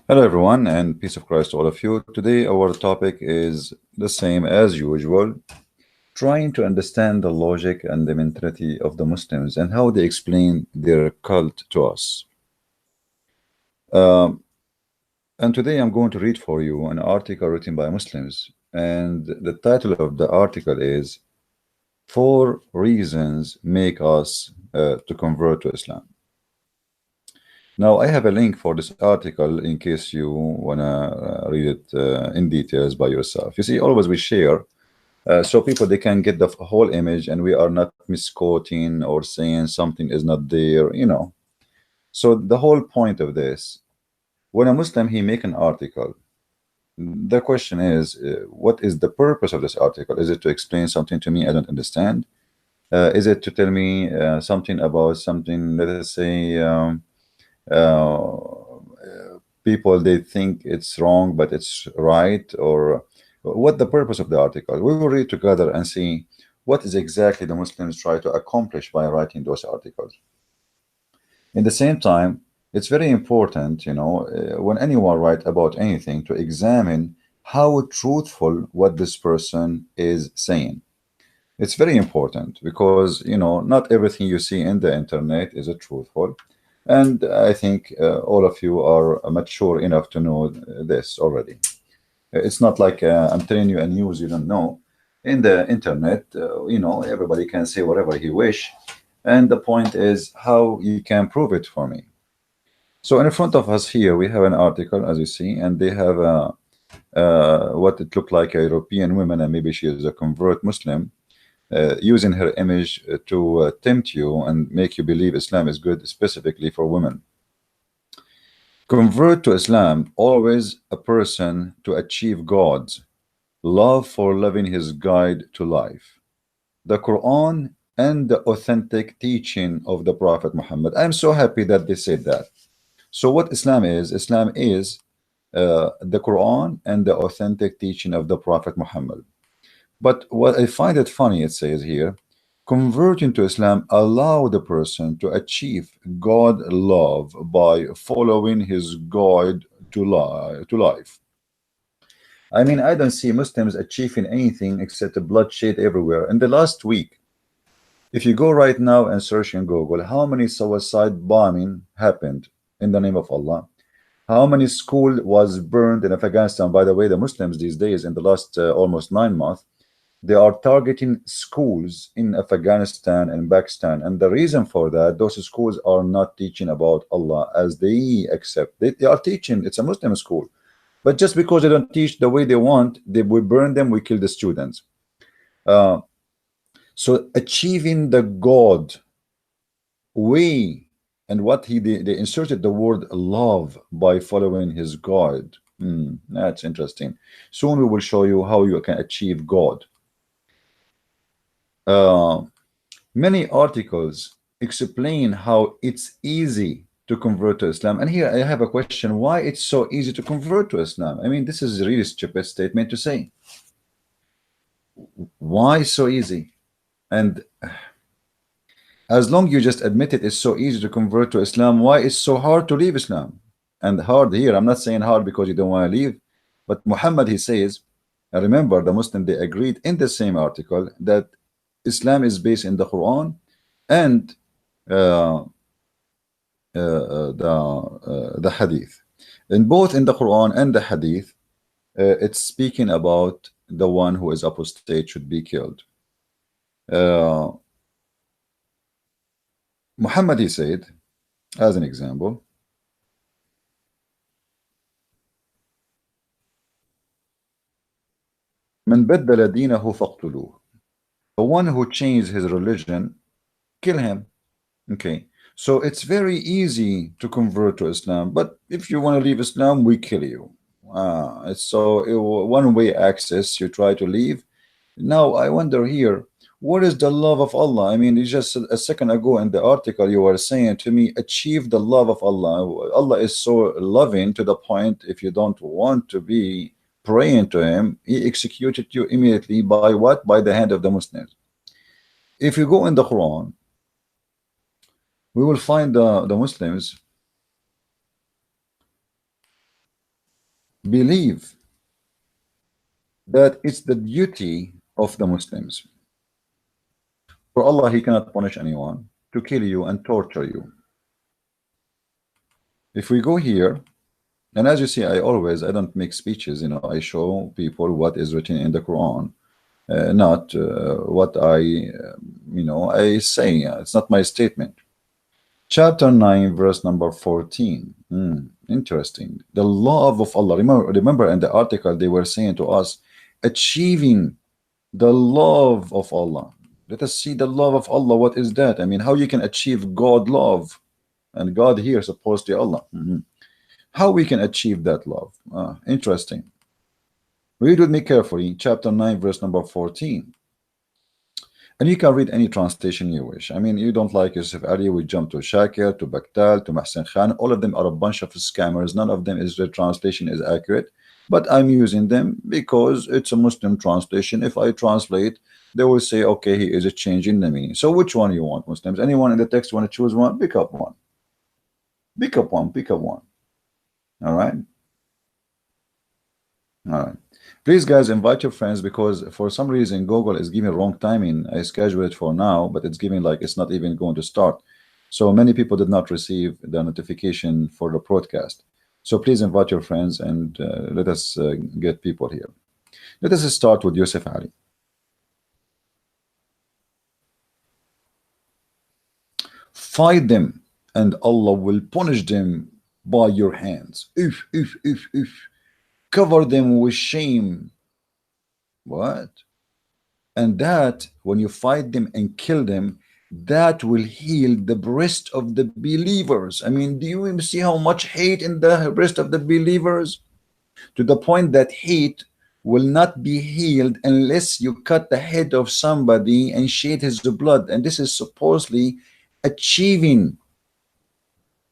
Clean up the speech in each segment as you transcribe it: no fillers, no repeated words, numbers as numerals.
Hello, everyone, and peace of Christ to all of you. Today, our topic is the same as usual, trying to understand the logic and the mentality of the Muslims and how they explain their cult to us. Um, and today, I'm going to read for you an article written by Muslims. And the title of the article is Four Reasons Make Us to Convert to Islam. Now, I have a link for this article in case you want to read it in details by yourself. You see, always we share so people they can get the whole image and we are not misquoting or saying something is not there. So the whole point of this, when a Muslim he make an article, the question is, what is the purpose of this article? Is it to explain something to me I don't understand? Is it to tell me something about something, let us say, people they think it's wrong but it's right, or what the purpose of the article? We will read together and see what is exactly the Muslims try to accomplish by writing those articles. In the same time, it's very important, when anyone write about anything, to examine how truthful what this person is saying. It's very important because not everything you see in the internet is a truthful, and I think all of you are mature enough to know this already. It's not like I'm telling you a news you don't know. In the internet, everybody can say whatever he wish, and the point is how you can prove it for me. So in front of us here we have an article, as you see, and they have what it looked like a European woman, and maybe she is a convert Muslim, using her image to tempt you and make you believe Islam is good, specifically for women. Convert to Islam, always a person to achieve God's love for loving his guide to life, the Quran and the authentic teaching of the Prophet Muhammad. I'm so happy that they said that. So what Islam is the Quran and the authentic teaching of the Prophet Muhammad. But what I find it funny, it says here, converting to Islam allow the person to achieve God love by following his guide to life. I mean, I don't see Muslims achieving anything except bloodshed everywhere. In the last week, if you go right now and search in Google, how many suicide bombing happened in the name of Allah? How many school was burned in Afghanistan? By the way, the Muslims these days, in the last almost 9 months, they are targeting schools in Afghanistan and Pakistan, and the reason for that, those schools are not teaching about Allah as they accept. They are teaching, it's a Muslim school, but just because they don't teach the way they want, we burn them, we kill the students. uh, so achieving the God way, and what they inserted the word love by following his guide. That's interesting. Soon we will show you how you can achieve God. uh, Many articles explain how it's easy to convert to Islam. And here I have a question: why it's so easy to convert to Islam? I mean, this is a really stupid statement to say. Why so easy? And as long you just admit it's so easy to convert to Islam, why it's so hard to leave Islam? And hard here, I'm not saying hard because you don't want to leave, but Muhammad, he says, and remember the Muslim, they agreed in the same article that Islam is based in the Quran and uh, the Hadith. In both in the Quran and the Hadith, it's speaking about the one who is apostate should be killed. Uh, Muhammad, he said, as an example, من بدل دينه فاقتلوه. The one who changed his religion, kill him. Okay, so it's very easy to convert to Islam, but if you want to leave Islam, we kill you. It's so one-way access. You try to leave. Now I wonder here, what is the love of Allah? I mean, it's just a second ago in the article you were saying to me, achieve the love of Allah. Allah is so loving to the point, if you don't want to be praying to him, he executed you immediately by what? By the hand of the Muslims. If you go in the Quran, we will find the Muslims believe that it's the duty of the Muslims. For Allah, He cannot punish anyone to kill you and torture you. If we go here, and as you see, I don't make speeches, you know, I show people what is written in the Quran, not what I say. It's not my statement. Chapter 9, verse number 14. Interesting. The love of Allah. Remember in the article they were saying to us, achieving the love of Allah. Let us see the love of Allah. What is that? I mean, how you can achieve God love? And God here supposed to be Allah. How we can achieve that love? Interesting. Read with me carefully, chapter 9, verse number 14. And you can read any translation you wish. I mean, you don't like Yusuf Ali, we jump to Shakir, to Bakhtal, to Mahsen Khan. All of them are a bunch of scammers. None of them is the translation is accurate. But I'm using them because it's a Muslim translation. If I translate, they will say, okay, he is changing the meaning. So which one you want, Muslims? Anyone in the text want to choose one? Pick up one. Pick up one. Pick up one. All right. All right. Please, guys, invite your friends, because for some reason Google is giving wrong timing. I scheduled it for now, but it's giving like it's not even going to start. So many people did not receive the notification for the broadcast. So please invite your friends and let us get people here. Let us start with Yusuf Ali. Fight them, and Allah will punish them by your hands. If. Cover them with shame. What? And that, when you fight them and kill them, that will heal the breast of the believers. I mean, do you see how much hate in the breast of the believers? To the point that hate will not be healed unless you cut the head of somebody and shed his blood. And this is supposedly achieving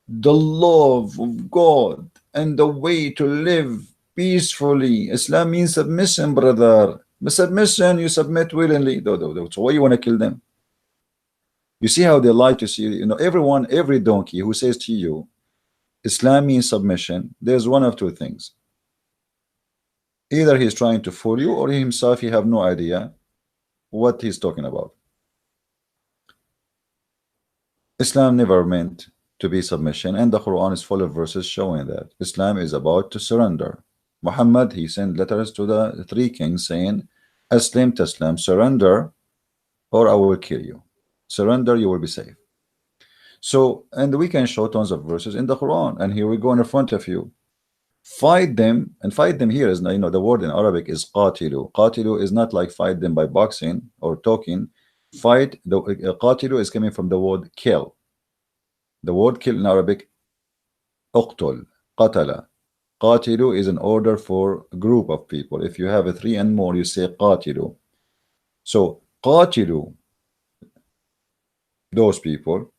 the love of God and the way to live peacefully. Islam means submission, brother. Submission, you submit willingly. So why you want to kill them? You see how they lie to you. You know, every donkey who says to you, Islam means submission, there's one of two things. Either he's trying to fool you, or he himself, he have no idea what he's talking about. Islam never meant to be submission, and the Quran is full of verses showing that Islam is about to surrender. Muhammad, he sent letters to the three kings saying, Aslim Taslam, surrender or I will kill you. Surrender, you will be safe. So, and we can show tons of verses in the Quran, and here we go in front of you. Fight them, and fight them here is, you know, the word in Arabic is qatilu. Qatilu is not like fight them by boxing or talking. Fight, the qatilu is coming from the word kill. The word kill in Arabic, uqtul, qatala. Qatilu is an order for a group of people. If you have a three and more, you say qatilu. So qatilu those people,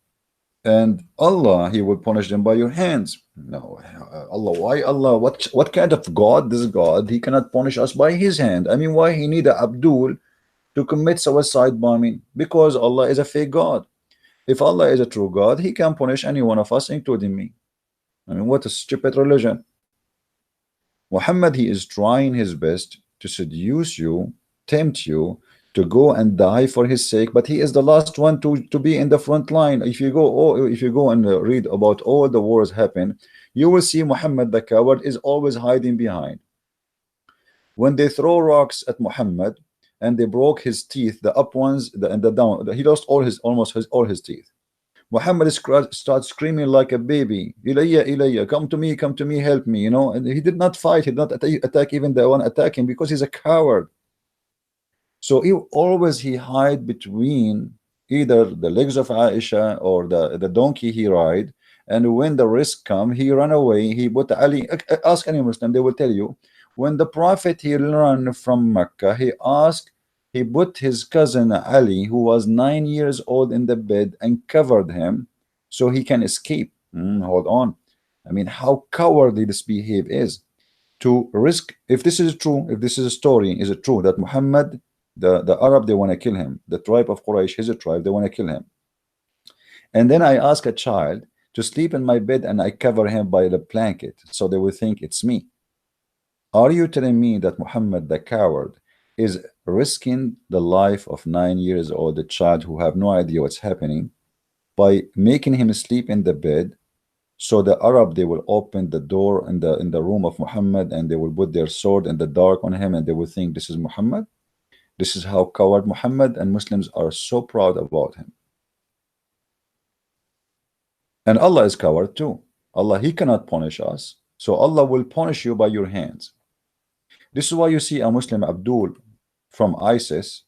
and Allah, He will punish them by your hands. No, Allah, why Allah? What kind of God? This God, He cannot punish us by His hand. I mean, why He need a Abdul to commit suicide bombing? Because Allah is a fake God. If Allah is a true God, He can punish any one of us, including me. I mean, what a stupid religion. Muhammad, he is trying his best to seduce you, tempt you to go and die for his sake, but he is the last one to be in the front line. If you go and read about all the wars happen, you will see Muhammad the coward is always hiding behind. When they throw rocks at Muhammad and they broke his teeth, the up ones and the down, he lost almost all his teeth. Muhammad starts screaming like a baby, Ilayya, Ilayya, come to me, help me, you know. And he did not fight, he did not attack even the one attacking, because he's a coward. So he hide between either the legs of Aisha or the donkey he ride, and when the risk come, he run away. He put Ali, ask any Muslim, they will tell you, when the Prophet he ran from Mecca, he put his cousin Ali, who was 9 years old, in the bed and covered him so he can escape. Hold on. I mean, how cowardly this behavior is. To risk, if this is true, if this is a story, is it true that Muhammad, the Arab, they want to kill him, the tribe of Quraysh, his tribe, they want to kill him. And then I ask a child to sleep in my bed and I cover him by the blanket so they will think it's me. Are you telling me that Muhammad the coward is risking the life of 9 years old child who have no idea what's happening by making him sleep in the bed? So the Arab, they will open the door in the room of Muhammad, and they will put their sword in the dark on him, and they will think this is Muhammad. This is how coward Muhammad, and Muslims are so proud about him. And Allah is coward too. Allah, He cannot punish us, so Allah will punish you by your hands. This is why you see a Muslim, Abdul, from ISIS,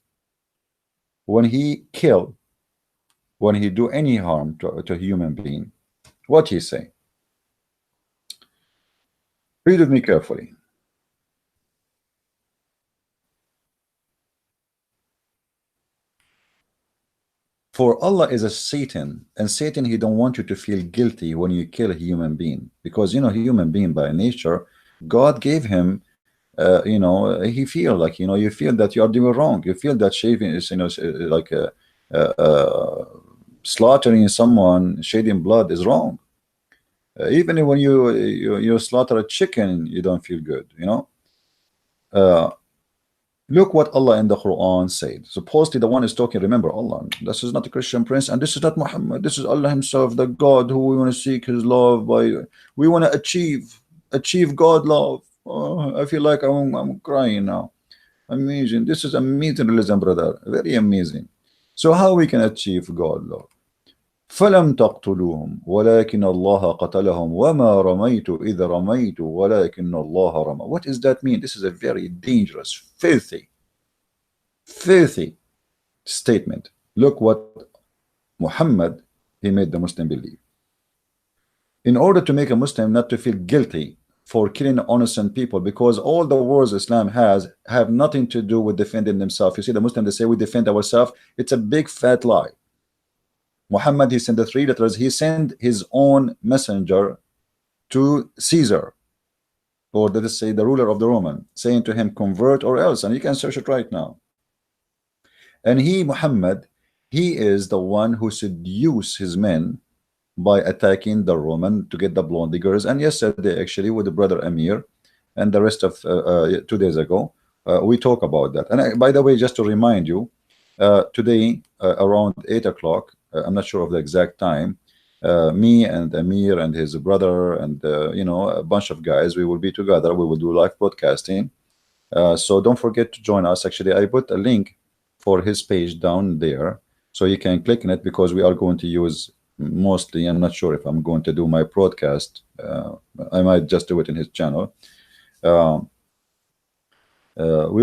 when he kill, when he do any harm to a human being, what he say? Read with me carefully. For Allah is a Satan, and Satan, he don't want you to feel guilty when you kill a human being, because you know, human being by nature, God gave him, you know, he feel like, you know, you feel that you are doing wrong. You feel that shaving is, you know, like slaughtering someone, shedding blood is wrong. Even when you slaughter a chicken, you don't feel good, you know. Look what Allah in the Quran said. Supposedly the one is talking, remember Allah, this is not a Christian prince, and this is not Muhammad, this is Allah himself, the God who we want to seek his love by, we want to achieve God love. Oh, I feel like I'm crying now. Amazing. This is amazing religion, brother, very amazing. So how we can achieve God love? فلم تقتلوهم ولكن الله قتلهم وما رميت إذ رميت ولكن الله رمى. What does that mean? This is a very dangerous, filthy statement. Look what Muhammad, he made the Muslim believe. In order to make a Muslim not to feel guilty for killing innocent people, because all the wars Islam has have nothing to do with defending themselves. You see, the Muslims, they say we defend ourselves. It's a big fat lie. Muhammad, he sent the 3 letters. He sent his own messenger to Caesar, or let us say the ruler of the Roman, saying to him, convert or else. And you can search it right now. And he, Muhammad, he is the one who seduced his men by attacking the Roman to get the blonde diggers. And yesterday, actually, with the brother Amir and the rest of 2 days ago, we talk about that. And by the way, just to remind you, today around 8 o'clock, I'm not sure of the exact time, me and Amir and his brother and you know, a bunch of guys, we will be together. We will do live broadcasting. So don't forget to join us. Actually, I put a link for his page down there, so you can click on it, because we are going to use mostly, I'm not sure if I'm going to do my broadcast. I might just do it in his channel. We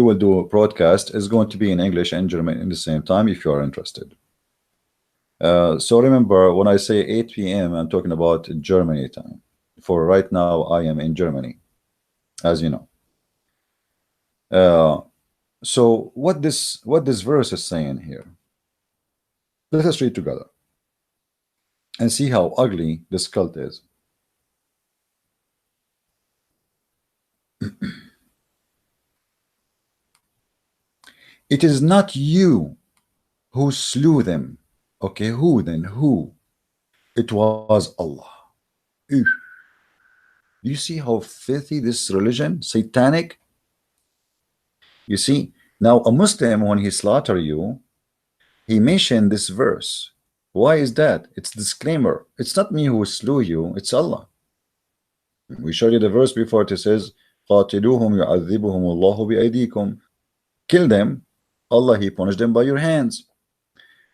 will do a broadcast. It's going to be in English and German at the same time, if you are interested. So remember, when I say 8 p.m., I'm talking about Germany time. For right now, I am in Germany, as you know. So what this verse is saying here, let us read together and see how ugly this cult is. It is not you who slew them. Okay, who then? Who? It was Allah. Ew. You see how filthy this religion, satanic? You see, now a Muslim, when he slaughter you, he mentioned this verse. Why is that? It's disclaimer. It's not me who slew you, it's Allah. We showed you the verse before. It says, قَاتِلُوهُمْ يُعَذِّبُهُمُ اللَّهُ بِأَيْدِيكُمْ. Kill them, Allah, He punished them by your hands.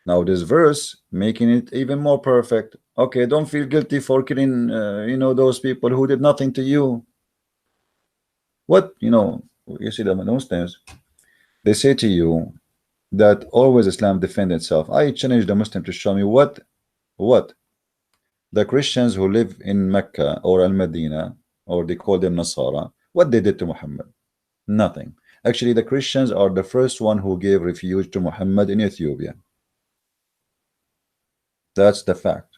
Now this verse making it even more perfect. Okay, don't feel guilty for killing, you know, those people who did nothing to you. What, you know, you see the Muslims, they say to you that always Islam defend itself. I challenge the Muslim to show me what the Christians who live in Mecca or Al-Medina, or they call them Nasara, what they did to Muhammad. Nothing. Actually, the Christians are the first one who gave refuge to Muhammad in Ethiopia. That's the fact.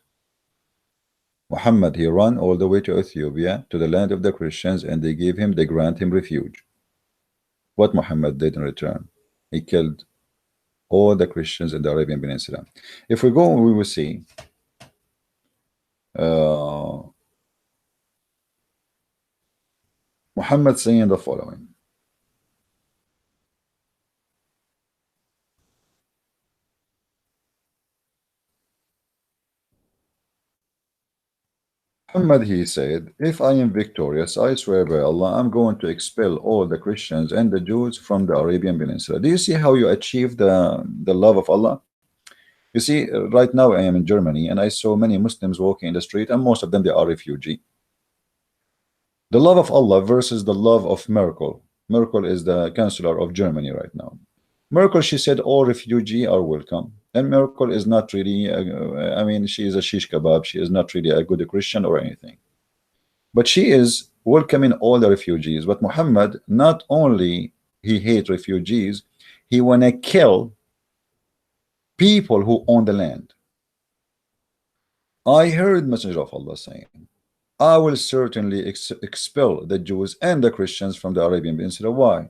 Muhammad, he ran all the way to Ethiopia, to the land of the Christians, and they grant him refuge. What Muhammad did in return? He killed all the Christians in the Arabian Peninsula. If we go, we will see Muhammad saying the following. Muhammad, he said, if I am victorious, I swear by Allah, I'm going to expel all the Christians and the Jews from the Arabian Peninsula. Do you see how you achieve the love of Allah? You see, right now I am in Germany and I saw many Muslims walking in the street, and most of them, they are refugee. The love of Allah versus the love of Merkel. Merkel is the chancellor of Germany right now. Merkel, she said all refugees are welcome. And Merkel is not really, I mean, she is a shish kebab. She is not really a good Christian or anything. But she is welcoming all the refugees. But Muhammad, not only he hate refugees, he want to kill people who own the land. I heard Messenger of Allah saying, I will certainly expel the Jews and the Christians from the Arabian Peninsula. Why?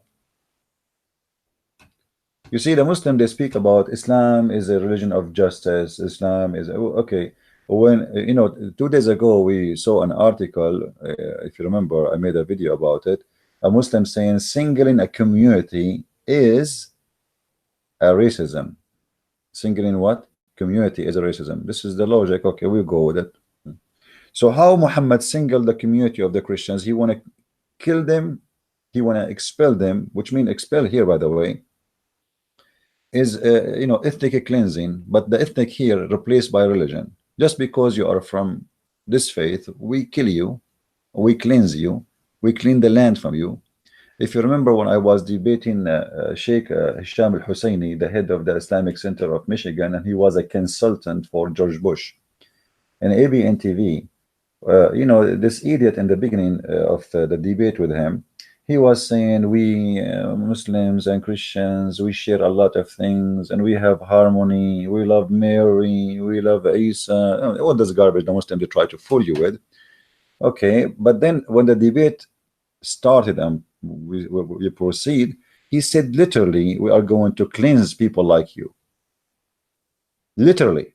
You see, the Muslim, they speak about Islam is a religion of justice. Islam is okay. When you know, 2 days ago we saw an article. If you remember, I made a video about it. A Muslim saying singling a community is a racism. Singling what? Community is a racism. This is the logic. Okay, we'll go with it. So how Muhammad singled the community of the Christians? He want to kill them. He want to expel them, which means expel here, by the way, is you know, ethnic cleansing, but the ethnic here replaced by religion. Just because you are from this faith, we kill you, we cleanse you, we clean the land from you. If you remember, when I was debating Sheikh Hisham al-Husseini, the head of the Islamic Center of Michigan, and he was a consultant for George Bush, and ABN TV, you know, this idiot in the beginning of the debate with him, he was saying we Muslims and Christians, we share a lot of things and we have harmony, we love Mary, we love Isa, all this garbage the Muslims they try to fool you with. Okay, but then when the debate started and we proceed, he said literally, we are going to cleanse people like you. Literally.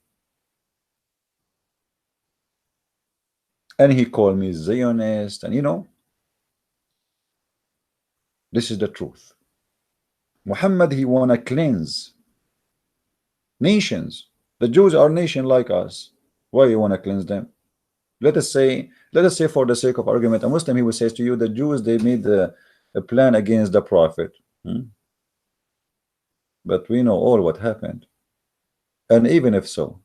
And he called me Zionist, and you know, this is the truth. Muhammad, he want to cleanse nations. The Jews are nation like us. Why you want to cleanse them? Let us say for the sake of argument, a Muslim, he will say to you, the Jews, they made a plan against the Prophet. But we know all what happened. And even if so,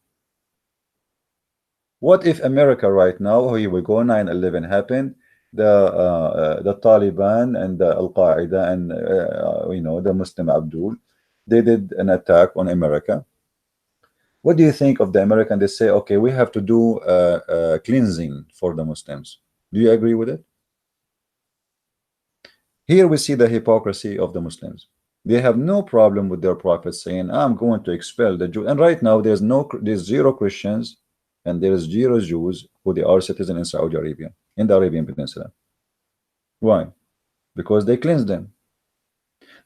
what if America right now, here we go, 9/11 happened, the Taliban and the Al-Qaeda and you know, the Muslim Abdul, they did an attack on America. What do you think of the American? They say, okay, we have to do cleansing for the Muslims. Do you agree with it? Here we see the hypocrisy of the Muslims. They have no problem with their prophet saying, I'm going to expel the Jews. And right now there's zero Christians and there is zero Jews who they are citizens in Saudi Arabia, in the Arabian Peninsula. Why? Because they cleansed them.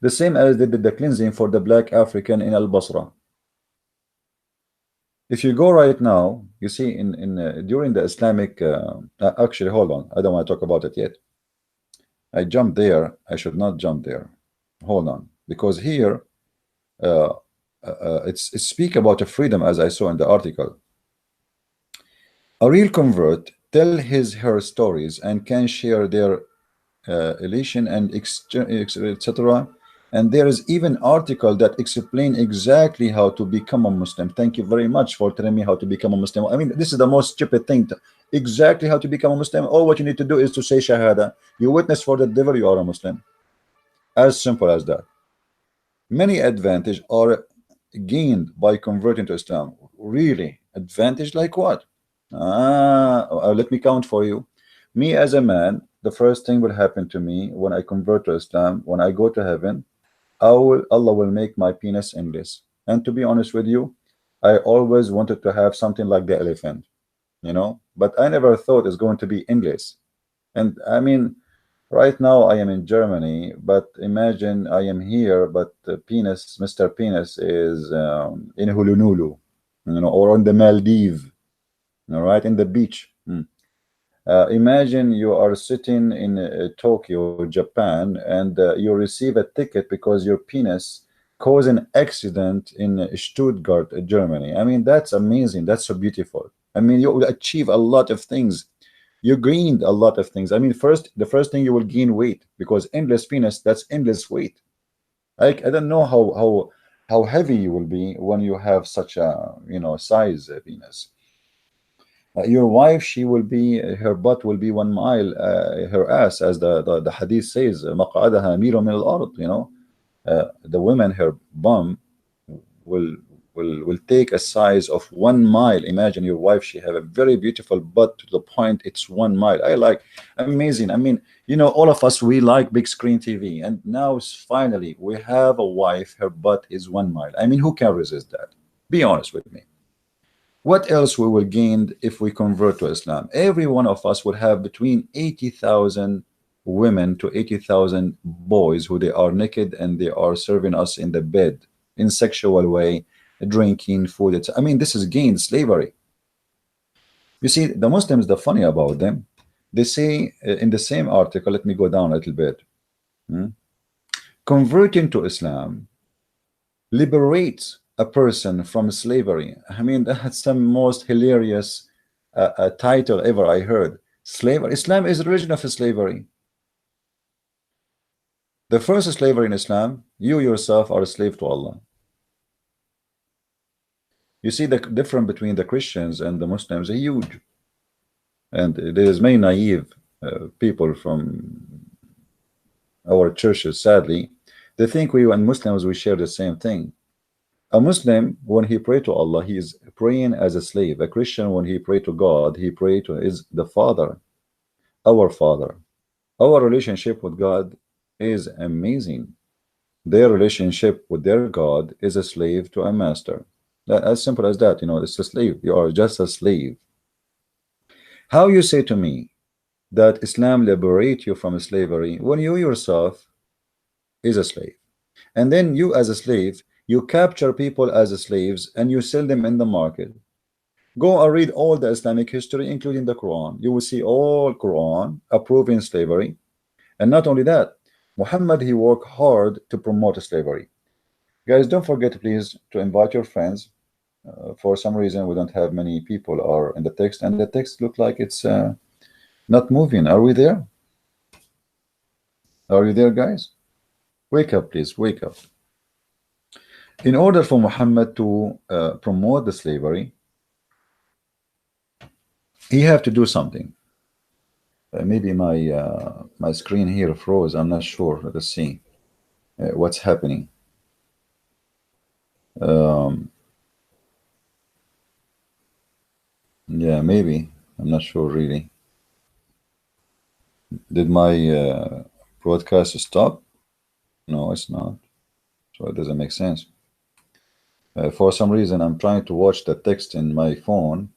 The same as they did the cleansing for the black African in Al-Basra. If you go right now, you see in during the Islamic, actually, hold on, I don't want to talk about it yet. I jumped there. I should not jump there. Hold on, because here it's speak about a freedom, as I saw in the article. A real convert tell her stories and can share their elation and etc. And there is even article that explain exactly how to become a Muslim. Thank you very much for telling me how to become a Muslim. I mean, this is the most stupid thing. Exactly how to become a Muslim. All what you need to do is to say Shahada. You witness for the devil, you are a Muslim. As simple as that. Many advantage are gained by converting to Islam. Really? Advantage like what? Let me count for you. Me as a man, the first thing will happen to me when I convert to Islam, when I go to heaven, Allah will make my penis endless. And to be honest with you, I always wanted to have something like the elephant, you know, but I never thought it's going to be endless. And I mean, right now I am in Germany, but imagine I am here, but the penis, Mr. Penis, is in Honolulu, you know, or on the Maldives, all right, in the beach. Imagine you are sitting in Tokyo, Japan, and you receive a ticket because your penis caused an accident in Stuttgart, Germany. I mean, that's amazing. That's so beautiful. I mean, you will achieve a lot of things. You gained a lot of things. I mean, the first thing you will gain weight because endless penis, that's endless weight. I don't know how heavy you will be when you have such a size penis. Your wife, she will be, her butt will be 1 mile, her ass, as the hadith says, مقعدها ميل من الأرض, the women, her bum will will take a size of 1 mile. Imagine your wife, she have a very beautiful butt to the point it's 1 mile. I like, amazing. I mean, all of us, we like big screen TV, and now finally we have a wife, her butt is 1 mile. I mean, who can resist that? Be honest with me. What else we will gain if we convert to Islam? Every one of us will have between 80,000 women to 80,000 boys who they are naked and they are serving us in the bed in sexual way, drinking food. I mean, this is gained slavery. You see, the Muslims, the funny about them, they say in the same article, let me go down a little bit. Converting to Islam liberates a person from slavery. I mean, that's the most hilarious title ever I heard. Slavery. Islam is the religion of slavery. The first slavery in Islam, you yourself are a slave to Allah. You see, the difference between the Christians and the Muslims is huge. And there is many naive people from our churches, sadly. They think we and Muslims, we share the same thing. A Muslim, when he pray to Allah, he is praying as a slave. A Christian, when he pray to God, he pray to is the Father, our Father. Our relationship with God is amazing. Their relationship with their God is a slave to a master. As simple as that. It's a slave. You are just a slave. How you say to me that Islam liberate you from slavery when you yourself is a slave, and then you as a slave, you capture people as slaves and you sell them in the market? Go and read all the Islamic history, including the Quran. You will see all Quran approving slavery. And not only that, Muhammad, he worked hard to promote slavery. Guys, don't forget, please, to invite your friends. For some reason, we don't have many people are in the text, and the text look like it's not moving. Are we there? Are you there, guys? Wake up, please. Wake up. In order for Muhammad to promote the slavery, he have to do something. Maybe my screen here froze. I'm not sure. Let us see what's happening. Yeah, maybe. I'm not sure really. Did my broadcast stop? No, it's not. So it doesn't make sense. For some reason, I'm trying to watch the text in my phone,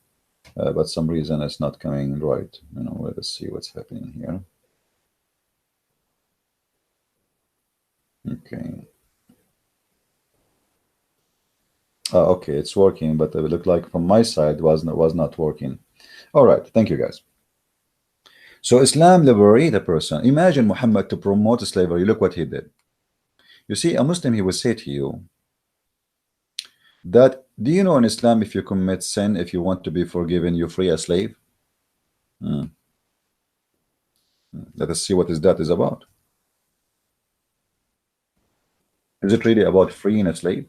but some reason it's not coming right. Let us see what's happening here. Okay. Okay, it's working, but it looked like from my side was not working. All right, thank you, guys. So Islam liberate a person. Imagine Muhammad to promote slavery. Look what he did. You see, a Muslim, he will say to you that, do you know in Islam, if you commit sin, if you want to be forgiven, you free a slave? Let us see what that is about. Is it really about freeing a slave?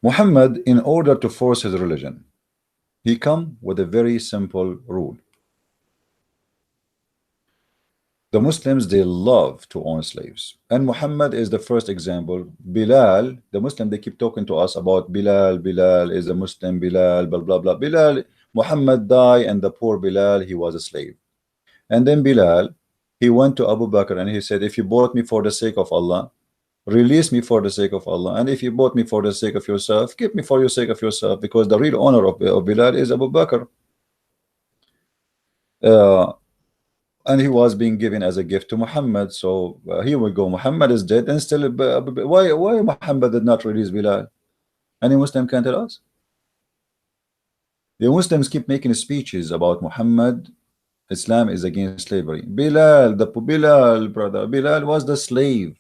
Muhammad, in order to force his religion, he come with a very simple rule. The Muslims, they love to own slaves, and Muhammad is the first example. Bilal, the Muslim, they keep talking to us about Bilal. Bilal is a Muslim. Bilal, blah blah blah. Bilal, Muhammad died, and the poor Bilal, he was a slave. And then Bilal, he went to Abu Bakr and he said, if you bought me for the sake of Allah, release me for the sake of Allah, and if you bought me for the sake of yourself, keep me for your sake of yourself, because the real owner of Bilal is Abu Bakr. And he was being given as a gift to Muhammad. So here we go. Muhammad is dead, and still why Muhammad did not release Bilal? Any Muslim can tell us? The Muslims keep making speeches about Muhammad. Islam is against slavery. Bilal, brother, Bilal was the slave.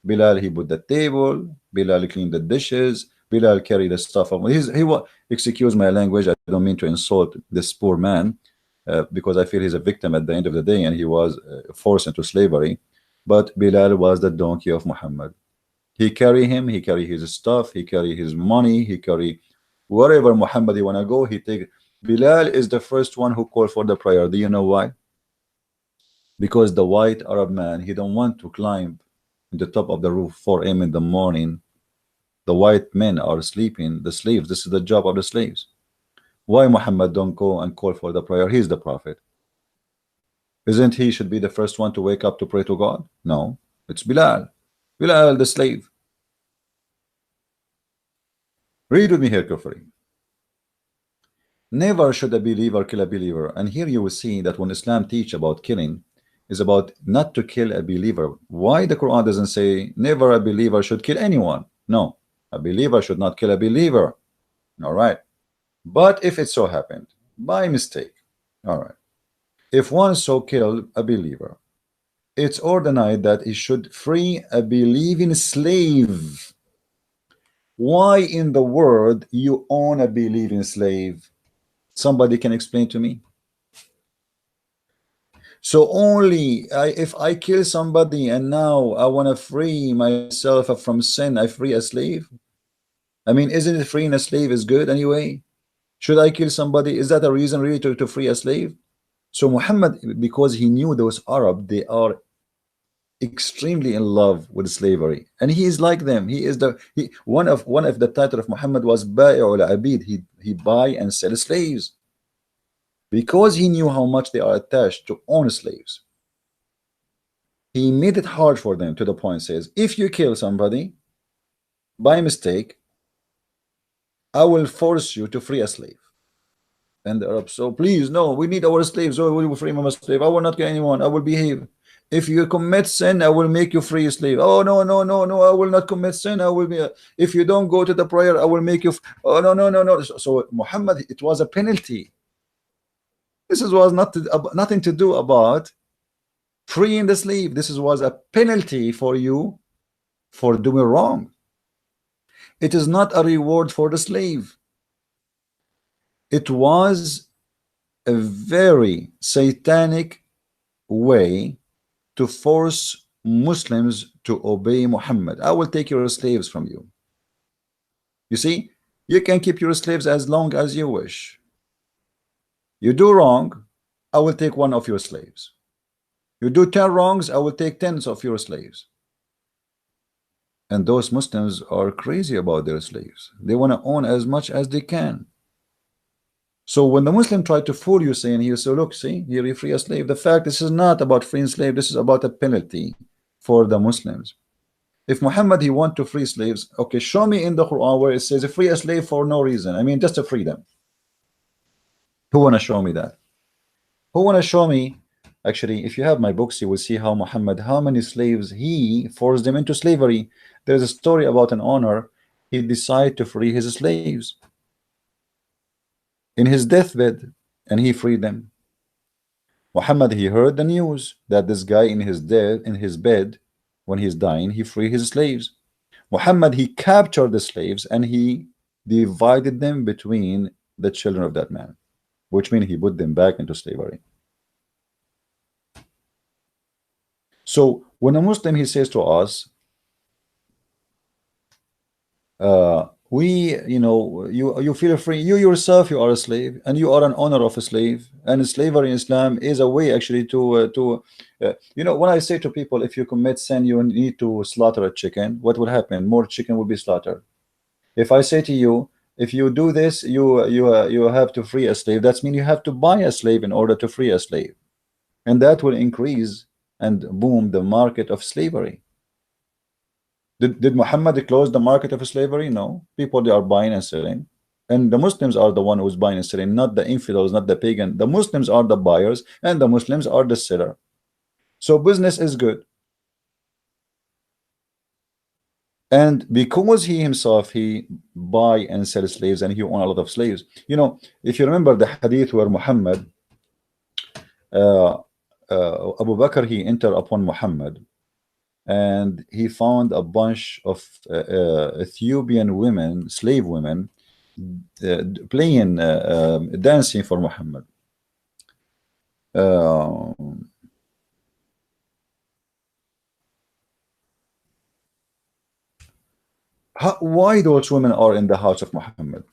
Bilal, he put the table. Bilal cleaned the dishes. Bilal carried the stuff. He was, excuse my language, I don't mean to insult this poor man, because I feel he's a victim at the end of the day, and he was forced into slavery. But Bilal was the donkey of Muhammad. He carry him, he carry his stuff, he carry his money, he carry wherever Muhammad he wanna go, he take. Bilal is the first one who called for the prayer. Do you know why? Because the white Arab man, he don't want to climb the top of the roof 4 a.m. in the morning. The white men are sleeping, the slaves, this is the job of the slaves. Why Muhammad don't go and call for the prayer? He's the prophet. Isn't he should be the first one to wake up to pray to God? No, it's Bilal. Bilal the slave. Read with me here carefully. Never should a believer kill a believer. And here you will see that when Islam teach about killing, is about not to kill a believer. Why the Quran doesn't say never a believer should kill anyone? No, a believer should not kill a believer. All right. But if it so happened by mistake, all right, if one so killed a believer, it's ordained that he should free a believing slave. Why in the world you own a believing slave? Somebody can explain to me? So only if I kill somebody and now I want to free myself from sin, I free a slave? I mean, isn't it freeing a slave is good anyway? Should I kill somebody? Is that a reason really to free a slave? So Muhammad, because he knew those Arab, they are extremely in love with slavery, and he is like them. He is one of the title of Muhammad was Bai'ul Abid. He buy and sell slaves, because he knew how much they are attached to own slaves. He made it hard for them, to the point says, if you kill somebody by mistake, I will force you to free a slave. And the Arabs, so please, no, we need our slaves, so we will free my slave. I will not kill anyone, I will behave. If you commit sin, I will make you free a slave. Oh, no, no, no, no, I will not commit sin. I will be. If you don't go to the prayer, I will make you. Oh, no, no, no, no. So Muhammad, it was a penalty. This was nothing to do about freeing the slave. This was a penalty for you for doing wrong. It is not a reward for the slave. It was a very satanic way to force Muslims to obey Muhammad. I will take your slaves from you. You see, you can keep your slaves as long as you wish. You do wrong, I will take one of your slaves. You do 10 wrongs, I will take 10 of your slaves. And those Muslims are crazy about their slaves. They want to own as much as they can. So when the Muslim tried to fool you, saying here, so look, see, here you free a slave. The fact, this is not about freeing slave. This is about a penalty for the Muslims. If Muhammad, he want to free slaves, okay, show me in the Quran where it says free a slave for no reason. I mean, just to free them. Who want to show me that? Who want to show me? Actually, if you have my books, you will see how Muhammad, how many slaves he forced them into slavery. There's a story about an owner. He decided to free his slaves in his deathbed, and he freed them. Muhammad, he heard the news that this guy in his bed, when he's dying, he freed his slaves. Muhammad, he captured the slaves and he divided them between the children of that man, which means he put them back into slavery. So when a Muslim, he says to us, you feel free, you yourself, you are a slave and you are an owner of a slave, and slavery in Islam is a way actually to when I say to people, if you commit sin, you need to slaughter a chicken, what will happen? More chicken will be slaughtered. If I say to you, if you do this, you have to free a slave, that means you have to buy a slave in order to free a slave, and that will increase and boom the market of slavery. Did Muhammad close the market of slavery? No. People, they are buying and selling, and the Muslims are the one who's buying and selling, not the infidels, not the pagan. The Muslims are the buyers and the Muslims are the seller. So business is good. And because he himself, he buy and sell slaves, and he owned a lot of slaves. You know, if you remember the hadith where Muhammad, uh, Abu Bakr, he entered upon Muhammad, and he found a bunch of Ethiopian women, slave women, playing, dancing for Muhammad. Uh, why those women are in the house of Muhammad?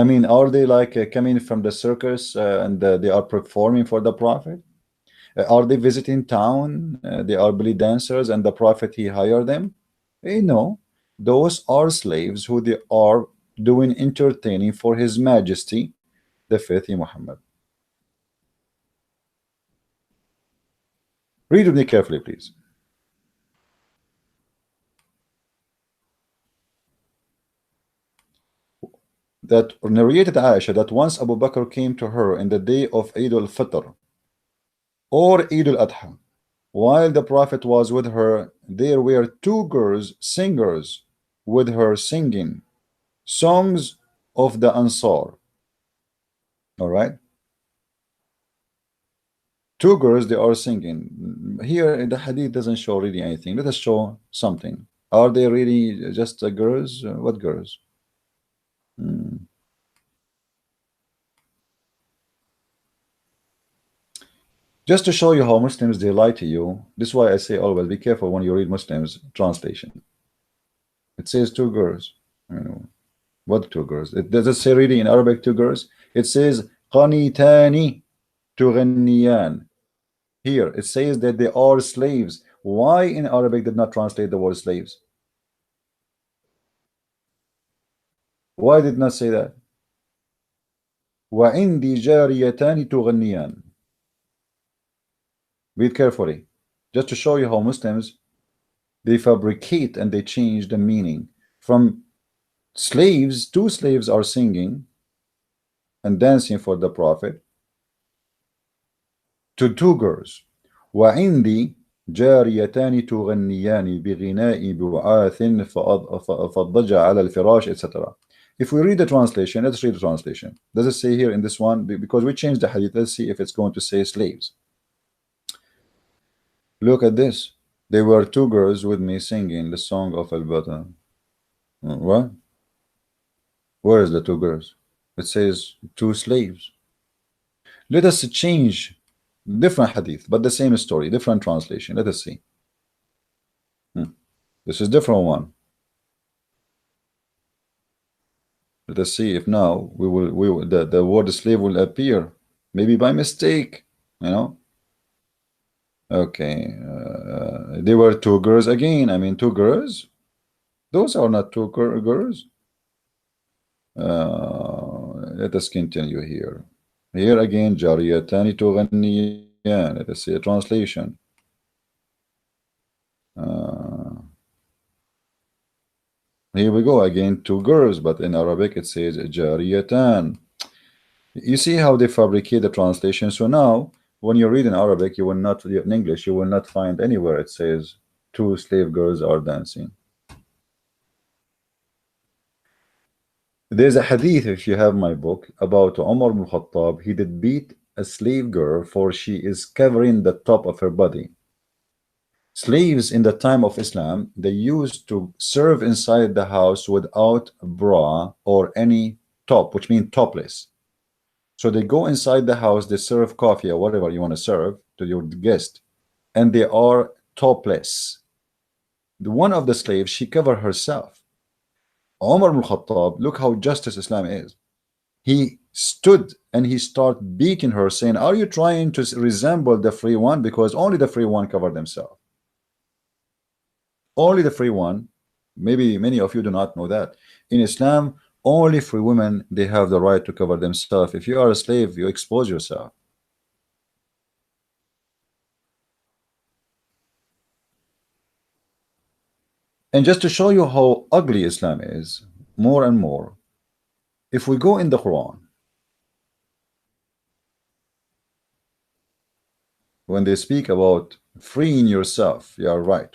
I mean, are they like coming from the circus, and they are performing for the Prophet? Are they visiting town? They are belly dancers, and the Prophet he hired them? No, those are slaves who they are doing entertaining for His Majesty, the faithful Muhammad. Read with me carefully, please. That narrated Aisha that once Abu Bakr came to her in the day of Eid al-Fitr or Eid al-Adha. While the Prophet was with her, there were two girls, singers, with her singing songs of the Ansar. All right, two girls, they are singing. Here the hadith doesn't show really anything. Let us show something. Are they really just girls? What girls? Just to show you how Muslims they lie to you. This is why I say always be careful when you read Muslims translation. It says two girls. You know, what two girls? It does it say really in Arabic two girls? It says qanitani tughniyan. Here it says that they are slaves. Why in Arabic did not translate the word slaves? Why did not say that? وعندي جاريتان تغنيان. Read carefully, just to show you how Muslims they fabricate and they change the meaning. From slaves, two slaves are singing and dancing for the Prophet, to two girls. وعندي جاريتان تغنيان بغناء بعاث فالضجع على الفراش, etc. If we read the translation, let's read the translation. Does it say here in this one? Because we changed the hadith. Let's see if it's going to say slaves. Look at this. There were two girls with me singing the song of Al-Bata. What? Where is the two girls? It says two slaves. Let us change different hadith, but the same story, different translation. Let us see. This is different one. Let us see if now the word slave will appear, maybe by mistake, you know. Okay, there were two girls again. I mean, two girls. Those are not two girls. Let us continue here. Here again, jariyatani tughniyan. Let us see a translation. Here we go again, two girls, but in Arabic it says jariyatan. You see how they fabricate the translation. So now, when you read in Arabic, you will not, in English, you will not find anywhere it says two slave girls are dancing. There's a hadith, if you have my book, about Umar ibn Khattab. He did beat a slave girl for she is covering the top of her body. Slaves in the time of Islam, they used to serve inside the house without bra or any top, which means topless. So they go inside the house, they serve coffee or whatever you want to serve to your guest, and they are topless. One of the slaves, she covered herself. Umar ibn Khattab, look how justice Islam is. He stood and he started beating her, saying, are you trying to resemble the free one? Because only the free one cover themselves. Only the free one. Maybe many of you do not know that. In Islam, only free women, they have the right to cover themselves. If you are a slave, you expose yourself. And just to show you how ugly Islam is, more and more, if we go in the Quran, when they speak about freeing yourself, you are right.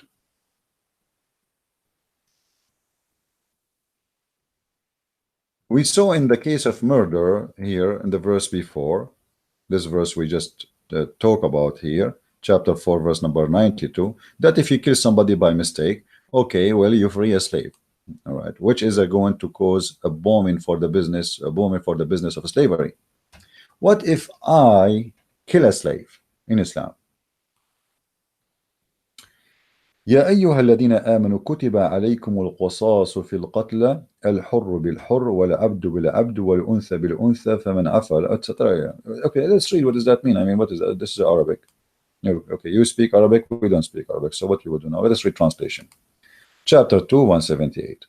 We saw in the case of murder here in the verse before, this verse we just talk about here, chapter 4, verse number 92, that if you kill somebody by mistake, okay, well, you free a slave, all right, which is going to cause a booming for the business, of slavery. What if I kill a slave in Islam? يا أيها الذين آمنوا كتب عليكم القصاص في القتلى الحر بالحر والعبد بالعبد والأنثى بالأنثى فمن عفا etc. Okay, let's read. What does that mean? I mean, what is that? This is Arabic. Okay, you speak Arabic, we don't speak Arabic. So what you would do now? Let us read translation. Chapter 2, 178.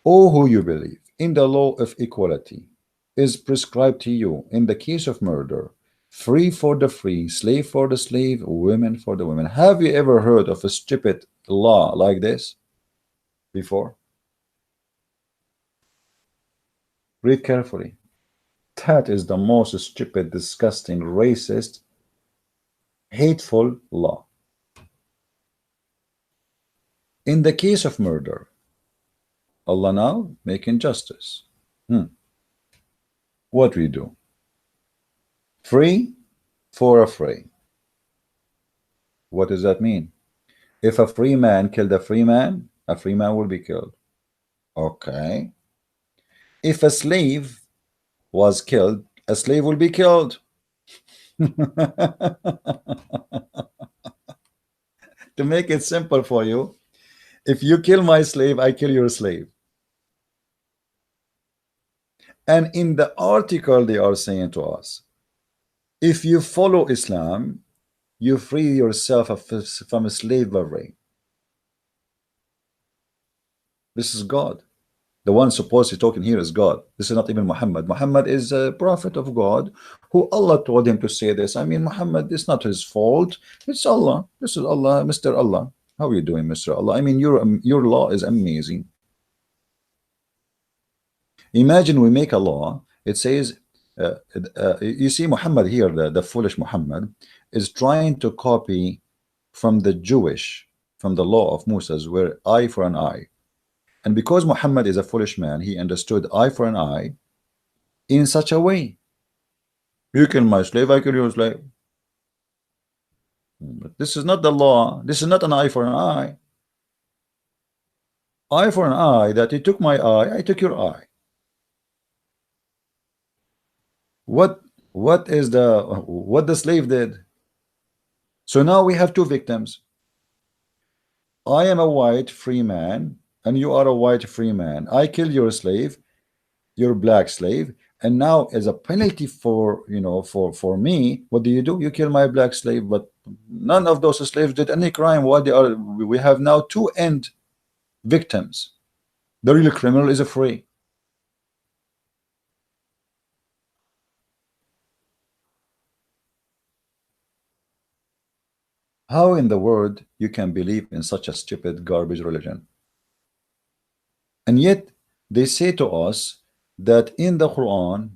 O who you believe in the law of equality is prescribed to you in the case of murder, free for the free, slave for the slave, women for the women. Have you ever heard of a stupid law like this before? Read carefully. That is the most stupid, disgusting, racist, hateful law. In the case of murder, Allah now making justice. What we do? Free for a free. What does that mean? If a free man killed a free man will be killed. Okay. If a slave was killed, a slave will be killed. To make it simple for you, if you kill my slave, I kill your slave. And in the article they are saying to us, if you follow Islam, you free yourself from slavery. This is God. The one supposed to be talking here is God. This is not even Muhammad. Muhammad is a prophet of God who Allah told him to say this. I mean, Muhammad, it's not his fault. It's Allah. This is Allah, Mr. Allah. How are you doing, Mr. Allah? I mean, your law is amazing. Imagine we make a law. It says, you see Muhammad here, the foolish Muhammad, is trying to copy from the law of Moses, where eye for an eye. And because Muhammad is a foolish man, he understood eye for an eye in such a way. You kill my slave, I kill your slave. But this is not the law. This is not an eye for an eye. Eye for an eye, that he took my eye, I took your eye. What the slave did? So now we have two victims. I am a white free man, and you are a white free man. I kill your slave, your black slave, and now as a penalty for for me, what do? You kill my black slave, but none of those slaves did any crime. What they are? We have now two end victims. The real criminal is free. How in the world you can believe in such a stupid garbage religion? And yet they say to us that in the Quran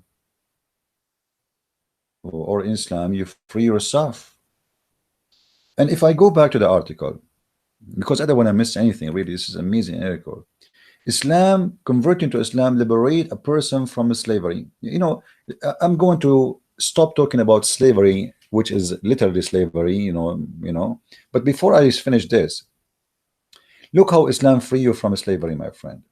or in Islam you free yourself. And if I go back to the article, because I don't want to miss anything, really, this is an amazing article. Islam, converting to Islam, liberate a person from slavery. I'm going to stop talking about slavery, which is literally slavery, but before I finish this, look how Islam free you from slavery, my friend.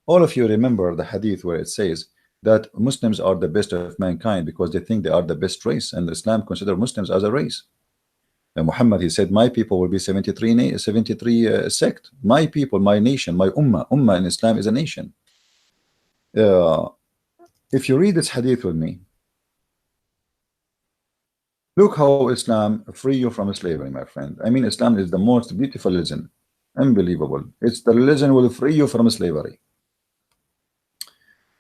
All of you remember the hadith where it says that Muslims are the best of mankind because they think they are the best race, and Islam consider Muslims as a race. And Muhammad, he said, my people will be 73 sect. My people, my nation, my ummah in Islam is a nation. If you read this hadith with me, look how Islam free you from slavery, my friend. I mean, Islam is the most beautiful religion. Unbelievable. It's the religion will free you from slavery.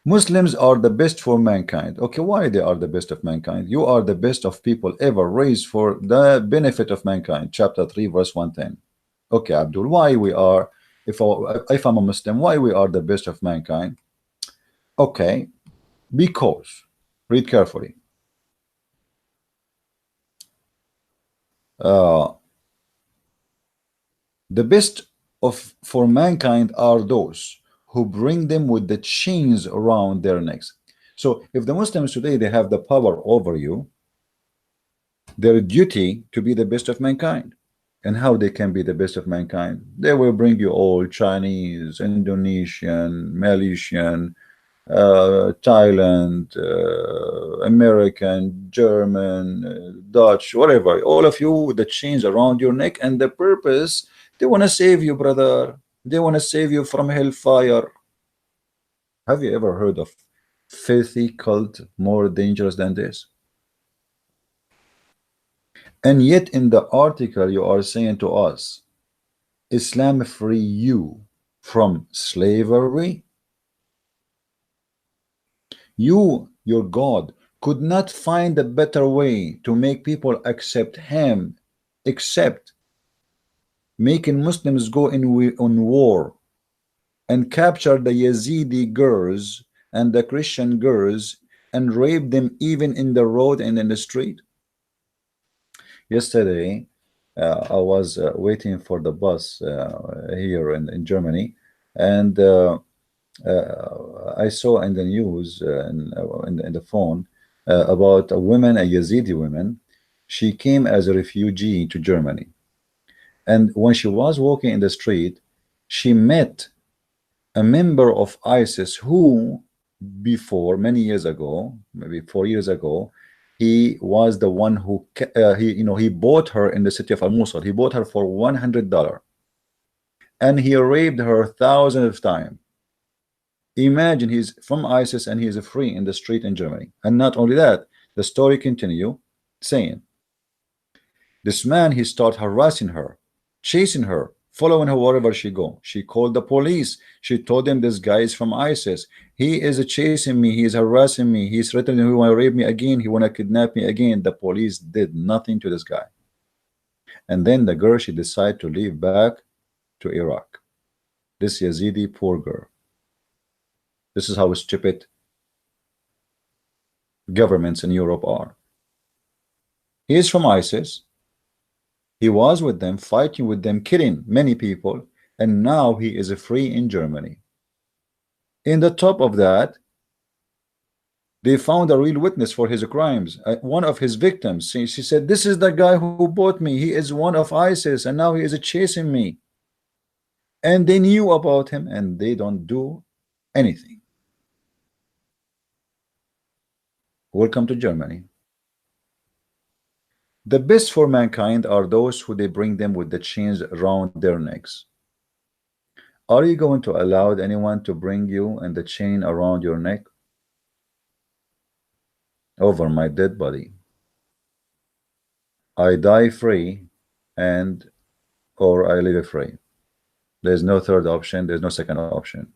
Muslims are the best for mankind. Okay, why they are the best of mankind? You are the best of people ever raised for the benefit of mankind. Chapter 3, verse 110. Okay, Abdul, why we are, if I'm a Muslim, why we are the best of mankind? Okay, because, read carefully. The best for mankind are those who bring them with the chains around their necks. So if the Muslims today they have the power over you, their duty to be the best of mankind. And how they can be the best of mankind? They will bring you all Chinese, Indonesian, Malaysian, Thailand, American, German, Dutch, whatever, all of you with the chains around your neck, and the purpose, they want to save you, brother. They want to save you from hellfire. Have you ever heard of filthy cult more dangerous than this? And yet in the article you are saying to us, Islam free you from slavery. You, your God, could not find a better way to make people accept him except making Muslims go on war and capture the Yazidi girls and the Christian girls and rape them even in the road and in the street. Yesterday, I was waiting for the bus here in Germany, and I saw in the news in the phone about a woman, a Yazidi woman. She came as a refugee to Germany, and when she was walking in the street, she met a member of ISIS who, before many years ago, maybe 4 years ago, he was the one who he bought her in the city of Al-Mosul. He bought her for $100, and he raped her thousands of times. Imagine, he's from ISIS and he is free in the street in Germany. And not only that, the story continue saying this man, he started harassing her, chasing her, following her wherever she go. She called the police. She told them this guy is from ISIS. He is chasing me. He is harassing me. He's threatening. He want to rape me again. He want to kidnap me again. The police did nothing to this guy. And then the girl, she decided to leave back to Iraq. This Yazidi poor girl. This is how stupid governments in Europe are. He is from ISIS. He was with them, fighting with them, killing many people, and now he is free in Germany. In the top of that, they found a real witness for his crimes. One of his victims, she said, this is the guy who bought me. He is one of ISIS, and now he is chasing me. And they knew about him, and they don't do anything. Welcome to Germany. The best for mankind are those who they bring them with the chains around their necks. Are you going to allow anyone to bring you and the chain around your neck? Over my dead body. I die free, and or I live free. There's no third option. There's no second option.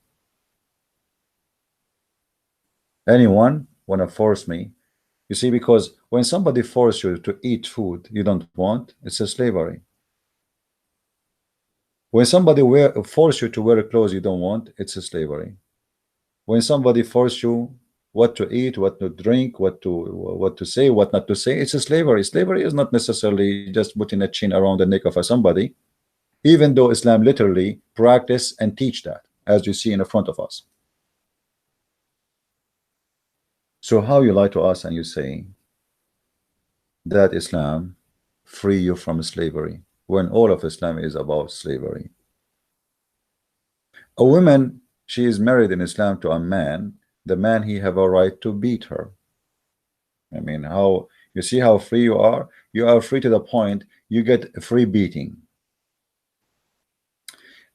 Anyone want to force me? You see, because when somebody forces you to eat food you don't want, it's a slavery. When somebody force you to wear clothes you don't want, it's a slavery. When somebody forces you what to eat, what to drink, what to say, what not to say, it's a slavery. Slavery is not necessarily just putting a chain around the neck of somebody, even though Islam literally practice and teach that, as you see in the front of us. So how you lie to us and you say that Islam free you from slavery when all of Islam is about slavery? A woman, she is married in Islam to a man. The man, he have a right to beat her. I mean, how you see how free you are? You are free to the point you get a free beating.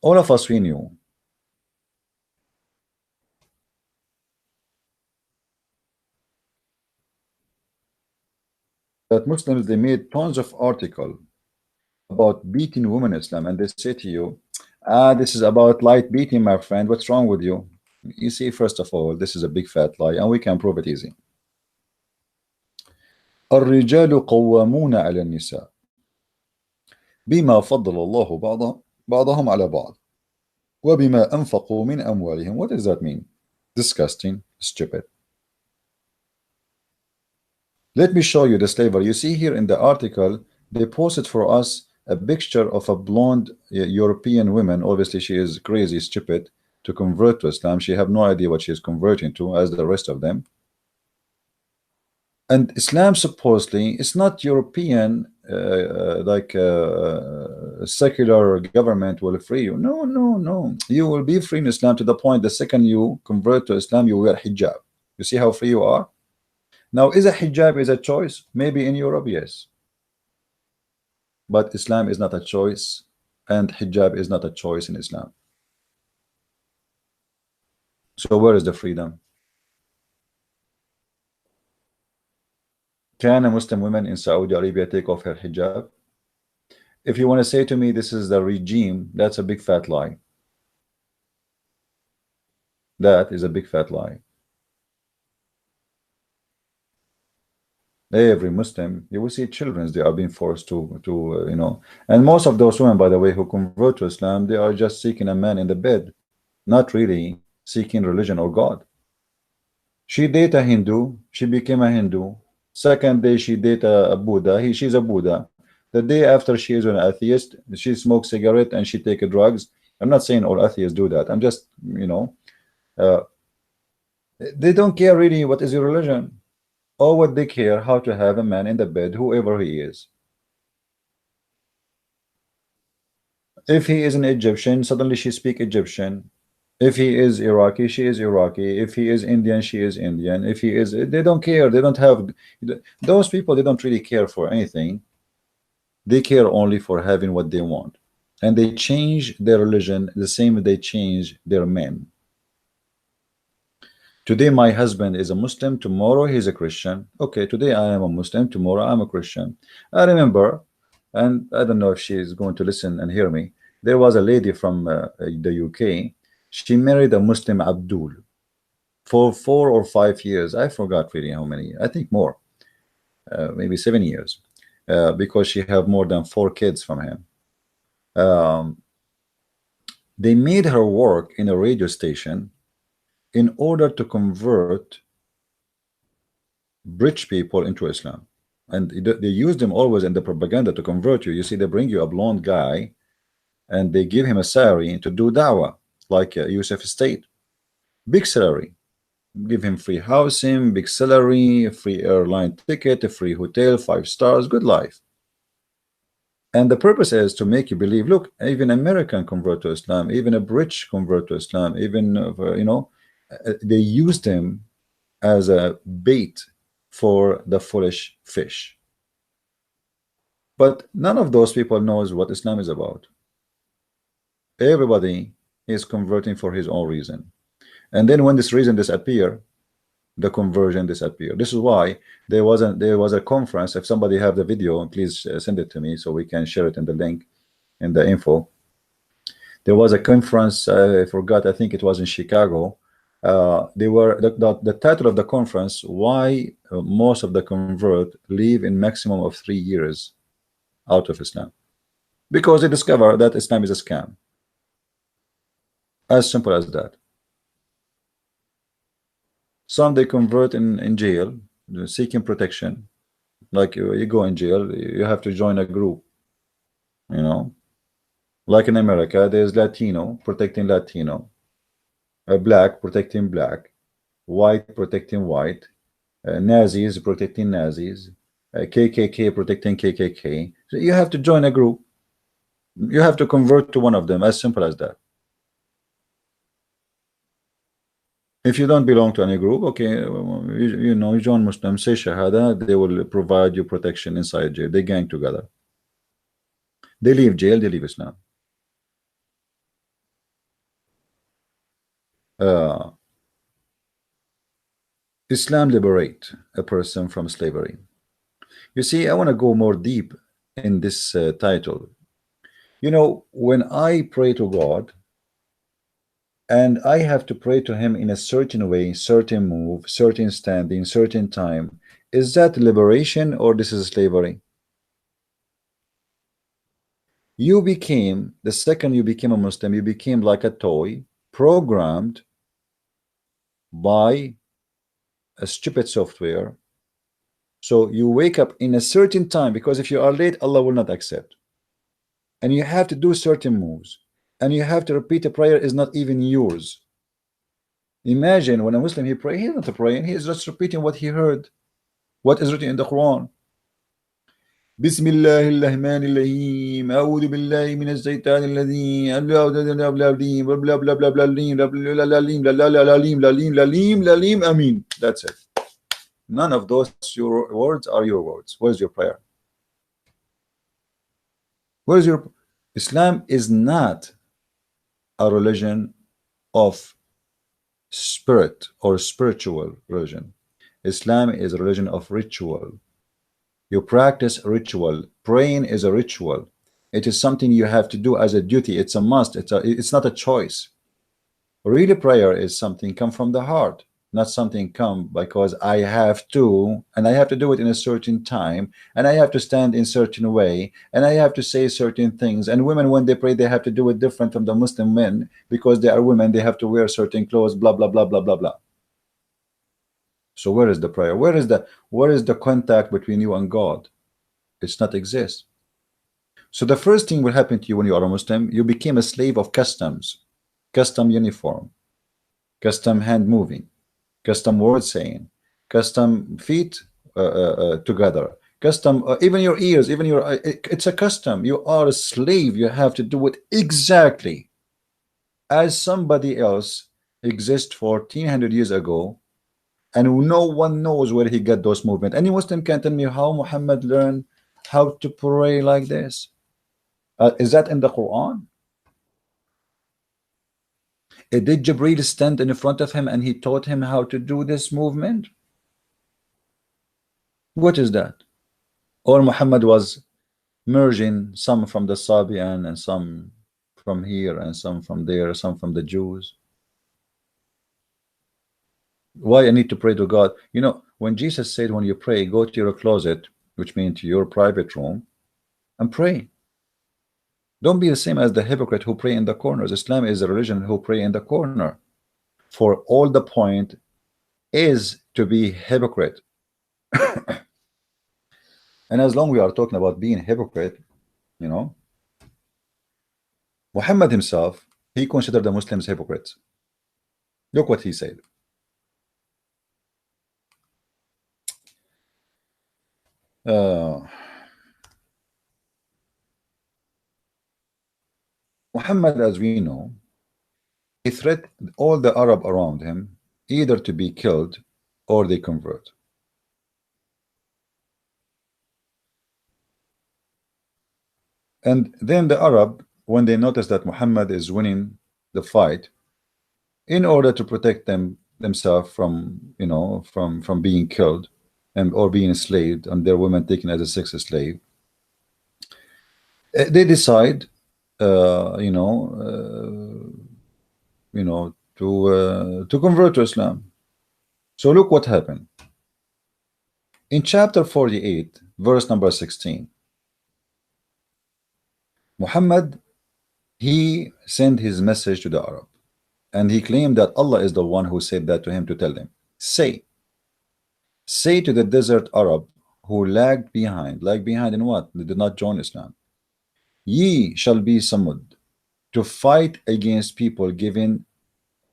All of us, we knew that Muslims, they made tons of articles about beating women in Islam, and they say to you, this is about light beating, my friend. What's wrong with you? You see, first of all, this is a big fat lie, and we can prove it easy. الرجال قوامون على النساء بما فضل الله بعضهم على بعض وبما أنفقوا من أموالهم. What does that mean? Disgusting, stupid. Let me show you the slavery. You see here in the article, they posted for us a picture of a blonde European woman. Obviously, she is crazy, stupid. to convert to Islam. She have no idea what she is converting to, as the rest of them. And Islam supposedly it's not European, secular government will free you. No, no, no. You will be free in Islam to the point the second you convert to Islam, you wear hijab. You see how free you are? Now, is a hijab is a choice? Maybe in Europe, yes. But Islam is not a choice, and hijab is not a choice in Islam. So where is the freedom? Can a Muslim woman in Saudi Arabia take off her hijab? If you want to say to me this is the regime, that's a big fat lie. That is a big fat lie. Every Muslim, you will see children, they are being forced to you know, and most of those women, by the way, who convert to Islam, they are just seeking a man in the bed, not really seeking religion or God. She date a Hindu, she became a Hindu. Second day she date a Buddha, she's a Buddha. The day after she is an atheist, she smokes cigarette and she take drugs. I'm not saying all atheists do that. I'm just, you know, they don't care really what is your religion. Or what they care, how to have a man in the bed, whoever he is. If he is an Egyptian, suddenly she speak Egyptian. If he is Iraqi, she is Iraqi. If he is Indian, she is Indian. If he is, they don't care. They don't have, those people, they don't really care for anything. They care only for having what they want. And they change their religion the same way they change their men. Today my husband is a Muslim, tomorrow he's a Christian. Okay, today I am a Muslim, tomorrow I'm a Christian. I remember, and I don't know if she is going to listen and hear me, there was a lady from the UK. She married a Muslim Abdul for 4 or 5 years. I forgot really how many, I think more, maybe 7 years, because she have more than 4 kids from him. They made her work in a radio station in order to convert rich people into Islam. And they use them always in the propaganda to convert you. You see, they bring you a blonde guy and they give him a salary to do dawah, like Yusuf State. Big salary. Give him free housing, big salary, free airline ticket, a free hotel, 5 stars, good life. And the purpose is to make you believe, look, even American convert to Islam, even a British convert to Islam, even, you know, they use them as a bait for the foolish fish. But none of those people knows what Islam is about. Everybody is converting for his own reason. And then when this reason disappear, the conversion disappear. This is why there was a conference. If somebody have the video, please send it to me so we can share it in the link in the info. There was a conference, I forgot, I think it was in Chicago. They were the title of the conference, why most of the convert leave in maximum of 3 years out of Islam, because they discover that Islam is a scam. As simple as that. Some they convert in jail, seeking protection. Like you go in jail, you have to join a group, you know, like in America there's Latino protecting Latino, black protecting black, white protecting white, Nazis protecting Nazis, KKK protecting KKK. So you have to join a group. You have to convert to one of them. As simple as that. If you don't belong to any group, okay, you know, you join Muslim, say Shahada, they will provide you protection inside jail. They gang together. They leave jail, they leave Islam. Islam liberate a person from slavery. You see, I want to go more deep in this title. You know, when I pray to God, and I have to pray to him in a certain way, certain move, certain standing, certain time, is that liberation or this is slavery? You became, the second you became a Muslim, you became like a toy programmed by a stupid software. So you wake up in a certain time, because if you are late, Allah will not accept. And you have to do certain moves. and you have to repeat a prayer is not even yours. Imagine when a Muslim he pray, he's not praying, he is just repeating what he heard, what is written in the Quran. بسم الله الرحمن الرحيم أعوذ بالله من الشيطان الرجيم Amin. That's it. None of those your words are your words. Where's your prayer? Where's your Islam is not a religion of spirit or spiritual religion. Islam is a religion of ritual. You practice ritual. Praying is a ritual. It is something you have to do as a duty. It's a must. It's not a choice. Really, prayer is something come from the heart, not something come because I have to, and I have to do it in a certain time, and I have to stand in certain way, and I have to say certain things. And women, when they pray, they have to do it different from the Muslim men because they are women. They have to wear certain clothes. Blah blah blah blah blah blah. So where is the prayer? Where is the contact between you and God? It's not exist. So the first thing will happen to you when you are a Muslim, you became a slave of customs, custom uniform, custom hand moving, custom word saying, custom feet together, custom even your ears, even your it's a custom. You are a slave. You have to do it exactly as somebody else exists 1400 years ago. And no one knows where he got those movements. Any Muslim can tell me how Muhammad learned how to pray like this. Is that in the Quran? Did Jibreel stand in front of him and he taught him how to do this movement? What is that? Or Muhammad was merging some from the Sabian and some from here and some from there, some from the Jews. Why I need to pray to God? You know, when Jesus said, when you pray, go to your closet, which means to your private room, and pray. Don't be the same as the hypocrite who pray in the corners. Islam is a religion who pray in the corner. For all the point is to be hypocrite. And as long we are talking about being hypocrite, you know, Muhammad himself, he considered the Muslims hypocrites. Look what he said. Muhammad, as we know, he threatened all the Arab around him either to be killed or they convert. And then the Arab, when they notice that Muhammad is winning the fight, in order to protect themselves from, you know, from being killed and or being enslaved and their women taken as a sex slave, they decide, to convert to Islam. So look what happened in chapter 48, verse number 16. Muhammad, he sent his message to the Arab, and he claimed that Allah is the one who said that to him to tell them, say to the desert Arab who lagged behind in what? They did not join Islam. Ye shall be summoned to fight against people given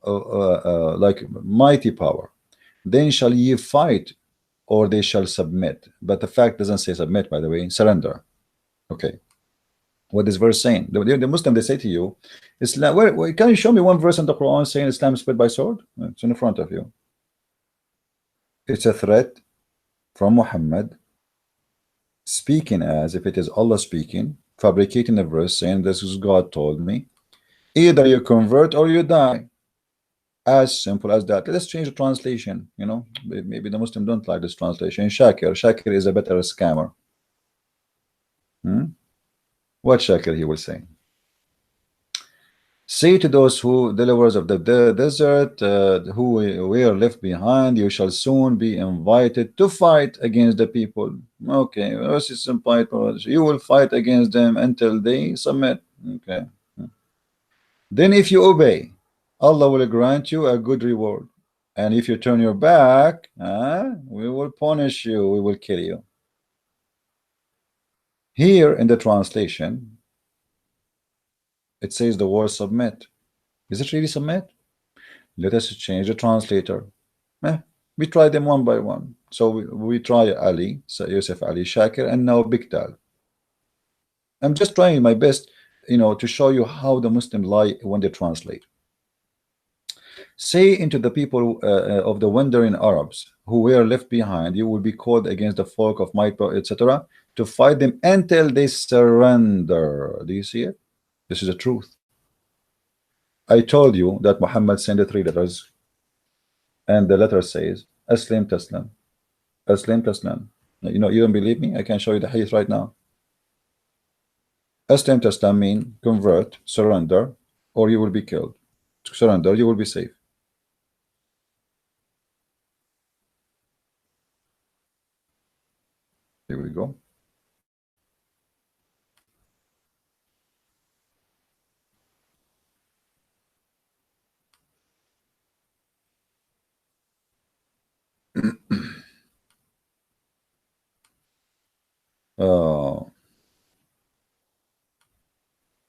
like mighty power. Then shall ye fight, or they shall submit. But the fact doesn't say submit, by the way, surrender. Okay. What is verse saying? The Muslim, they say to you, Islam, where, can you show me one verse in the Quran saying Islam is split by sword? It's in front of you. It's a threat from Muhammad, speaking as if it is Allah speaking, fabricating a verse saying this is God told me. Either you convert or you die. As simple as that. Let's change the translation. You know, maybe the Muslim don't like this translation. Shakir is a better scammer. What Shakir he will say? Say to those who deliverers of the desert who were left behind, you shall soon be invited to fight against the people. Okay, you will fight against them until they submit. Okay. Then if you obey, Allah will grant you a good reward. And if you turn your back, we will punish you, we will kill you. Here in the translation, It says the word submit. Is it really submit? Let us change the translator. We try them one by one. So we try Ali, so Yusuf Ali Shakir, and now Biktal. I'm just trying my best, to show you how the Muslims lie when they translate. Say into the people of the wandering Arabs who were left behind, you will be called against the folk of my people, etc., to fight them until they surrender. Do you see it? This is the truth. I told you that Muhammad sent the 3 letters, and the letter says Aslim Taslam. Aslim Taslam. You don't believe me? I can show you the hadith right now. Aslim Taslam mean convert, surrender, or you will be killed. Surrender, you will be safe. Here we go.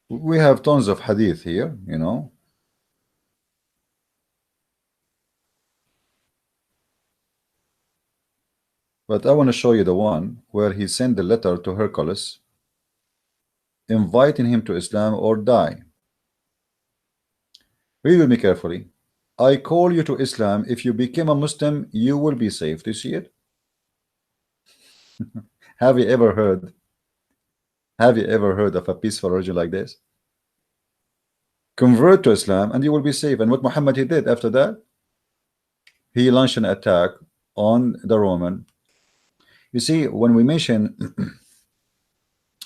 We have tons of hadith here, but I want to show you the one where he sent the letter to Hercules inviting him to Islam or die. Read with me carefully. I call you to Islam. If you become a Muslim, you will be safe. Do you see it? Have you ever heard of a peaceful religion like this? Convert to Islam and you will be safe. And what Muhammad he did after that? He launched an attack on the Roman. You see, when we mention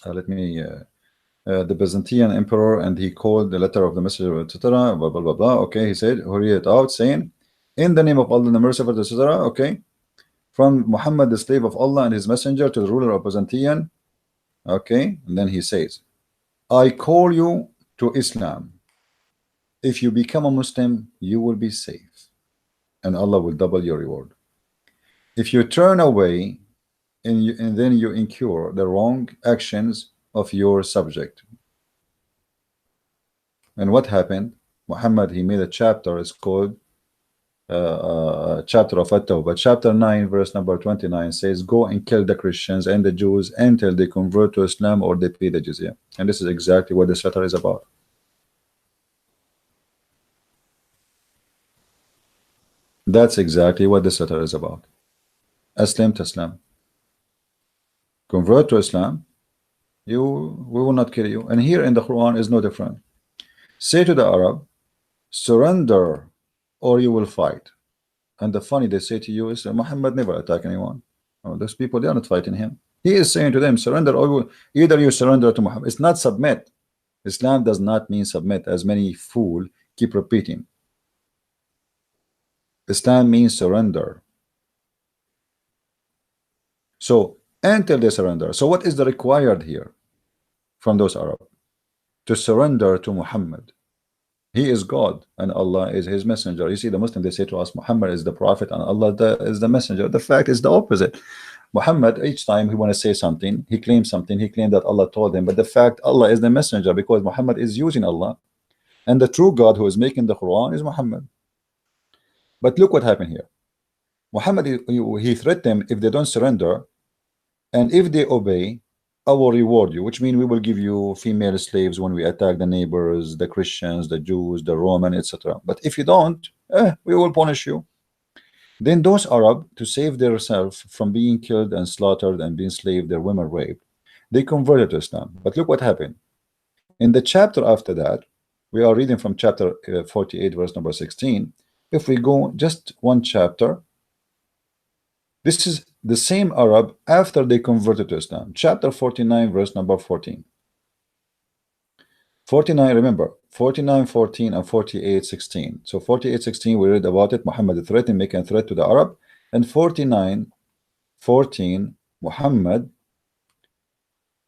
the Byzantine emperor, and he called the letter of the messenger, etc., blah blah blah blah. Okay, he said, who read it out, saying, in the name of Allah the merciful, etc. Okay, from Muhammad the slave of Allah and his messenger to the ruler of Byzantine. Okay, and then he says, I call you to Islam. If you become a Muslim, you will be safe, and Allah will double your reward. If you turn away, and then you incur the wrong actions of your subject. And what happened? Muhammad, he made a chapter. It's called chapter of At-Tawbah. Chapter 9 verse number 29 says, go and kill the Christians and the Jews until they convert to Islam or they pay the jizya. And this is exactly what this letter is about. That's exactly what this letter is about. Aslam Taslam. Convert to Islam, we will not kill you. And here in the Quran is no different. Say to the Arab, surrender or you will fight. And the funny they say to you is Muhammad never attacked anyone. Oh, those people, they are not fighting him. He is saying to them, surrender or either you surrender to Muhammad. It's not submit. Islam does not mean submit, as many fools keep repeating. Islam means surrender. So until they surrender. So what is the required here from those Arabs? To surrender to Muhammad. He is God and Allah is his messenger. You see, the Muslim, they say to us, Muhammad is the prophet and Allah is the messenger. The fact is the opposite. Muhammad, each time he want to say something, he claims something, he claimed that Allah told him, but the fact Allah is the messenger, because Muhammad is using Allah, and the true God who is making the Quran is Muhammad. But look what happened here. Muhammad, he threatened them if they don't surrender, and if they obey, I will reward you, which means we will give you female slaves when we attack the neighbors, the Christians, the Jews, the Roman, etc. But if you don't, we will punish you. Then those Arab, to save themselves from being killed and slaughtered and being enslaved, their women raped, they converted to Islam. But look what happened. In the chapter after that, we are reading from chapter 48, verse number 16. If we go just one chapter, this is the same Arab after they converted to Islam. Chapter 49, verse number 14. 49, remember, 49, 14, and 48, 16. So 48, 16, we read about it. Muhammad threatened, making a threat to the Arab. And 49, 14, Muhammad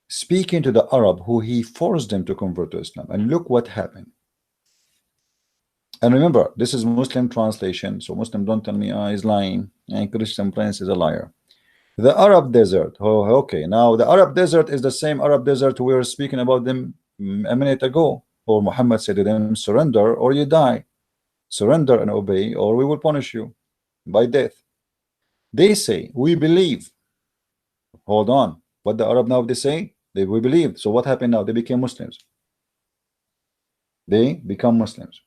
speaking to the Arab who he forced them to convert to Islam. And look what happened. And remember, this is Muslim translation, so Muslim don't tell me he's lying and Christian Prince is a liar. The Arab desert. Oh, okay. Now the Arab desert is the same Arab desert we were speaking about them a minute ago. or Muhammad said to them, surrender or you die. Surrender and obey, or we will punish you by death. They say, we believe. Hold on. What the Arab now they say? We believe. So what happened now? They became Muslims. They become Muslims.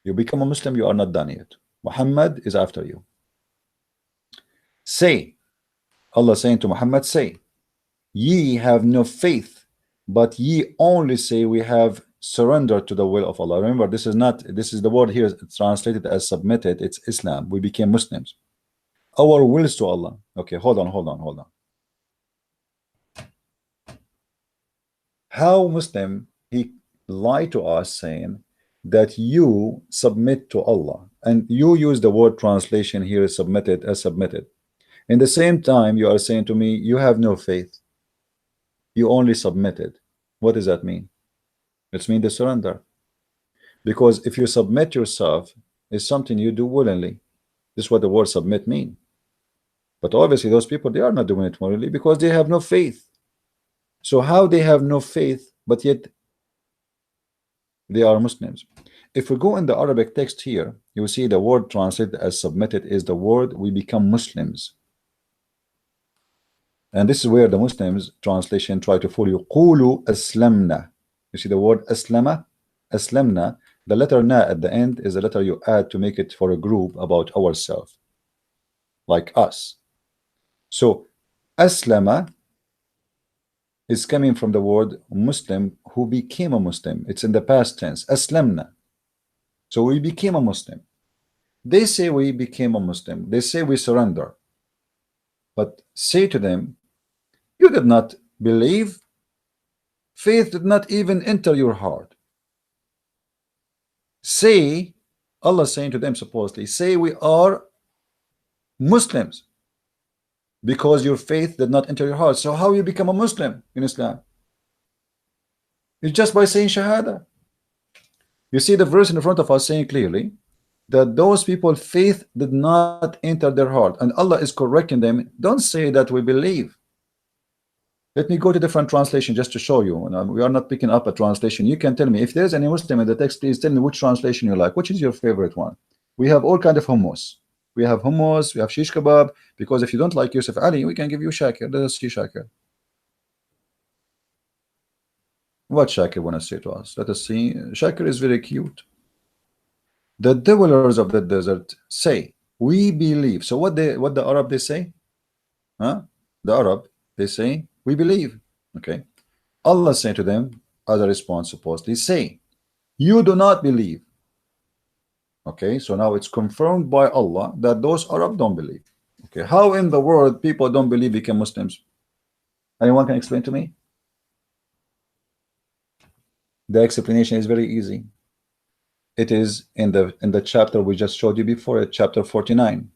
You become a Muslim, you are not done yet. Muhammad is after you. Say, Allah saying to Muhammad, say, ye have no faith, but ye only say we have surrendered to the will of Allah. Remember, this is the word here, it's translated as submitted. It's Islam. We became Muslims. Our wills to Allah. Okay, hold on. How Muslim he lied to us saying that you submit to Allah, and you use the word translation here, submitted, as submitted. In the same time, you are saying to me, you have no faith. You only submitted. What does that mean? It's mean the surrender. Because if you submit yourself, it's something you do willingly. This is what the word submit mean. But obviously those people, they are not doing it willingly because they have no faith. So how they have no faith, but yet they are Muslims? If we go in the Arabic text here, you will see the word translated as submitted is the word we become Muslims. And this is where the Muslims translation try to fool you. Qulu aslamna. You see the word aslama? Aslamna. The letter na at the end is the letter you add to make it for a group about ourselves, like us. So aslama is coming from the word Muslim, who became a Muslim. It's in the past tense. Aslamna. So we became a Muslim. They say we became a Muslim. They say we surrender. But say to them, you did not believe. Faith did not even enter your heart. Say, Allah saying to them supposedly, say we are Muslims because your faith did not enter your heart. So how you become a Muslim in Islam? It's just by saying Shahada. You see the verse in front of us saying clearly that those people faith did not enter their heart, and Allah is correcting them. Don't say that we believe. Let me go to different translation just to show you. Now, we are not picking up a translation. You can tell me if there's any Muslim in the text. Please tell me which translation you like. Which is your favorite one? We have all kind of hummus. We have hummus. We have shish kebab. Because if you don't like Yusuf Ali, we can give you shakir. Let us see shakir. What shakir want to say to us? Let us see. Shakir is very cute. The dwellers of the desert say, we believe. So what the Arab they say? Huh? The Arab they say, we believe. Okay. Allah say to them as a response, supposedly, say, you do not believe. Okay, so now it's confirmed by Allah that those Arab don't believe. Okay, how in the world people don't believe become Muslims? Anyone can explain to me? The explanation is very easy. It is in the chapter we just showed you before, chapter 49,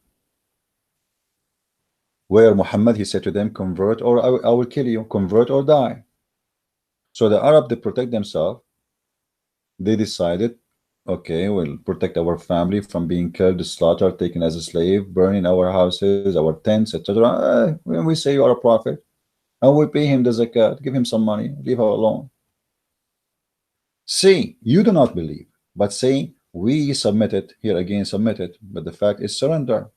where Muhammad he said to them, convert or I will kill you, convert or die. So the Arab, they protect themselves. They decided, okay, we'll protect our family from being killed, slaughtered, taken as a slave, burning our houses, our tents, etc. When we say you are a prophet, and we pay him the zakat, give him some money, leave her alone. Say, you do not believe, but say, we submitted, here again submitted, but the fact is surrender.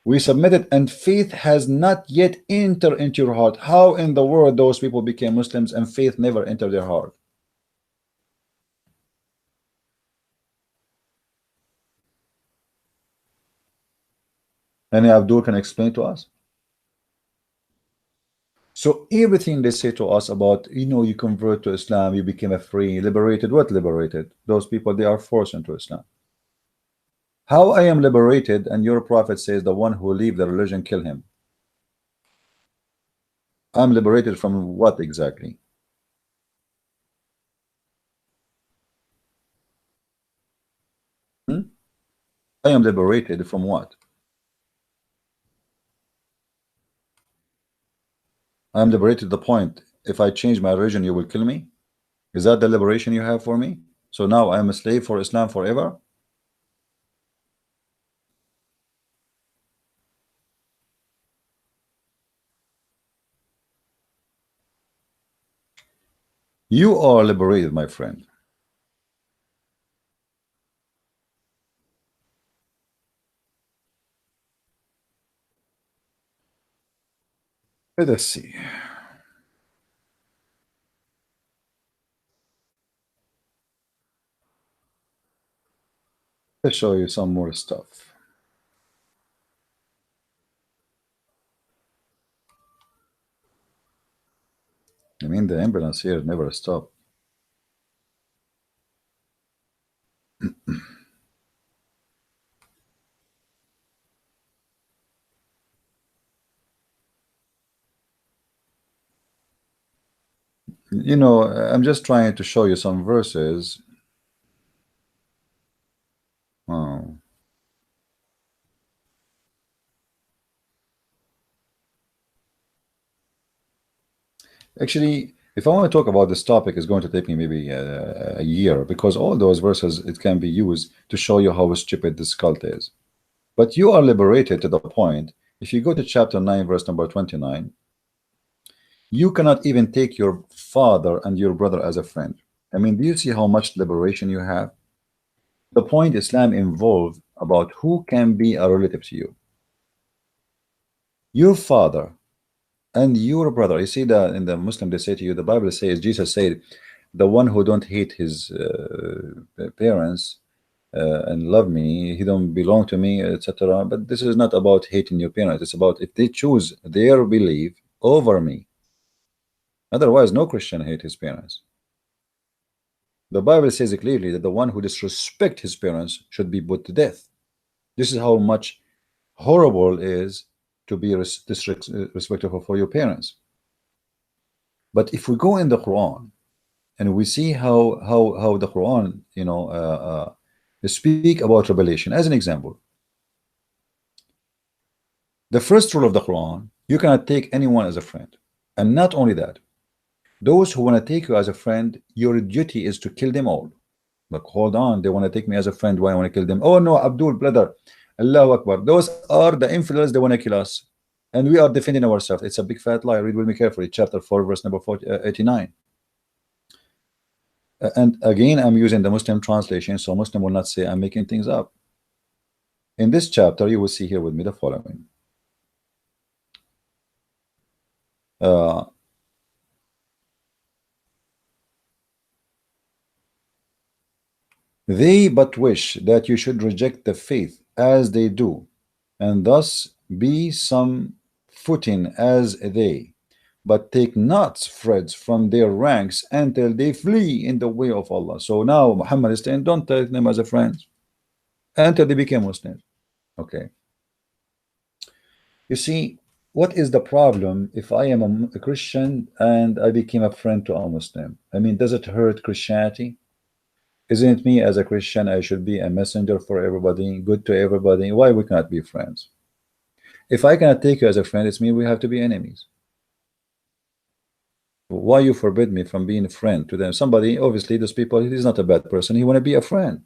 We submitted and faith has not yet entered into your heart. How in the world those people became Muslims and faith never entered their heart? Any Abdul can explain to us? So everything they say to us about, you convert to Islam, you became a free, liberated. What liberated? Those people, they are forced into Islam. How I am liberated and your prophet says the one who leave the religion, kill him? I'm liberated from what exactly? Hmm? I am liberated from what? I'm liberated to the point, if I change my religion, you will kill me? Is that the liberation you have for me? So now I'm a slave for Islam forever? You are liberated, my friend. Let us see. Let's show you some more stuff. I mean, the ambulance here never stopped. You know, I'm just trying to show you some verses. Oh. Actually, if I want to talk about this topic, it's going to take me maybe a year because all those verses it can be used to show you how stupid this cult is. But you are liberated to the point. If you go to chapter 9, verse number 29, you cannot even take your father and your brother as a friend. I mean, do you see how much liberation you have? The point Islam involved about who can be a relative to you. Your father and your brother. You see that in the Muslim, they say to you, the Bible says, Jesus said, the one who don't hate his parents and love me, he don't belong to me, etc. But this is not about hating your parents. It's about if they choose their belief over me. Otherwise, no Christian hate his parents. The Bible says clearly that the one who disrespect his parents should be put to death. This is how much horrible it is to be disrespectful for your parents. But if we go in the Quran and we see how the Quran, you know, speak about revelation, as an example, the first rule of the Quran, you cannot take anyone as a friend. And not only that, those who want to take you as a friend, your duty is to kill them all. Like, hold on, they want to take me as a friend, why I want to kill them? Oh no, Abdul, brother, Allahu Akbar. Those are the infidels, they want to kill us. And we are defending ourselves. It's a big fat lie. Read with me carefully. Chapter 4, verse number 89. And again, I'm using the Muslim translation, so Muslim will not say I'm making things up. In this chapter, you will see here with me the following. They but wish that you should reject the faith as they do, and thus be some footing as they, but take not threads from their ranks until they flee in the way of Allah. So now Muhammad is saying, don't take them as a friend until they became Muslims. Okay. You see, what is the problem if I am a Christian and I became a friend to a Muslim? I mean, does it hurt Christianity? Isn't it me as a Christian, I should be a messenger for everybody, good to everybody? Why we cannot be friends? If I cannot take you as a friend, it's mean we have to be enemies. Why you forbid me from being a friend to them? Somebody, obviously, those people, he's not a bad person. He want to be a friend.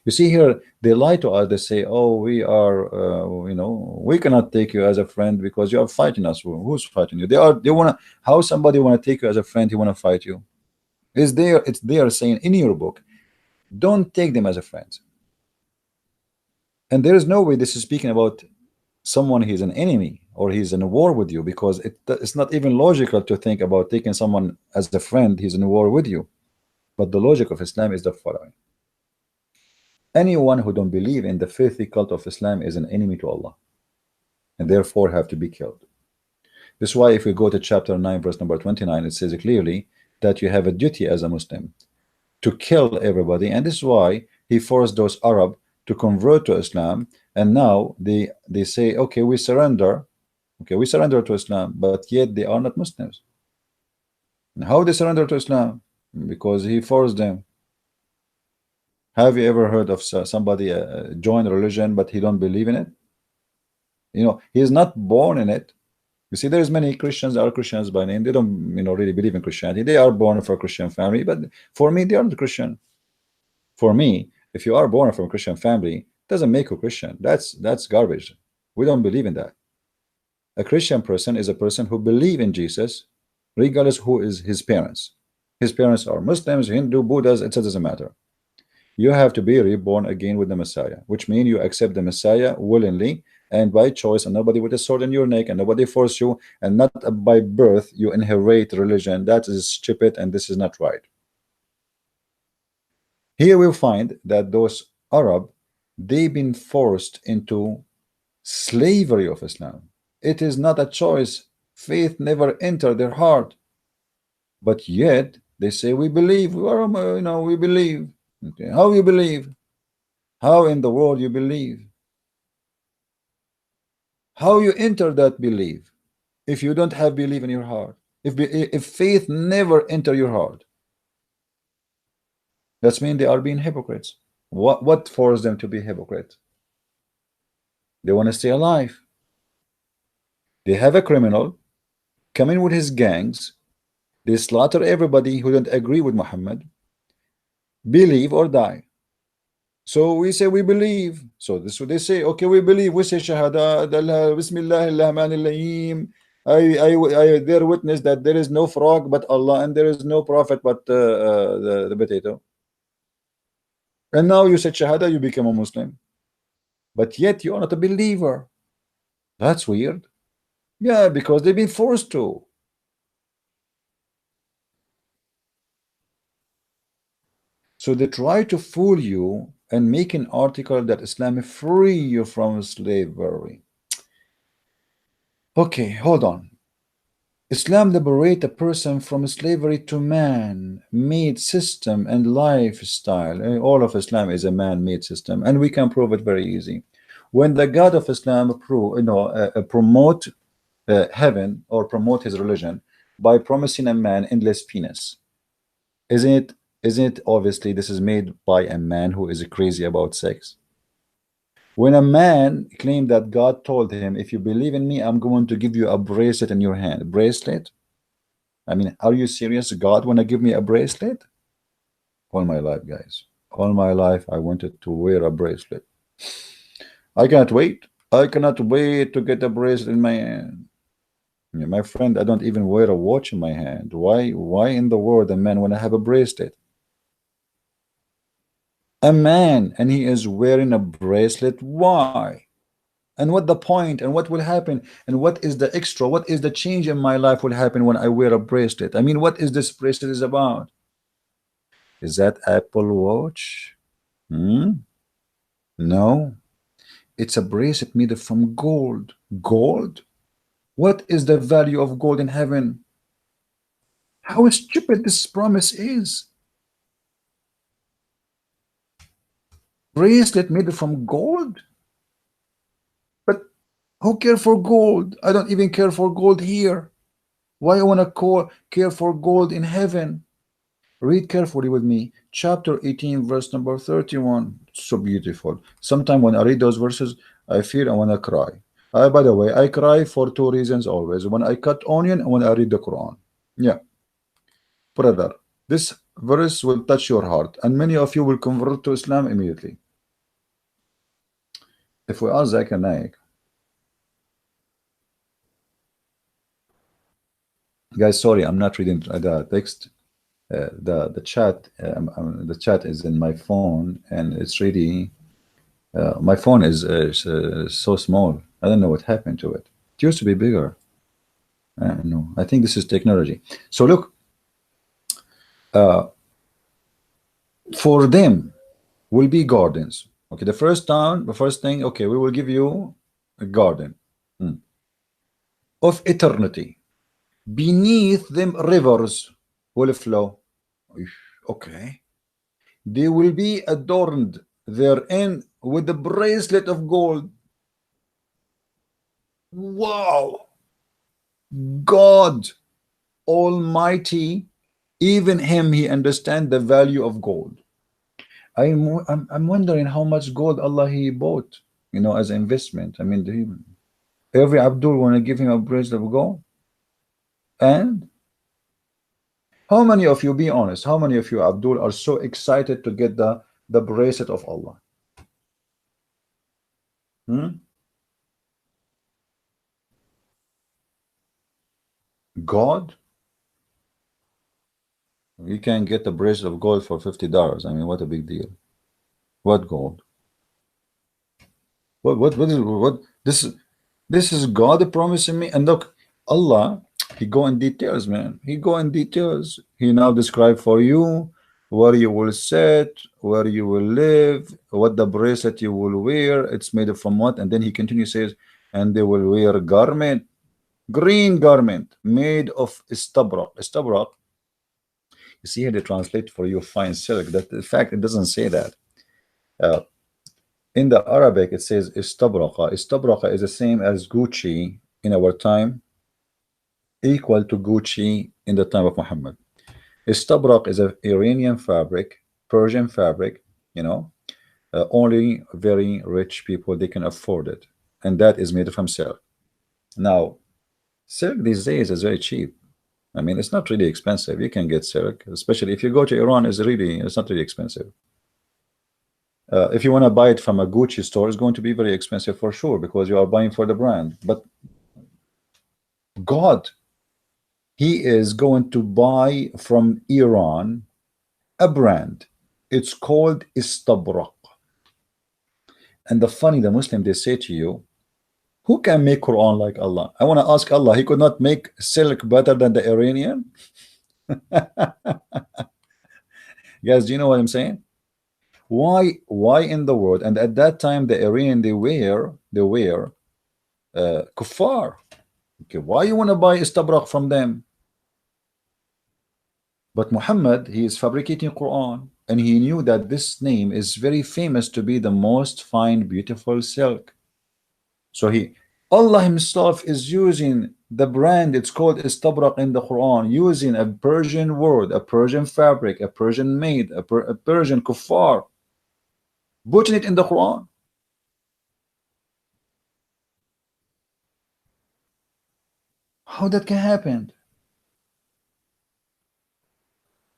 You see here, they lie to us. They say, oh, we are, you know, we cannot take you as a friend because you are fighting us. Who's fighting you? They want to, how somebody want to take you as a friend, he want to fight you? It's there saying in your book, don't take them as a friend. And there is no way this is speaking about someone he's an enemy or he's in a war with you, because it's not even logical to think about taking someone as a friend he's in a war with you. But the logic of Islam is the following: anyone who don't believe in the faithful cult of Islam is an enemy to Allah and therefore have to be killed. This is why if we go to chapter 9 verse number 29, it says clearly that you have a duty as a Muslim to kill everybody. And this is why he forced those Arab to convert to Islam, and now they say, okay, we surrender to Islam, but yet they are not Muslims. And how they surrender to Islam? Because he forced them. Have you ever heard of somebody join a religion but he don't believe in it? You know, he is not born in it. You see, there's many Christians are Christians by name. They don't, you know, really believe in Christianity. They are born from a Christian family, but for me, they aren't Christian. For me, if you are born from a Christian family, doesn't make you Christian. That's garbage. We don't believe in that. A Christian person is a person who believes in Jesus, regardless who is his parents. His parents are Muslims, Hindu, Buddhas, it doesn't matter. You have to be reborn again with the Messiah, which means you accept the Messiah willingly and by choice, and nobody with a sword in your neck, and nobody force you, and not by birth you inherit religion. That is stupid, and this is not right. Here we'll find that those Arab, they've been forced into slavery of Islam. It is not a choice. Faith never entered their heart, but yet they say we believe. We are, we believe. Okay, how you believe? How in the world you believe? How you enter that belief if you don't have belief in your heart? If faith never enter your heart, that's mean they are being hypocrites. What forced them to be hypocrites? They want to stay alive. They have a criminal come in with his gangs. They slaughter everybody who don't agree with Muhammad. Believe or die. So we say we believe. So this is what they say. Okay, we believe. We say Shahada, Bismillah, I bear witness that there is no frog but Allah, and there is no prophet but the potato. And now you said Shahada, you become a Muslim. But yet you are not a believer. That's weird. Yeah, because they've been forced to. So they try to fool you and make an article that Islam free you from slavery. Okay, hold on. Islam liberate a person from slavery to man-made system and lifestyle. All of Islam is a man-made system, and we can prove it very easy. When the God of Islam promote heaven or promote his religion by promising a man endless penis, isn't it obviously this is made by a man who is crazy about sex? When a man claimed that God told him, if you believe in me, I'm going to give you a bracelet in your hand. Bracelet? I mean, are you serious? God wanna give me a bracelet? All my life, guys. All my life, I wanted to wear a bracelet. I cannot wait. I cannot wait to get a bracelet in my hand. Yeah, my friend, I don't even wear a watch in my hand. Why in the world a man wanna have a bracelet? A man, and he is wearing a bracelet. Why? And what the point, and what will happen, and what is the extra, what is the change in my life will happen when I wear a bracelet? I mean, what is this bracelet is about? Is that Apple Watch? No, it's a bracelet made from gold. Gold? What is the value of gold in heaven? How stupid this promise is. Bracelet made from gold? But who care for gold? I don't even care for gold here. Why I want to care for gold in heaven? Read carefully with me. Chapter 18, verse number 31. So beautiful. Sometimes when I read those verses, I feel I want to cry. By the way, I cry for two reasons always. When I cut onion and when I read the Quran. Yeah. Brother, this verse will touch your heart, and many of you will convert to Islam immediately. If we ask Zakir Naik, guys, sorry, I'm not reading the text. The chat is in my phone, and it's really my phone is so small. I don't know what happened to it. It used to be bigger. No, I think this is technology. So look, for them will be gardens. Okay, the first thing, okay, we will give you a garden of eternity. Beneath them, rivers will flow. Okay. They will be adorned therein with the bracelet of gold. Wow. God Almighty, even him, he understand the value of gold. I'm wondering how much gold Allah he bought, as investment. I mean, every Abdul want to give him a bracelet of gold. And how many of you, be honest, how many of you, Abdul, are so excited to get the bracelet of Allah? God? You can get a bracelet of gold for $50. I mean, what a big deal. What gold? What this is God promising me. And look, Allah, he go in details, man. He go in details. He now describe for you where you will sit, where you will live, what the bracelet you will wear, it's made from what, and then he continues says, and they will wear a garment, green garment made of istabrak. Istabrak, you see here they translate for you fine silk. That in fact it doesn't say that. Uh, in the Arabic it says istabraqa. Istabraqa is the same as Gucci in our time, equal to Gucci in the time of Muhammad. Istabraq is an Iranian fabric, Persian fabric, you know, only very rich people they can afford it, and that is made from silk. Now, silk these days is very cheap. I mean, it's not really expensive. You can get silk, especially if you go to Iran. It's not really expensive. If you want to buy it from a Gucci store, it's going to be very expensive for sure because you are buying for the brand. But God, he is going to buy from Iran a brand. It's called Istabrak. And the Muslim, they say to you, who can make Quran like Allah? I want to ask Allah, he could not make silk better than the Iranian? Guys, do you know what I'm saying? Why in the world? And at that time, the Iranian, they wear kuffar. Okay, why you want to buy istabrak from them? But Muhammad, he is fabricating Quran, and he knew that this name is very famous to be the most fine, beautiful silk. So Allah himself is using the brand, it's called istabrak in the Quran, using a Persian word, a Persian fabric, a Persian made, a Persian kuffar, putting it in the Quran. How that can happen?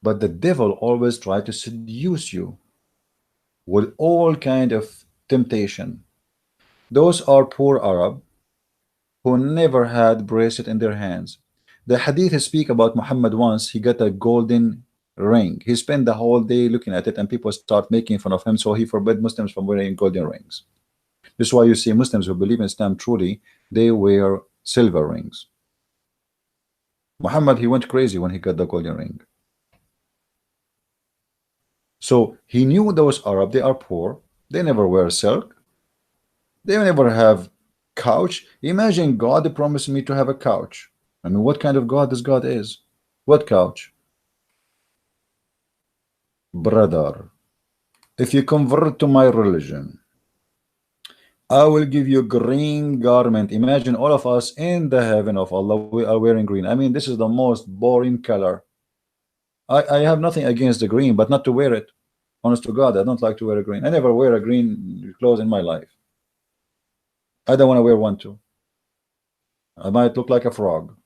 But the devil always tries to seduce you with all kind of temptation. Those are poor Arab who never had bracelet in their hands. The hadith speak about Muhammad once he got a golden ring. He spent the whole day looking at it and people start making fun of him, so he forbade Muslims from wearing golden rings. This is why you see Muslims who believe in Islam truly, they wear silver rings. Muhammad, he went crazy when he got the golden ring. So he knew those Arab, they are poor, they never wear silk, they never have couch. Imagine God promised me to have a couch. I mean, what kind of God this God is? What couch? Brother, if you convert to my religion, I will give you green garment. Imagine all of us in the heaven of Allah, we are wearing green. I mean, this is the most boring color. I have nothing against the green, but not to wear it. Honest to God, I don't like to wear a green. I never wear a green clothes in my life. I don't want to wear one too. I might look like a frog.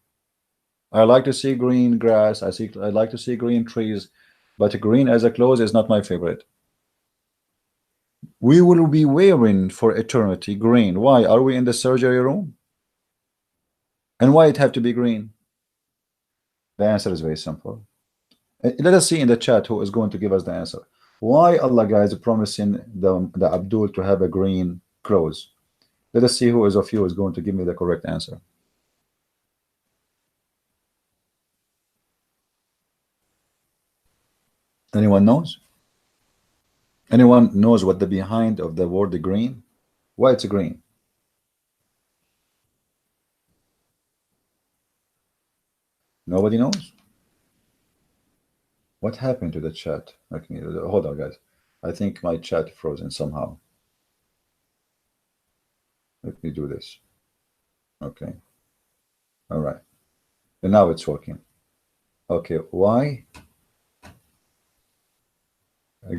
I like to see green grass. I like to see green trees, but green as a clothes is not my favorite. We will be wearing for eternity green. Why? Are we in the surgery room? And why it have to be green? The answer is very simple. Let us see in the chat who is going to give us the answer. Why Allah, guys, promising the Abdul to have a green clothes? Let us see who is of you is going to give me the correct answer. Anyone knows? Anyone knows what the behind of the word green? Why it's green? Nobody knows? What happened to the chat? Okay, hold on, guys. I think my chat frozen somehow. Let me do this. Okay. All right. And now it's working. Okay. Why?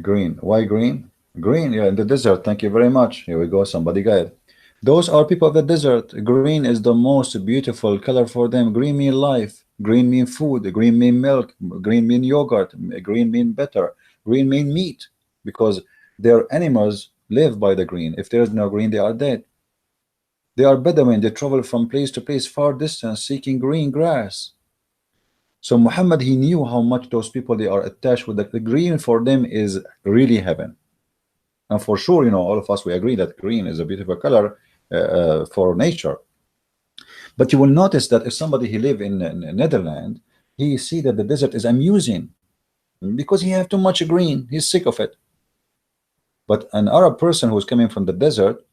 Green. Why green? Green, yeah, in the desert. Thank you very much. Here we go. Somebody got it. Those are people of the desert. Green is the most beautiful color for them. Green mean life. Green mean food. Green mean milk. Green mean yogurt. Green mean butter. Green mean meat, because their animals live by the green. If there is no green, they are dead. They are Bedouin. They travel from place to place, far distance, seeking green grass. So Muhammad, he knew how much those people, they are attached with the green. For them is really heaven. And for sure, all of us, we agree that green is a beautiful color for nature. But you will notice that if somebody he live in Netherlands, he see that the desert is amusing because he have too much green. He's sick of it. But an Arab person who's coming from the desert,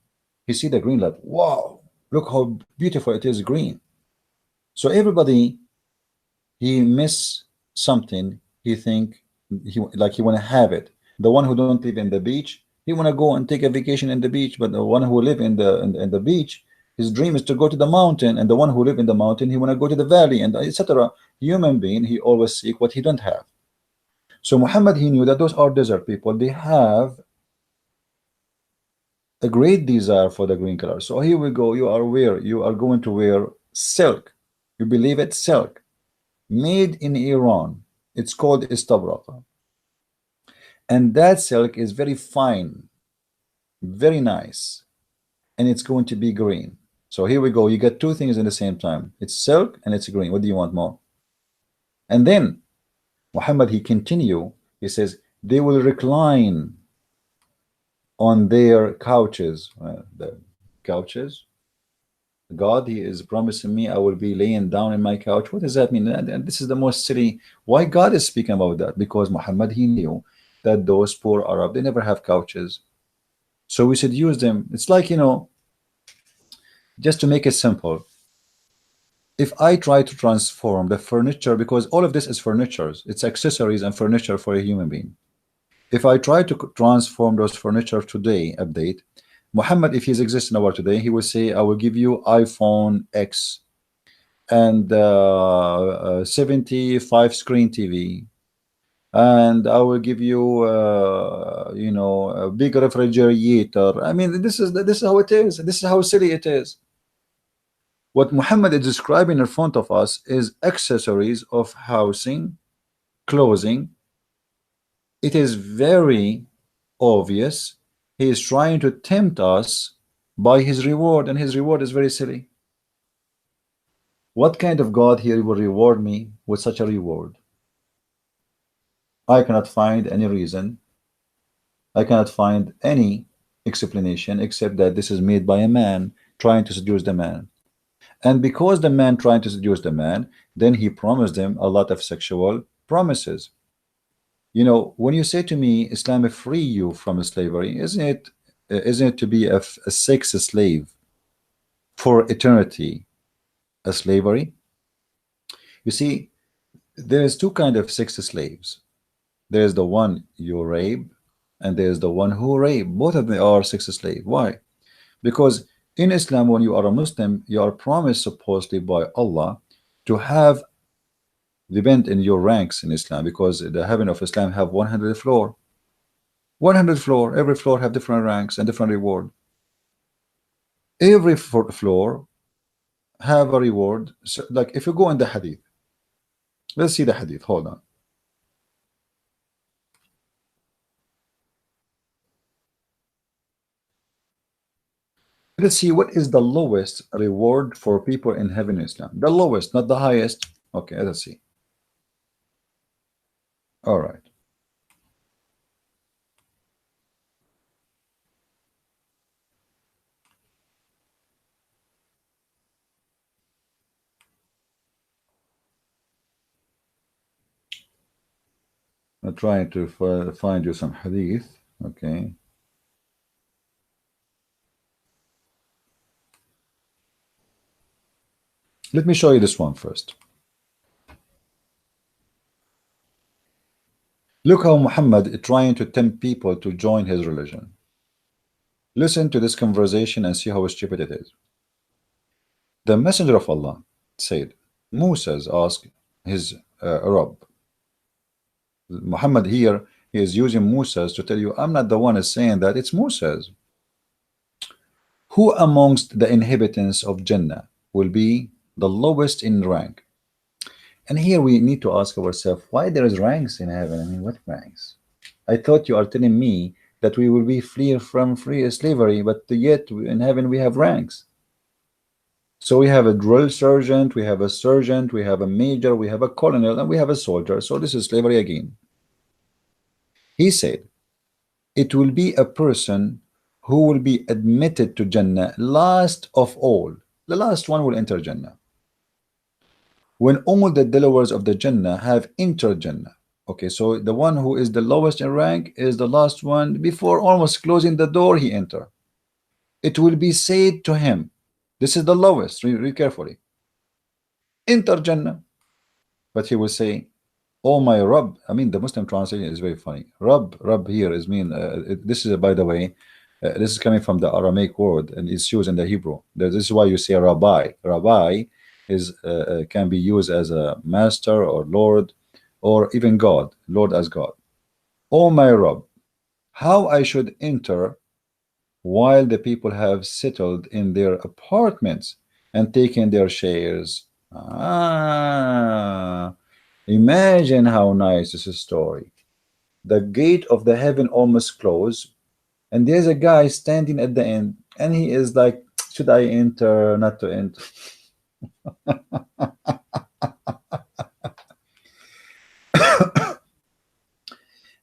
he see the green like, wow, look how beautiful it is green. So everybody, he miss something. He think he want to have it. The one who don't live in the beach, he want to go and take a vacation in the beach. But the one who live in the beach, his dream is to go to the mountain. And the one who live in the mountain, he want to go to the valley, and etc. Human being, he always seek what he don't have. So Muhammad, he knew that those are desert people. They have a great desire for the green color. So here we go. You are going to wear silk. You believe it? Silk made in Iran. It's called istabraq. And that silk is very fine, very nice, and it's going to be green. So here we go. You get two things in the same time. It's silk and it's green. What do you want more? And then Muhammad, he continue. He says, they will recline on their couches. The couches. God, he is promising me I will be laying down in my couch. What does that mean? And this is the most silly. Why God is speaking about that? Because Muhammad, he knew that those poor Arab, they never have couches. So we should use them. It's like, just to make it simple, if I try to transform the furniture, because all of this is furnitures, it's accessories and furniture for a human being. If I try to transform those furniture today, update, Muhammad, if he's existing in our today, he will say, I will give you iPhone X and 75 screen TV, and I will give you a big refrigerator. I mean, this is how it is. This is how silly it is. What Muhammad is describing in front of us is accessories of housing, clothing. It is very obvious he is trying to tempt us by his reward, and his reward is very silly. What kind of God here will reward me with such a reward? I cannot find any reason. I cannot find any explanation except that this is made by a man trying to seduce the man. And because the man trying to seduce the man, then he promised them a lot of sexual promises. When you say to me, Islam will free you from slavery, isn't it to be a sex slave for eternity, a slavery? You see, there's two kinds of sex slaves. There's the one you rape, and there's the one who rape. Both of them are sex slave. Why? Because in Islam, when you are a Muslim, you are promised supposedly by Allah to have, depend in your ranks in Islam, because the heaven of Islam have 100 floor. 100 floor. Every floor have different ranks and different reward. Every floor have a reward. So, like if you go in the hadith, let's see the hadith. Hold on. Let's see what is the lowest reward for people in heaven in Islam. The lowest, not the highest. Okay, let's see. All right. I'm trying to find you some hadith. Okay. Let me show you this one first. Look how Muhammad is trying to tempt people to join his religion. Listen to this conversation and see how stupid it is. The Messenger of Allah said, Moses asked his Rabb. Muhammad here, he is using Moses to tell you, I'm not the one is saying that, it's Moses. Who amongst the inhabitants of Jannah will be the lowest in rank? And here we need to ask ourselves, why there is ranks in heaven? I mean, what ranks? I thought you are telling me that we will be free from slavery, but yet in heaven we have ranks. So we have a drill sergeant, we have a sergeant, we have a major, we have a colonel, and we have a soldier. So this is slavery again. He said, it will be a person who will be admitted to Jannah last of all. The last one will enter Jannah. When all the dwellers of the Jannah have entered Jannah. Okay, so the one who is the lowest in rank is the last one. Before almost closing the door, he enter. It will be said to him, this is the lowest, read carefully, enter Jannah. But he will say, oh my Rabb. I mean, the Muslim translation is very funny. Rabb here is mean, this is, by the way, this is coming from the Aramaic word and it's used in the Hebrew. This is why you say Rabbi. Rabbi is can be used as a master or Lord or even God, Lord as God. Oh my Rabb, how I should enter while the people have settled in their apartments and taken their shares. Imagine how nice this is story. The gate of the heaven almost closed, and there's a guy standing at the end, and he is like, should I enter, not to enter?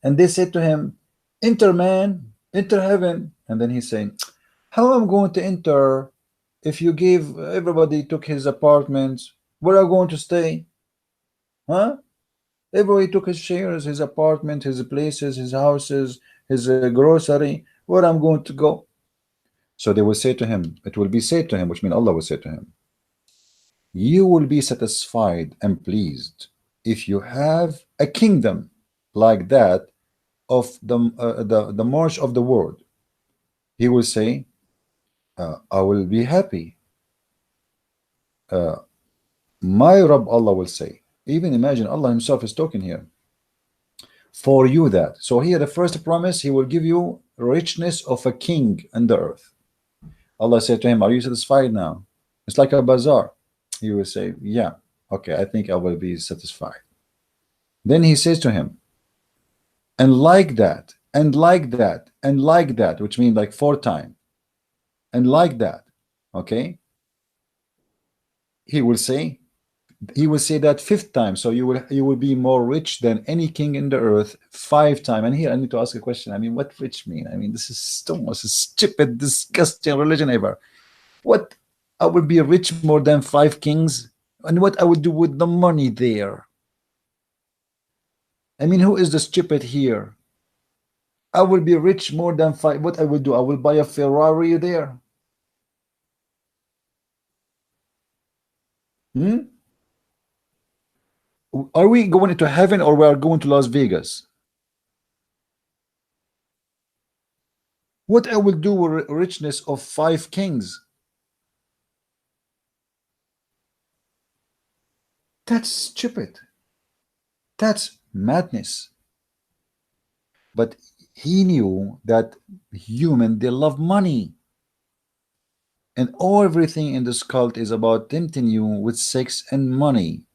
And they said to him, enter man, enter heaven. And then he's saying, how am I going to enter if you gave everybody took his apartments? Where are you going to stay? Huh? Everybody took his shares, his apartment, his places, his houses, his grocery. Where I'm going to go? So they will say to him, it will be said to him, which means Allah will say to him, you will be satisfied and pleased if you have a kingdom like that of the march of the world. He will say, I will be happy. My Rabb, Allah will say, even imagine Allah himself is talking here, for you that. So here the first promise, he will give you richness of a king on the earth. Allah said to him, are you satisfied now? It's like a bazaar. He will say, yeah, okay, I think I will be satisfied. Then he says to him, and like that, and like that, and like that, which means like 4 times, and like that, okay? He will say that 5th time, so you will be more rich than any king in the earth 5 times. And here I need to ask a question. I mean, what rich mean? I mean, this is the most stupid, disgusting religion ever. What, I would be rich more than 5 kings? And what I would do with the money there? I mean, who is the stupid here? I will be rich more than 5. What I will do? I will buy a Ferrari there. Are we going into heaven or we are going to Las Vegas? What I will do with richness of 5 kings? That's stupid. That's madness. But he knew that human, they love money. And everything in this cult is about tempting you with sex and money.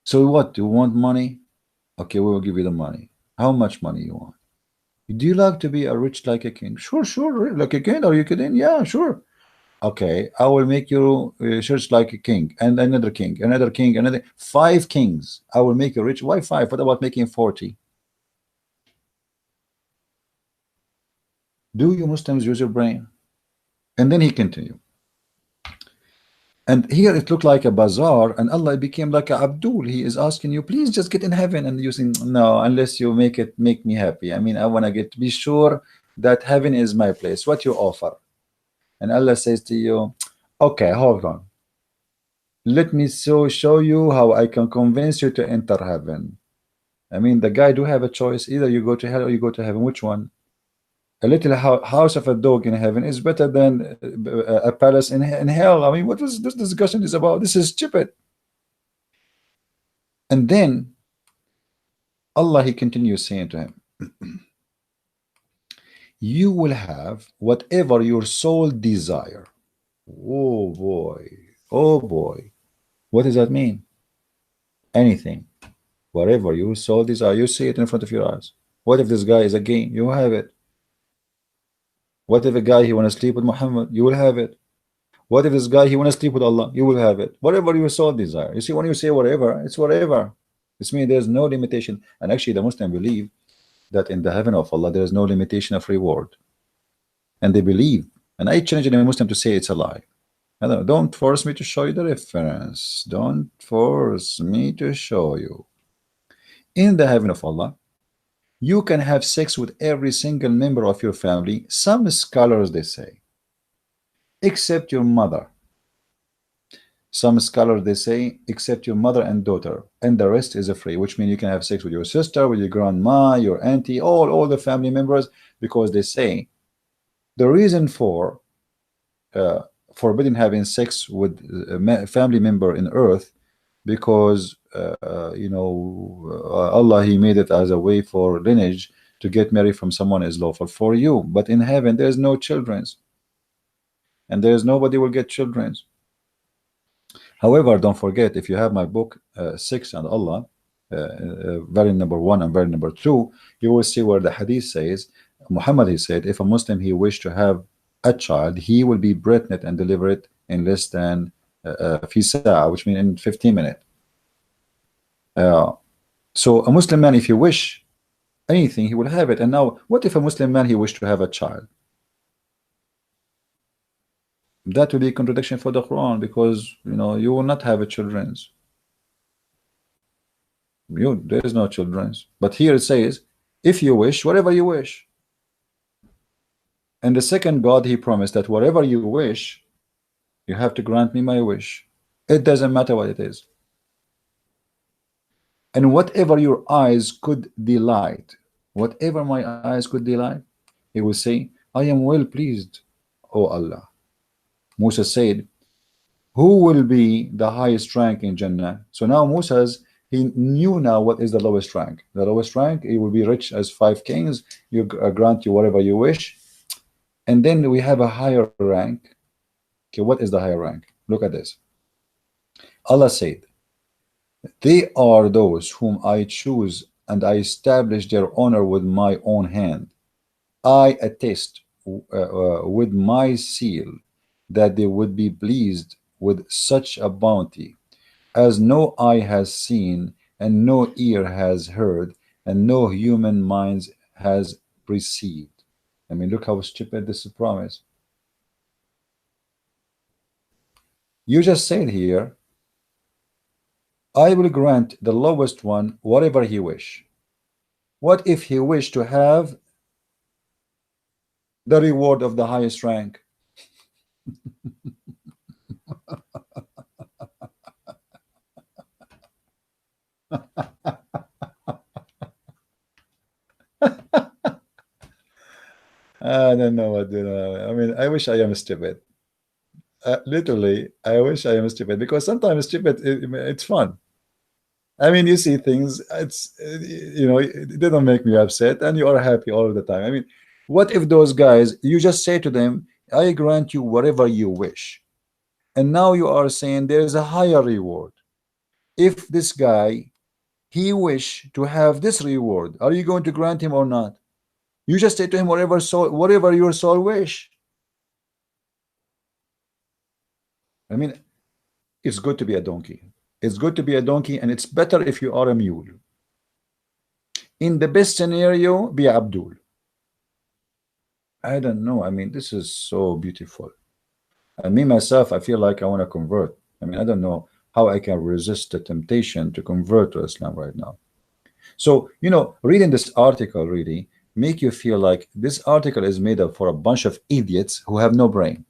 So what? Do you want money? Okay, we will give you the money. How much money you want? Do you like to be a rich like a king? Sure, sure. Like a king? Are you kidding? Yeah, sure. Okay, I will make you church like a king, and another king, another king, another 5 kings. I will make you rich. Why 5? What about making 40? Do you Muslims use your brain? And then he continued. And here it looked like a bazaar, and Allah became like a Abdul. He is asking you, please just get in heaven, and using no, unless you make me happy. I mean, I want to get be sure that heaven is my place. What you offer? And Allah says to you, okay, hold on. Let me show you how I can convince you to enter heaven. I mean, the guy do have a choice. Either you go to hell or you go to heaven. Which one? A little house of a dog in heaven is better than a palace in hell. I mean, what was this discussion is about? This is stupid. And then Allah, he continues saying to him, you will have whatever your soul desire. Oh boy, oh boy. What does that mean? Anything, whatever your soul desire, you see it in front of your eyes. What if this guy is a game? You have it. What if a guy he want to sleep with Muhammad? You will have it. What if this guy he want to sleep with Allah? You will have it. Whatever your soul desire. You see, when you say whatever, it's whatever. This means there's no limitation. And actually, the Muslim believe that in the heaven of Allah there is no limitation of reward, and they believe. And I challenge any Muslim to say it's a lie. I don't know, don't force me to show you the reference. Don't force me to show you. In the heaven of Allah, you can have sex with every single member of your family. Some scholars they say, except your mother. Some scholars they say, except your mother and daughter, and the rest is free, which means you can have sex with your sister, with your grandma, your auntie, all the family members, because they say the reason for forbidden having sex with a family member in earth, because Allah he made it as a way for lineage to get married from someone is lawful for you, but in heaven there's no children's, and there's nobody will get children's. However, don't forget, if you have my book, Sex and Allah, variant number 1 and variant number 2, you will see where the hadith says, Muhammad he said, if a Muslim he wished to have a child, he will be pregnant and deliver it in less than fi sa'a, which means in 15 minutes. So a Muslim man, if you wish anything, he will have it. And now, what if a Muslim man he wished to have a child? That will be a contradiction for the Quran, because you will not have a children's. There is no children's. But here it says, if you wish, whatever you wish. And the second God he promised that whatever you wish, you have to grant me my wish. It doesn't matter what it is. And whatever your eyes could delight, whatever my eyes could delight, he will say, I am well pleased, O Allah. Musa said, who will be the highest rank in Jannah? So now he knew now what is the lowest rank. The lowest rank, he will be rich as 5 kings. You grant you whatever you wish. And then we have a higher rank. Okay, what is the higher rank? Look at this. Allah said, they are those whom I choose, and I establish their honor with my own hand. I attest with my seal that they would be pleased with such a bounty as no eye has seen, and no ear has heard, and no human mind has perceived. I mean, look how stupid this is promise. You just said here, I will grant the lowest one whatever he wish. What if he wish to have the reward of the highest rank? I don't know what I mean, I wish I am stupid. Literally, I wish I am stupid, because sometimes stupid, it's fun. I mean, you see things, it's they don't make me upset, and you are happy all the time. I mean, what if those guys, you just say to them, I grant you whatever you wish, and now you are saying there's a higher reward. If this guy, he wish to have this reward, are you going to grant him or not? You just say to him whatever your soul wish. I mean, it's good to be a donkey. It's good to be a donkey, and it's better if you are a mule. In the best scenario, be Abdul. I don't know. I mean, this is so beautiful. And me myself, I feel like I want to convert. I mean, I don't know how I can resist the temptation to convert to Islam right now. So, reading this article really make you feel like this article is made up for a bunch of idiots who have no brain.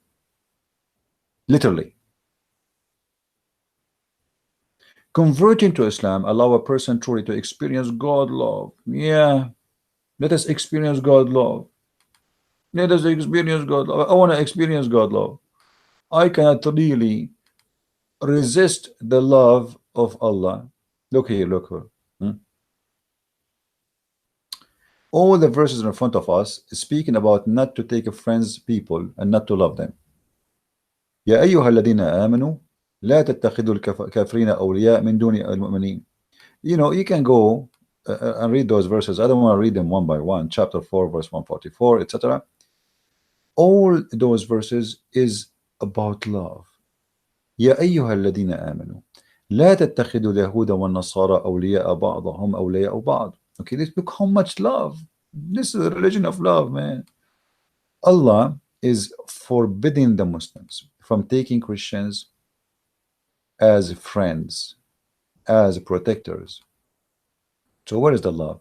Literally. Converting to Islam allow a person truly to experience God love. Yeah, let us experience God love. Let us experience God love. I want to experience God love. I cannot really resist the love of Allah. Look here, look here. All the verses in front of us speaking about not to take friends people and not to love them. يا أيها الذين آمنوا لا تتخذوا الكافرين أولياء من دون المؤمنين. You can go and read those verses. I don't want to read them one by one. Chapter 4, verse 144, etc. All those verses is about love. يا أيها الذين آمنوا لا تتخذوا اليهود والنصارى أولياء بعضهم أولياء بعض. Okay, this look how much love. This is a religion of love, man. Allah is forbidding the Muslims from taking Christians as friends, as protectors. So where is the love?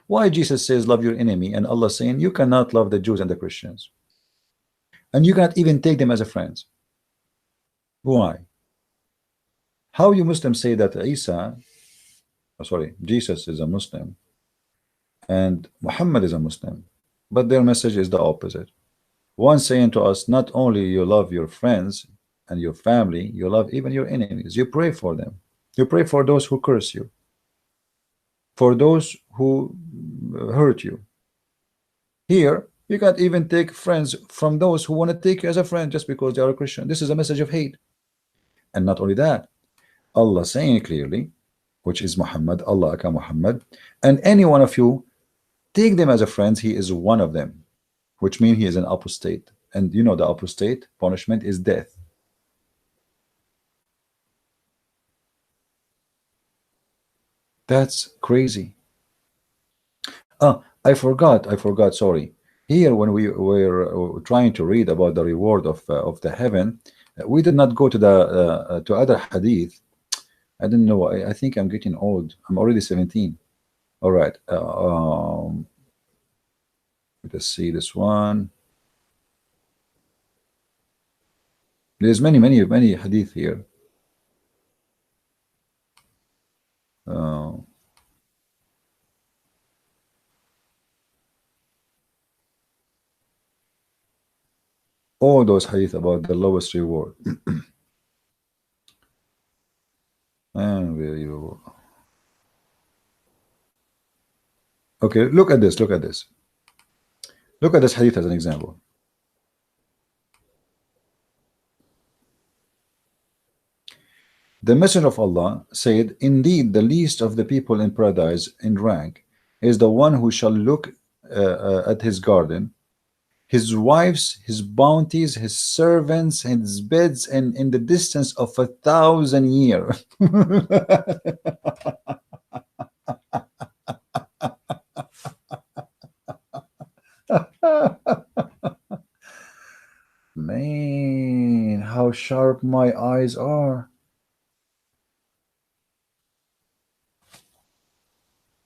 Why Jesus says love your enemy and Allah saying you cannot love the Jews and the Christians and you cannot even take them as a friends? Why? How you Muslims say that Jesus is a Muslim and Muhammad is a Muslim, but their message is the opposite. One saying to us, not only you love your friends and your family, you love even your enemies. You pray for them. You pray for those who curse you, for those who hurt you. Here, you can't even take friends from those who want to take you as a friend just because they are a Christian. This is a message of hate. And not only that, Allah saying clearly, which is Muhammad, Allah aka Muhammad, and any one of you take them as a friend, he is one of them, which means he is an apostate. And you know the apostate punishment is death. That's crazy. I forgot, sorry. Here, when we were trying to read about the reward of the heaven, we did not go to the to other hadith. I didn't know. I think I'm getting old. I'm already 17. All right. Let's see this one. There's many hadith here. All those hadith about the lowest reward. Unbelievable. Okay, look at this. Look at this. Look at this hadith as an example. The Messenger of Allah said, indeed, the least of the people in paradise in rank is the one who shall look at his garden, his wives, his bounties, his servants, his beds, and in the distance of 1,000 years. Man, how sharp my eyes are.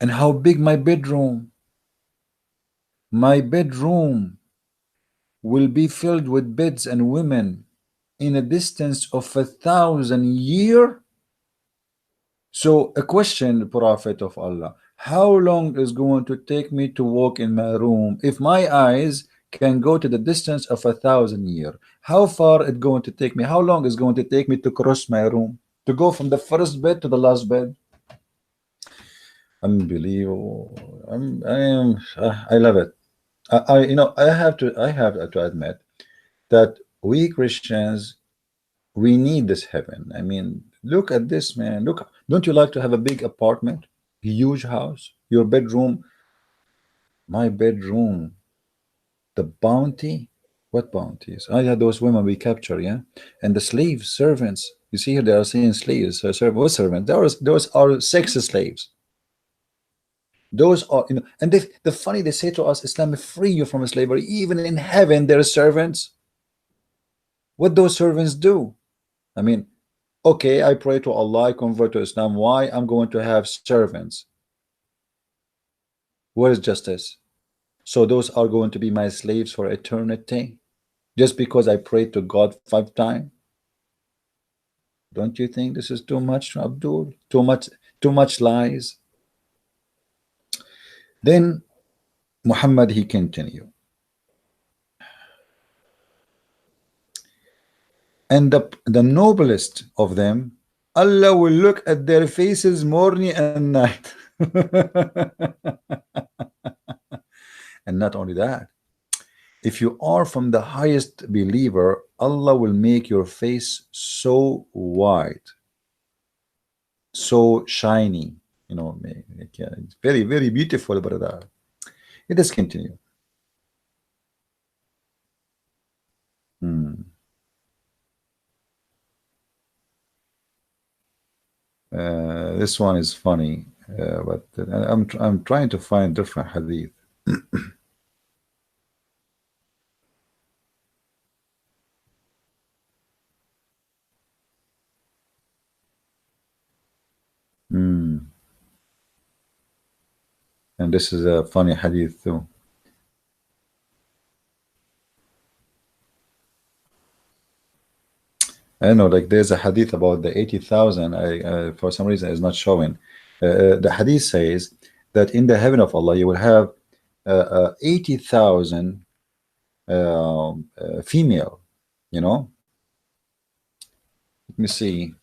And how big my bedroom. My bedroom will be filled with beds and women in a distance of 1,000 years. So a question, Prophet of Allah, how long is going to take me to walk in my room if my eyes can go to the distance of 1,000 years? How far it going to take me? How long is going to take me to cross my room, to go from the first bed to the last bed? Unbelievable. I love it. I have to admit that we Christians, we need this heaven. I mean, look at this, man. Look, don't you like to have a big apartment, huge house, your bedroom? My bedroom, the bounty. What bounties? I had those women we capture, yeah, and the slaves, servants. You see here, they are saying slaves. What servants? Those are sex slaves. Those are, and the funny, they say to us, Islam will free you from slavery. Even in heaven, there are servants. What those servants do? I mean, okay, I pray to Allah, I convert to Islam. Why I'm going to have servants? Where is justice? So those are going to be my slaves for eternity, just because I prayed to God 5 times? Don't you think this is too much, Abdul? Too much lies. Then Muhammad, he continued, and the noblest of them, Allah will look at their faces morning and night. And not only that, if you are from the highest believer, Allah will make your face so white, so shiny, it's very beautiful, brother. Let us continue. This one is funny, but I'm trying to find different hadith. Hmm. And this is a funny hadith too. I know, like there's a hadith about the 80,000. I for some reason is not showing. The hadith says that in the heaven of Allah you will have 80,000 female. You know, let me see.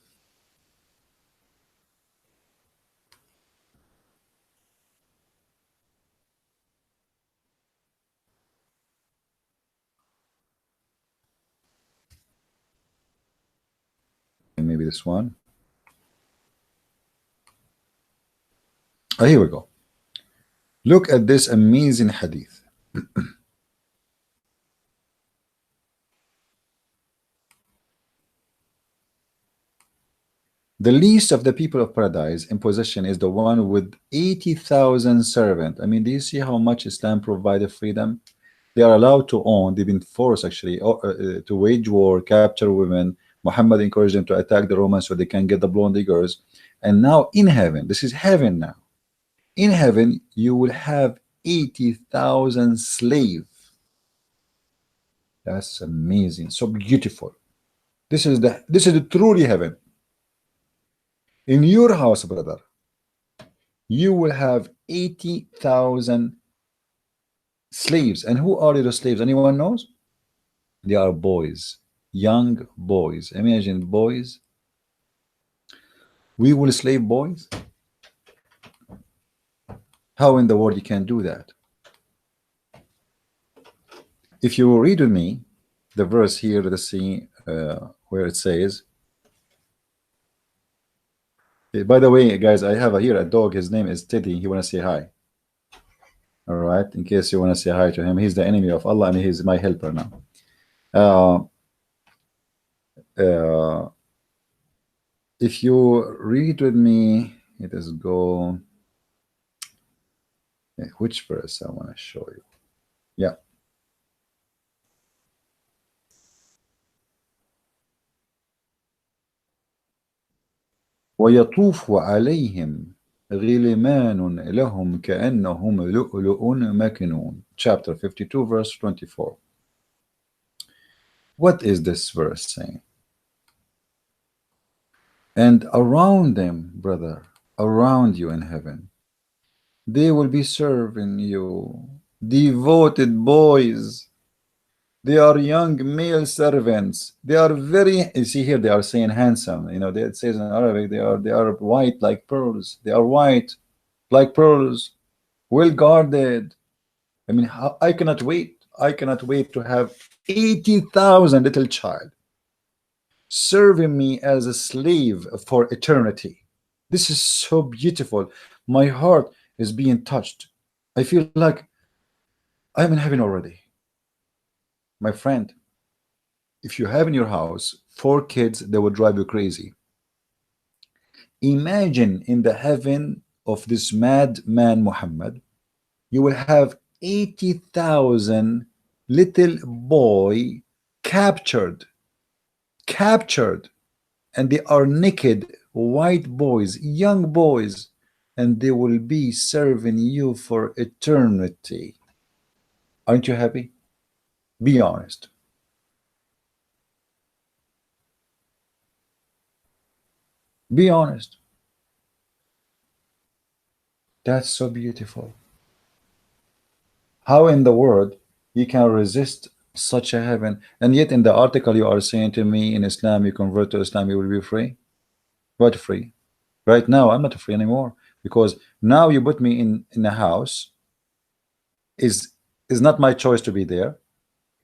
Maybe this one. Oh, here we go. Look at this amazing hadith. The least of the people of paradise in possession is the one with 80,000 servants. I mean, do you see how much Islam provided freedom? They are allowed to own, they've been forced actually to wage war, capture women. Muhammad encouraged them to attack the Romans so they can get the blonde diggers. And now in heaven, this is heaven now. In heaven, you will have 80,000 slaves. That's amazing. So beautiful. This is the truly heaven. In your house, brother, you will have 80,000 slaves. And who are the slaves? Anyone knows? They are boys, young boys. Imagine boys. We will slave boys. How in the world you can do that? If you read with me the verse here, let's see where it says. By the way, guys, I have here a dog. His name is Teddy. He want to say hi. All right, in case you want to say hi to him, he's the enemy of Allah and he's my helper now. Uh, if you read with me, it is go. Which verse I want to show you? Yeah. ويطوف عليهم غلمان لهم كأنهم لؤلؤ مكنون. Chapter 52, verse 24. What is this verse saying? And around them, brother, around you in heaven, they will be serving you devoted boys. They are young male servants. They are very, you see here, they are saying handsome. You know, it says in Arabic, they are white like pearls. They are white like pearls, well guarded. I mean, I cannot wait. I cannot wait to have 80,000 little child serving me as a slave for eternity. This is so beautiful. My heart is being touched. I feel like I'm in heaven already. My friend, if you have in your house 4 kids, they will drive you crazy. Imagine in the heaven of this madman Muhammad, you will have 80,000 little boy captured, and they are naked, white boys, young boys, and they will be serving you for eternity. Aren't you happy? Be honest. Be honest. That's so beautiful. How in the world you can resist such a heaven? And yet in the article you are saying to me, in Islam, you convert to Islam, you will be free. What free? Right now I'm not free anymore, because now you put me in a house, is not my choice to be there.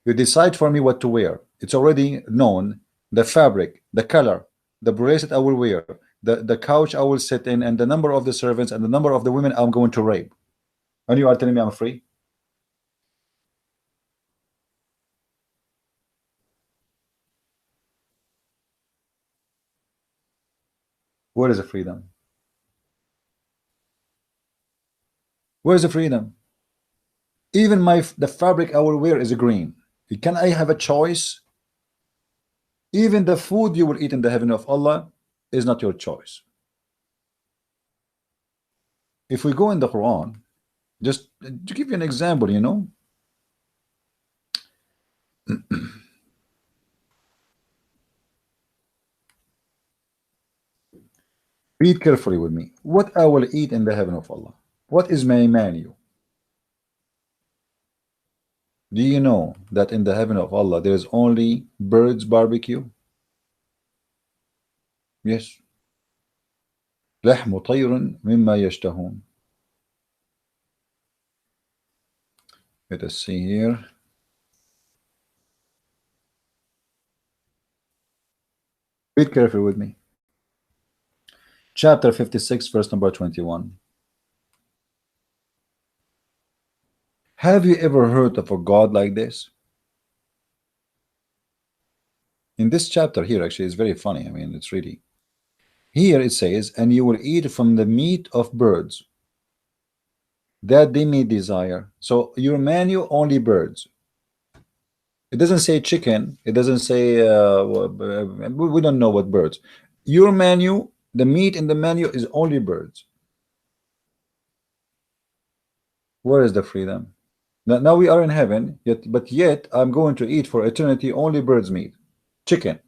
You decide for me what to wear. It's already known, the fabric, the color, the bracelet I will wear, the couch I will sit in, and the number of the servants and the number of the women I'm going to rape. And you are telling me I'm free? Where is the freedom? Where's the freedom? Even the fabric I will wear is green. Can I have a choice? Even the food you will eat in the heaven of Allah is not your choice. If we go in the Quran, just to give you an example, read carefully with me. What I will eat in the heaven of Allah? What is my menu? Do you know that in the heaven of Allah there is only birds barbecue? Yes. لحم طير مما يشتهون. Let us see here. Read carefully with me. Chapter 56, verse number 21. Have you ever heard of a God like this? In this chapter here, actually, it's very funny. I mean, it's really. Here it says, and you will eat from the meat of birds that they may desire. So your menu, only birds. It doesn't say chicken. It doesn't say, we don't know what birds. Your menu, the meat in the menu is only birds. Where is the freedom? Now we are in heaven, but yet I'm going to eat for eternity only birds meat, chicken.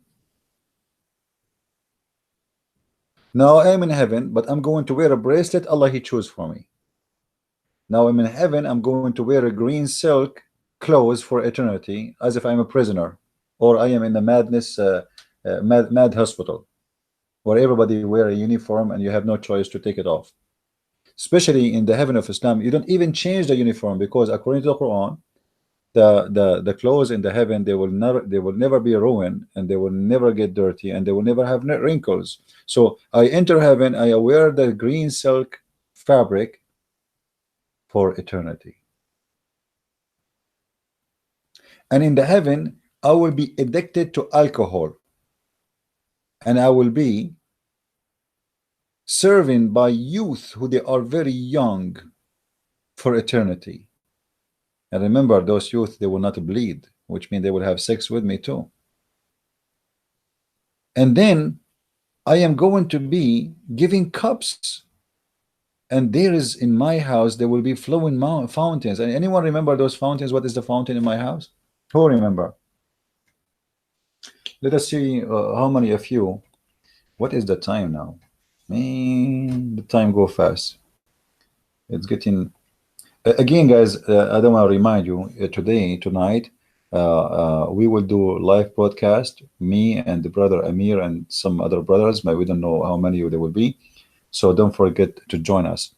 Now I'm in heaven, but I'm going to wear a bracelet Allah He chose for me. Now I'm in heaven, I'm going to wear a green silk clothes for eternity, as if I'm a prisoner, or I am in the mad hospital, where everybody wear a uniform and you have no choice to take it off. Especially in the heaven of Islam, you don't even change the uniform, because according to the Quran, the clothes in the heaven, they will never be ruined, and they will never get dirty, and they will never have wrinkles. So I enter heaven, I wear the green silk fabric for eternity. And in the heaven, I will be addicted to alcohol, and I will be serving by youth who they are very young for eternity. And remember, those youth, they will not bleed, which means they will have sex with me too. And then I am going to be giving cups, and there is in my house there will be flowing fountains. And anyone remember those fountains? What is the fountain in my house? Who remember? Let us see how many of you. What is the time now? Man, the time go fast. It's getting again, guys. I don't want to remind you tonight. We will do live broadcast, me and the brother Amir and some other brothers, but we don't know how many there will be. So don't forget to join us.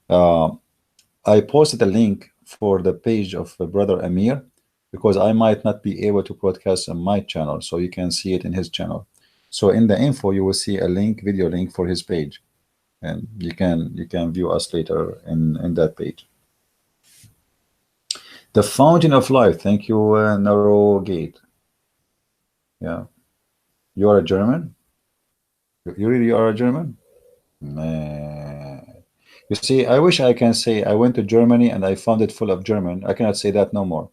I posted a link for the page of brother Amir, because I might not be able to broadcast on my channel, so you can see it in his channel. So in the info, you will see a link, video link for his page, and you can view us later in that page. The fountain of life. Thank you, Narrow Gate. Yeah, you are a German. You really are a German, man. You see, I wish I can say I went to Germany and I found it full of German. I cannot say that no more.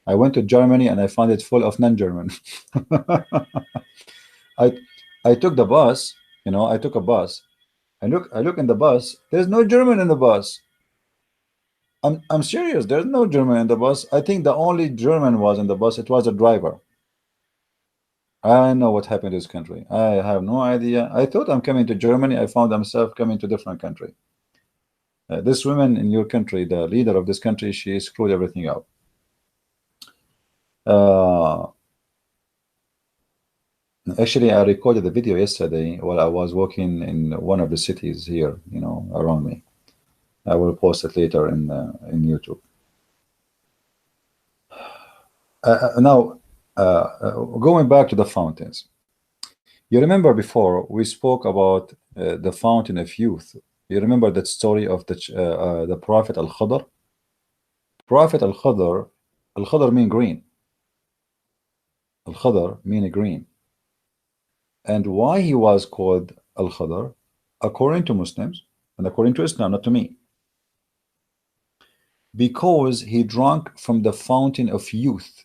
I went to Germany and I found it full of non-German. I took the bus, I took a bus. I look in the bus. There's no German in the bus. I'm serious. There's no German in the bus. I think the only German was in the bus. It was a driver. I know what happened to this country. I have no idea. I thought I'm coming to Germany. I found myself coming to a different country. This woman in your country, the leader of this country, she screwed everything up. Actually, I recorded the video yesterday while I was walking in one of the cities here, around me. I will post it later in YouTube. Now, going back to the fountains. You remember before we spoke about the fountain of youth. You remember that story of the Prophet Al-Khadr? Prophet Al-Khadr mean green. Al-Khadr mean green. And why he was called Al-Khadr, according to Muslims and according to Islam, not to me. because he drank from the fountain of youth,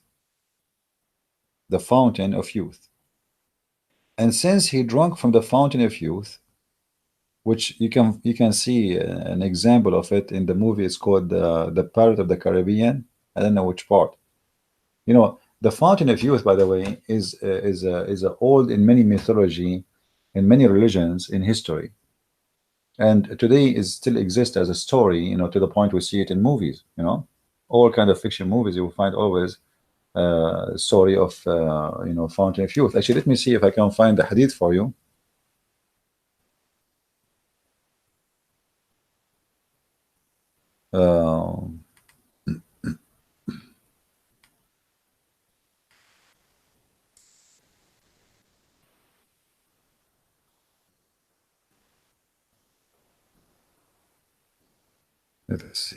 the fountain of youth. And since he drank from the fountain of youth, which you can see an example of it in the movie. It's called the Pirate of the Caribbean. I don't know which part. The fountain of youth, by the way, is old in many mythology, in many religions, in history, and today is still exists as a story. To the point we see it in movies. All kind of fiction movies. You will find always story of fountain of youth. Actually, let me see if I can find the hadith for you. Uh, Let us see.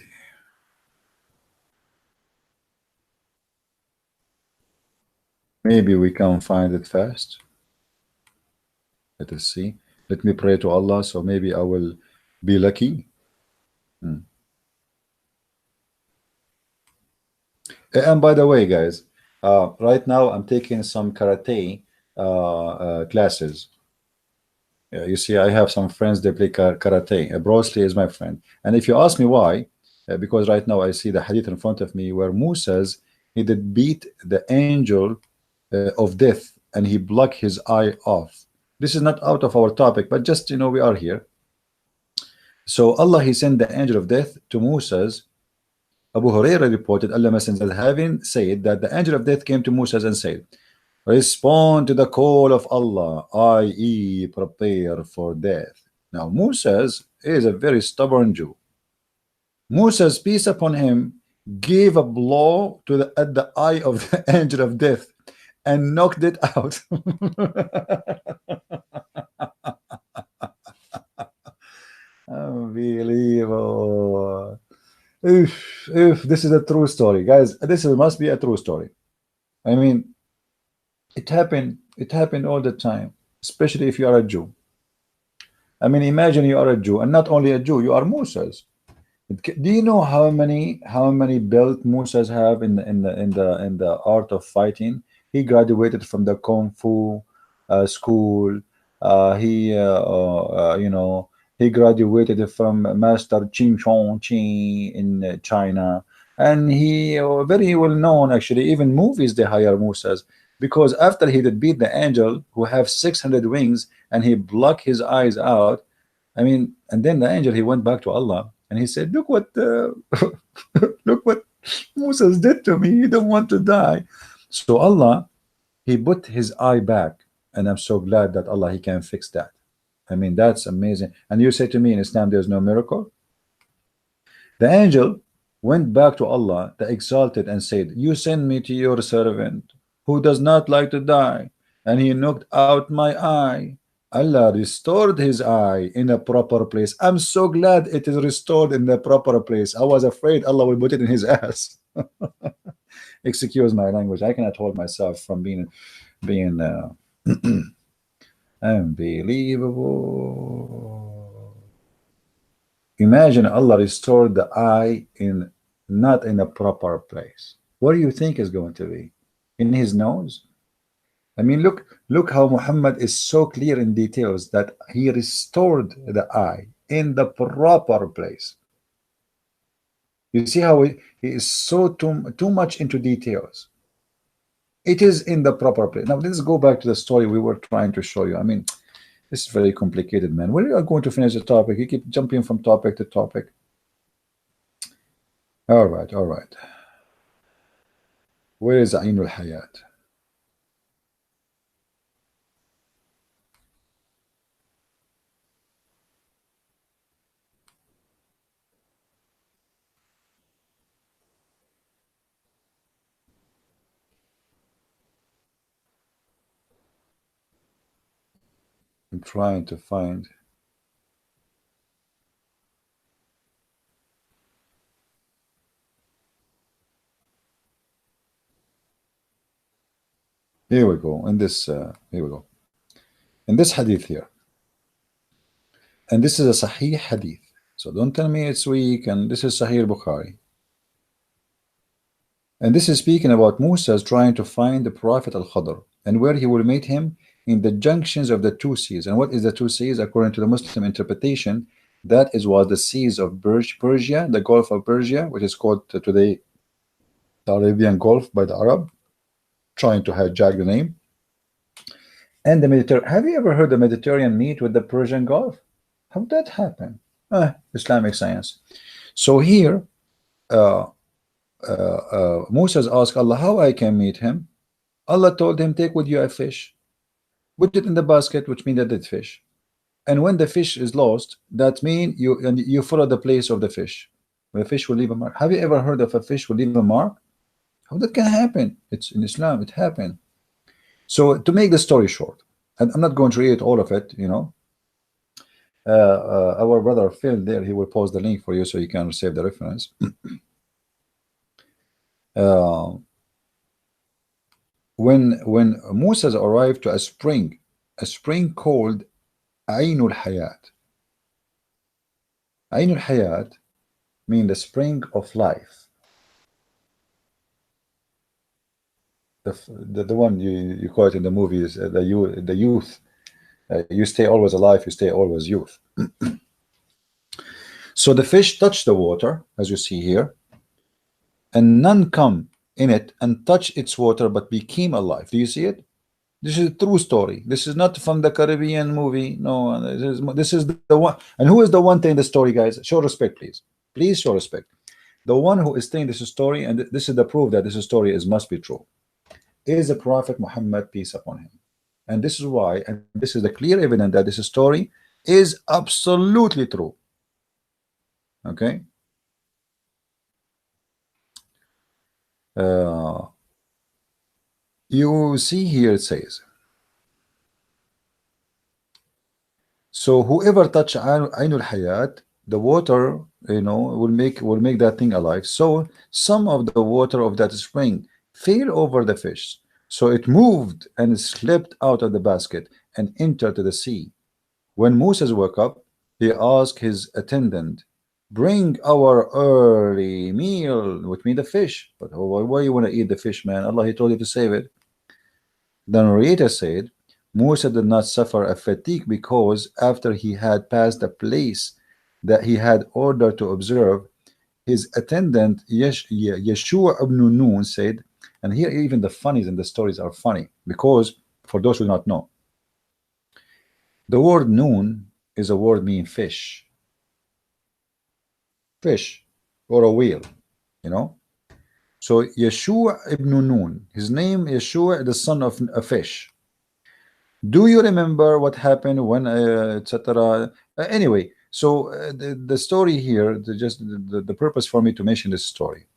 Maybe we can find it fast. Let us see. Let me pray to Allah, so maybe I will be lucky. And by the way, guys, right now I'm taking some karate classes. You see, I have some friends, they play karate. Bruce Lee is my friend. And if you ask me why, because right now I see the hadith in front of me where Moses, he did beat the angel of death and he blocked his eye off. This is not out of our topic, but just, we are here. So Allah, he sent the angel of death to Moses. Abu Hurairah reported, Allah Messenger having said that the angel of death came to Moses and said, respond to the call of Allah, i.e. prepare for death. Now Moses is a very stubborn Jew. Moses, peace upon him, gave a blow at the eye of the angel of death and knocked it out. Unbelievable. If this is a true story, guys, this must be a true story. I mean, it happened all the time, especially if you are a Jew. I mean, imagine you are a Jew, and not only a Jew, you are Moses. Do you know how many belts Moses have in the art of fighting? He graduated from the Kung Fu school. He graduated from Master Ching Chong Chi in China, and he very well known. Actually, even movies they hire Moses because after he did beat the angel who have 600 wings and he blocked his eyes out. I mean, and then the angel, he went back to Allah and he said, look what look what Moses did to me. He don't want to die. So Allah, he put his eye back, and I'm so glad that Allah, he can fix that. I mean, that's amazing. And you say to me in Islam there's no miracle? The angel went back to Allah the exalted and said, you send me to your servant who does not like to die, and he knocked out my eye. Allah restored his eye in a proper place. I'm so glad it is restored in the proper place. I was afraid Allah will put it in his ass. Excuse my language. I cannot hold myself from being unbelievable. Imagine Allah restored the eye not in a proper place. What do you think is going to be? In his nose? I mean, look how Muhammad is so clear in details that he restored the eye in the proper place. You see how he is so too much into details. It is in the proper place. Now let's go back to the story we were trying to show you. I mean, this is very complicated, man. When are you going to finish the topic? You keep jumping from topic to topic. All right. Where is Ainul Hayat? I'm trying to find. Here we go. In this, here we go. In this hadith here. And this is a Sahih hadith. So don't tell me it's weak. And this is Sahih Bukhari. And this is speaking about Musa trying to find the Prophet Al-Khadr and where he will meet him in the junctions of the two seas. And what is the two seas? According to the Muslim interpretation, that is was the seas of Persia, the Gulf of Persia, which is called today the Arabian Gulf by the Arab, trying to hijack the name, and the Mediterranean. Have you ever heard the Mediterranean meet with the Persian Gulf? How did that happen? Islamic science. So here, Moses asked Allah how I can meet him. Allah told him, take with you a fish, put it in the basket, which means a dead fish. And when the fish is lost, that means you follow the place of the fish. The fish will leave a mark. Have you ever heard of a fish will leave a mark? How that can happen? It's in Islam, it happened. So to make the story short, and I'm not going to read all of it, you know. Our brother Phil there, he will post the link for you so you can save the reference. When Moses arrived to a spring called Ainul Hayat. Ainul Hayat means the spring of life. The one you call it in the movies, the youth. You stay always alive, you stay always youth. So the fish touched the water, as you see here, and none come in it and touch its water but became alive. Do you see it? This is a true story. This is not from the Caribbean movie. No, this is the one. And who is the one telling the story, guys? Show respect, please. Please show respect. The one who is telling this story, and this is the proof that this story must be true, is the Prophet Muhammad, peace upon him. And this is why, and this is the clear evidence that this story is absolutely true. Okay. You see here it says, so whoever touch Ainul Hayat, the water, you know, will make that thing alive. So some of the water of that spring fell over the fish, so it moved and slipped out of the basket and entered the sea. When Moses woke up, he asked his attendant, bring our early meal, which means the fish. But why you want to eat the fish, man? Allah, he told you to save it. The narrator said, Musa did not suffer a fatigue because after he had passed the place that he had ordered to observe, his attendant Yeshua ibn Nun said, and here even the funnies in the stories are funny, because for those who do not know, the word Nun is a word meaning fish or a whale, you know. So Yeshua ibn Nun, his name Yeshua, the son of a fish. Do you remember what happened when etc. Anyway, so the story here, the purpose for me to mention this story,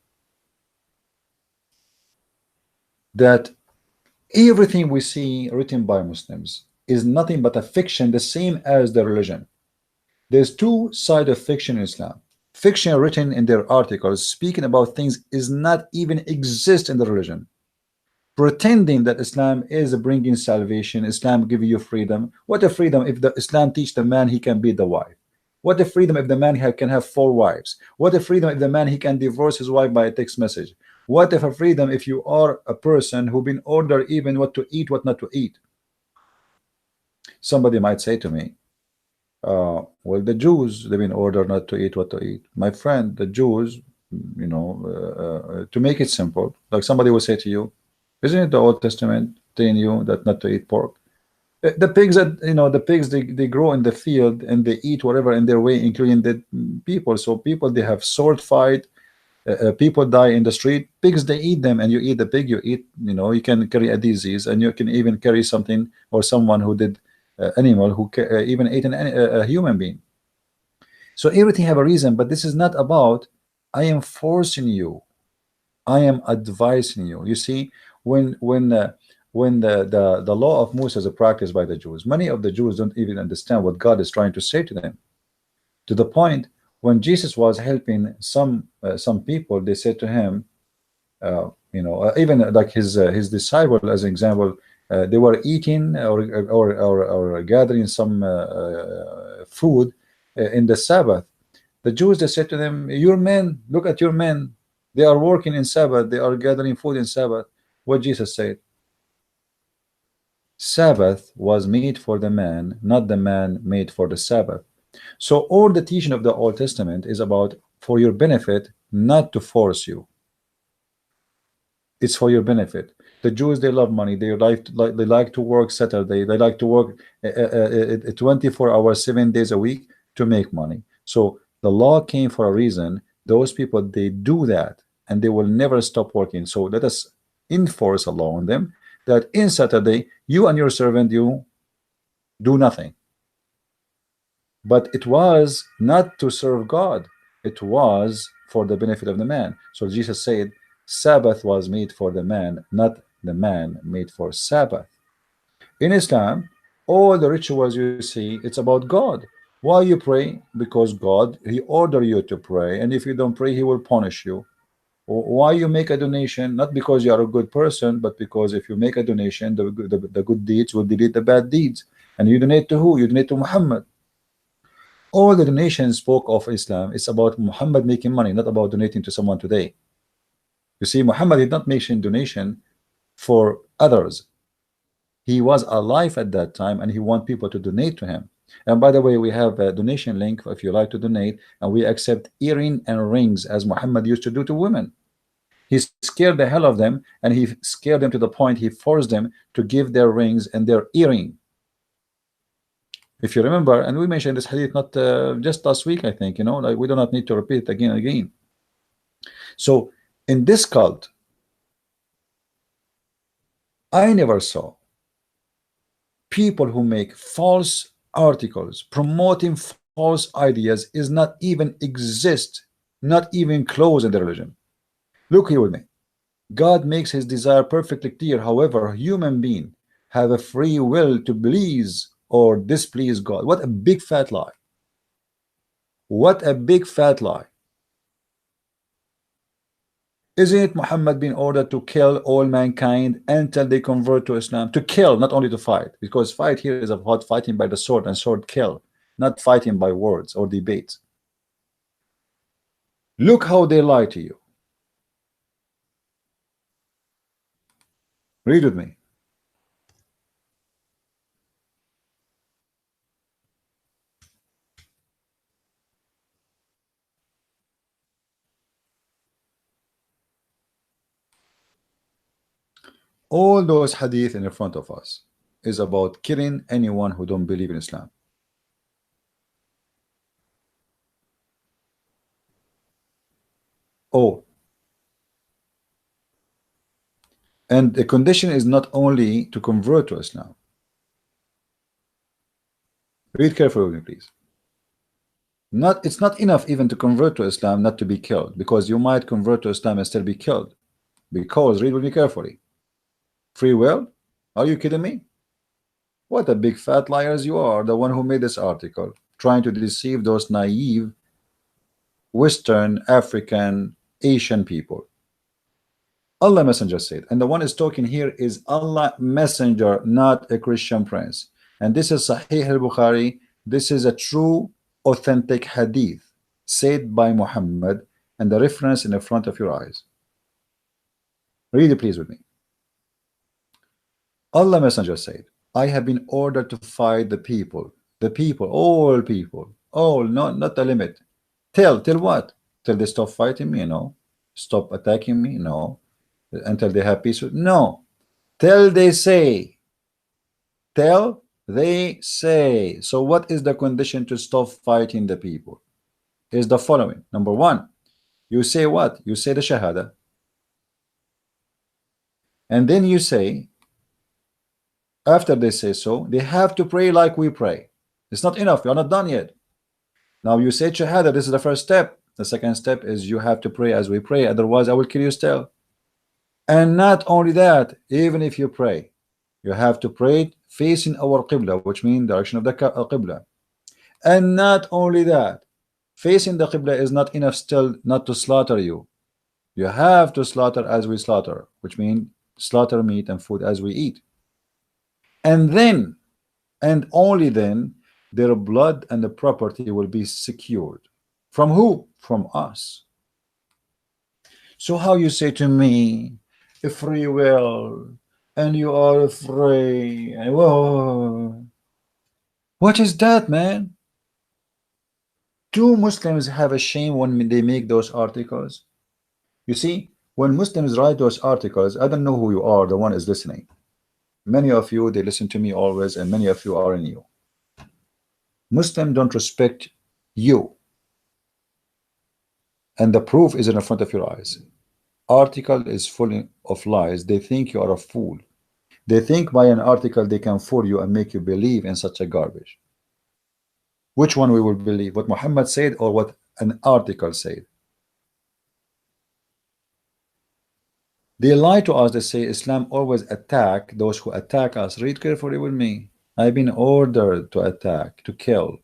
that everything we see written by Muslims is nothing but a fiction, the same as the religion. There's two sides of fiction in Islam. Fiction written in their articles speaking about things is not even exist in the religion. Pretending that Islam is bringing salvation, Islam give you freedom. What a freedom if the Islam teach the man he can beat the wife? What a freedom if the man can have 4 wives? What a freedom if the man he can divorce his wife by a text message? What if a freedom if you are a person who been ordered even what to eat, what not to eat? Somebody might say to me, well, the Jews, they've been ordered not to eat what to eat. My friend, the Jews, you know, to make it simple, like somebody will say to you, isn't it the Old Testament telling you that not to eat pork? The pigs that, you know, the pigs, they grow in the field and they eat whatever in their way, including the people. So people, they have sword fight, people die in the street, pigs, they eat them, and you eat the pig, you eat, you know, you can carry a disease, and you can even carry something, or someone who did animal who even ate a human being. So everything have a reason, but this is not about I am forcing you, I am advising you. You see, when the law of Moses is practiced by the Jews, many of the Jews don't even understand what God is trying to say to them, to the point when Jesus was helping some people, they said to him, you know, even like his disciple, as an example, they were eating or gathering some food in the Sabbath. The Jews, they said to them, your men, look at your men, They are working in Sabbath. They are gathering food in Sabbath. What Jesus said, Sabbath was made for the man, not the man made for the Sabbath. So all the teaching of the Old Testament is about for your benefit, not to force you. It's for your benefit. The Jews, they love money. They like to work Saturday. They like to work 24 hours, 7 days a week to make money. So the law came for a reason. Those people, they do that and they will never stop working. So let us enforce a law on them that in Saturday, you and your servant, you do nothing. But it was not to serve God. It was for the benefit of the man. So Jesus said, Sabbath was made for the man, not the man made for Sabbath. In Islam, all the rituals you see, it's about God. Why you pray? Because God, He ordered you to pray, and if you don't pray, He will punish you. Why you make a donation? Not because you are a good person, but because if you make a donation, the good deeds will delete the bad deeds. And you donate to who? You donate to Muhammad. All the donations spoke of Islam. It's about Muhammad making money, not about donating to someone today. You see, Muhammad did not make donation for others. He was alive at that time and he want people to donate to him. And by the way, we have a donation link if you like to donate, and we accept earring and rings as Muhammad used to do to women. He scared the hell of them, and he scared them to the point he forced them to give their rings and their earring. If you remember, and we mentioned this hadith not just last week, I think, like we do not need to repeat it again and again. So in this cult, I never saw people who make false articles promoting false ideas is not even exist, not even close in the religion. Look here with me. God makes his desire perfectly clear. However, a human being have a free will to please or displease God. What a big fat lie. What a big fat lie. Isn't it Muhammad being ordered to kill all mankind until they convert to Islam? To kill, not only to fight, because fight here is about fighting by the sword, and sword kill, not fighting by words or debates. Look how they lie to you. Read with me. All those hadith in front of us is about killing anyone who don't believe in Islam. Oh, and the condition is not only to convert to Islam. Read carefully with me, please. It's not enough even to convert to Islam not to be killed, because you might convert to Islam and still be killed. Because, read with me carefully, free will? Are you kidding me? What a big fat liars you are, the one who made this article, trying to deceive those naive Western, African, Asian people. Allah Messenger said, and the one is talking here is Allah Messenger, not a Christian prince. And this is Sahih al-Bukhari. This is a true, authentic hadith said by Muhammad, and the reference in the front of your eyes. Read it please with me. Allah Messenger said, I have been ordered to fight the people, all people, all, not the limit. Till what? Till they stop fighting me? No. Stop attacking me? No. Until they have peace? No. Till they say. Till they say. So what is the condition to stop fighting the people? Is the following. Number one, you say what? You say the Shahada. And then you say, after they say so, they have to pray like we pray. It's not enough. You're not done yet. Now you say Shahada. This is the first step. The second step is you have to pray as we pray. Otherwise, I will kill you still. And not only that, even if you pray, you have to pray facing our Qibla, which means direction of the Qibla. And not only that, facing the Qibla is not enough still not to slaughter you. You have to slaughter as we slaughter, which means slaughter meat and food as we eat. And then, and only then, their blood and the property will be secured. From who? From us. So how you say to me, a free will, and you are free? And whoa, what is that, man? Do Muslims have a shame when they make those articles? You see, when Muslims write those articles, I don't know who you are, the one is listening. Many of you, they listen to me always, and many of you are in you. Muslims don't respect you, and the proof is in front of your eyes. Article is full of lies. They think you are a fool. They think by an article they can fool you and make you believe in such a garbage. Which one we will believe? What Muhammad said or what an article said? They lie to us. They say Islam always attack those who attack us. Read carefully with me. I've been ordered to attack, to kill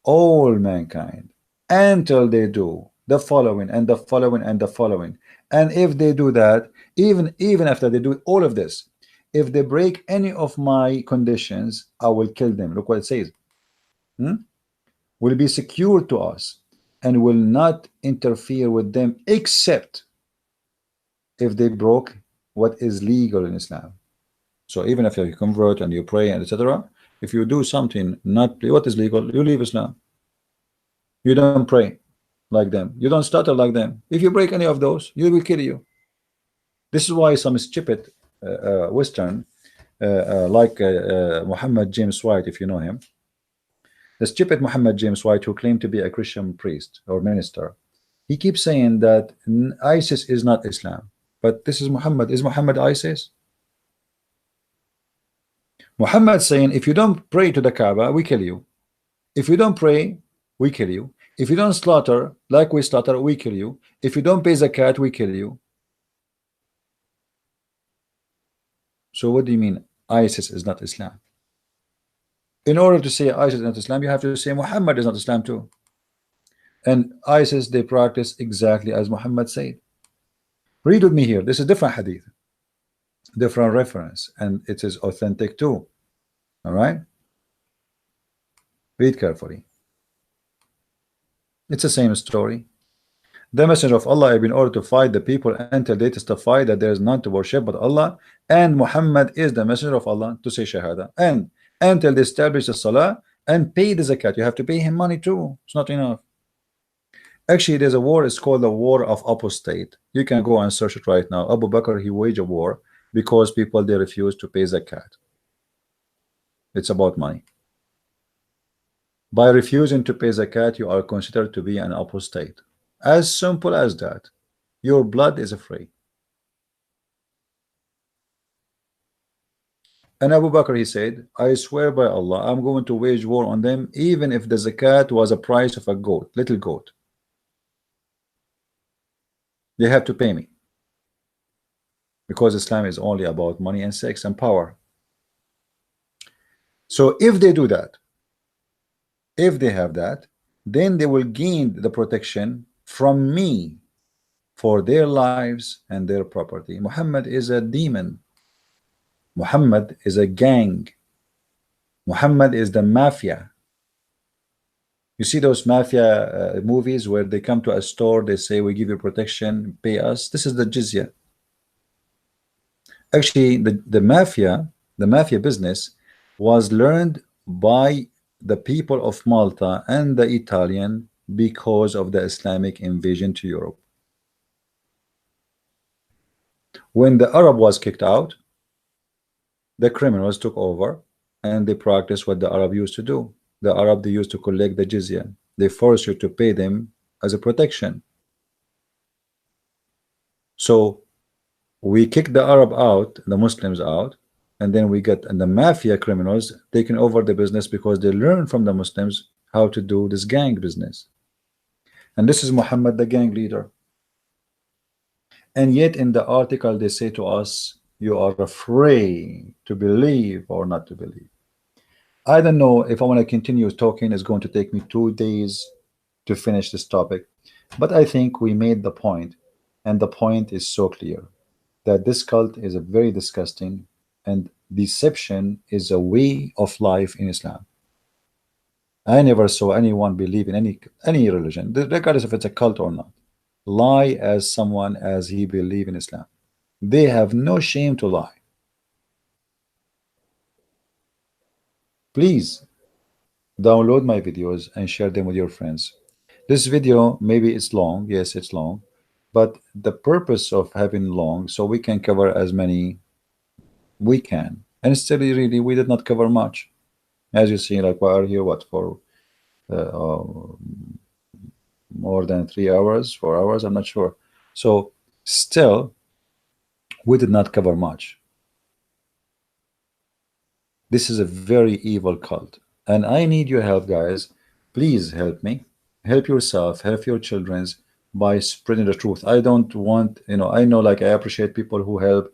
all mankind until they do the following and the following and the following. And if they do that, even after they do all of this, if they break any of my conditions, I will kill them. Look what it says. Will be secure to us and will not interfere with them except if they broke what is legal in Islam. So even if you convert and you pray and etc., if you do something not what is legal, you leave Islam. You don't pray like them. You don't stutter like them. If you break any of those, you will kill you. This is why some stupid Western, like Muhammad James White, if you know him, the stupid Muhammad James White, who claimed to be a Christian priest or minister, he keeps saying that ISIS is not Islam. But this is Muhammad. Is Muhammad ISIS? Muhammad saying, if you don't pray to the Kaaba, we kill you. If you don't pray, we kill you. If you don't slaughter like we slaughter, we kill you. If you don't pay zakat, we kill you. So what do you mean ISIS is not Islam? In order to say ISIS is not Islam, you have to say Muhammad is not Islam too. And ISIS, they practice exactly as Muhammad said. Read with me here. This is different hadith, different reference, and it is authentic too. All right, read carefully. It's the same story. The messenger of Allah have been ordered to fight the people until they testify that there is none to worship but Allah, and Muhammad is the messenger of Allah, to say shahada, and until they establish the salah and pay the zakat. You have to pay him money too. It's not enough. Actually, there's a war. It's called the war of apostate. You can go and search it right now. Abu Bakr, he waged a war because people, they refuse to pay zakat. It's about money. By refusing to pay zakat, you are considered to be an apostate. As simple as that. Your blood is free. And Abu Bakr, he said, I swear by Allah, I'm going to wage war on them, even if the zakat was a price of a goat, little goat. They have to pay me, because Islam is only about money and sex and power. So if they do that, if they have that, then they will gain the protection from me for their lives and their property. Muhammad is a demon. Muhammad is a gang. Muhammad is the mafia. You see those mafia movies where they come to a store, they say, we give you protection, pay us. This is the jizya. Actually, the mafia business was learned by the people of Malta and the Italian because of the Islamic invasion to Europe. When the Arab was kicked out, the criminals took over and they practiced what the Arab used to do. The Arab, they used to collect the jizya. They force you to pay them as a protection. So we kick the Arab out, the Muslims out, and then we get the mafia criminals taking over the business because they learn from the Muslims how to do this gang business. And this is Muhammad, the gang leader. And yet in the article they say to us, you are afraid to believe or not to believe. I don't know if I want to continue talking. It's going to take me 2 days to finish this topic, but I think we made the point, and the point is so clear that this cult is a very disgusting, and deception is a way of life in Islam. I never saw anyone believe in any religion, regardless if it's a cult or not. lie as someone as he believe in Islam. They have no shame to lie. Please download my videos and share them with your friends. This video, maybe it's long, yes, it's long, but the purpose of having long, so we can cover as many we can. And still, really, we did not cover much. As you see, like we are here, what, for uh, more than 3 hours, 4 hours, I'm not sure. So still, we did not cover much. This is a very evil cult, and I need your help, guys. Please help me, help yourself, help your children's by spreading the truth. I don't want, I know, like, I appreciate people who help.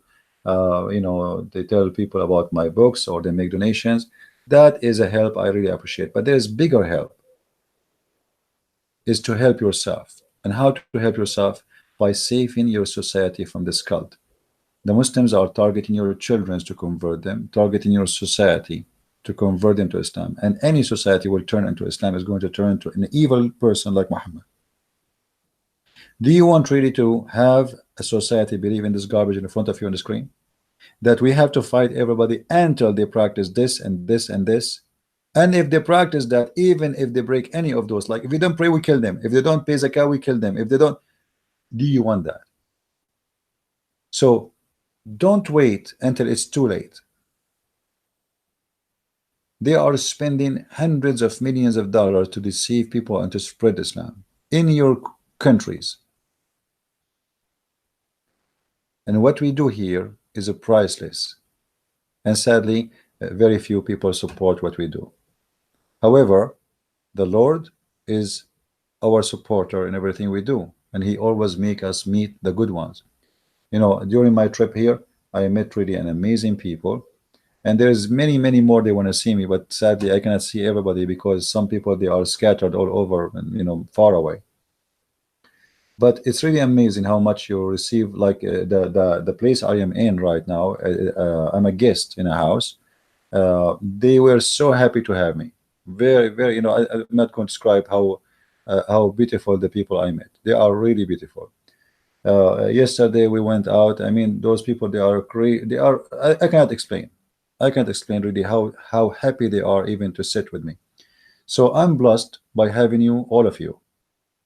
They tell people about my books or they make donations. That is a help I really appreciate. But there's bigger help, is to help yourself. And how to help yourself? By saving your society from this cult. The Muslims are targeting your children to convert them, targeting your society to convert them to Islam. And any society will turn into Islam is going to turn into an evil person like Muhammad. Do you want really to have a society believe in this garbage in front of you on the screen? That we have to fight everybody until they practice this and this and this. And if they practice that, even if they break any of those, like if they don't pray, we kill them. If they don't pay zakah, we kill them. If they don't, do you want that? So don't wait until it's too late. They are spending hundreds of millions of dollars to deceive people and to spread Islam in your countries. And what we do here is a priceless. And sadly, very few people support what we do. However, the Lord is our supporter in everything we do, and He always make us meet the good ones. During my trip here, I met really an amazing people, and there's many more they want to see me, but sadly I cannot see everybody because some people, they are scattered all over and far away. But it's really amazing how much you receive. Like the place I am in right now, I'm a guest in a house. They were so happy to have me. Very, I'm not going to describe how beautiful the people I met. They are really beautiful. Yesterday we went out. I mean, those people, they are great. They are. I cannot explain. I can't explain really how happy they are even to sit with me. So I'm blessed by having you, all of you.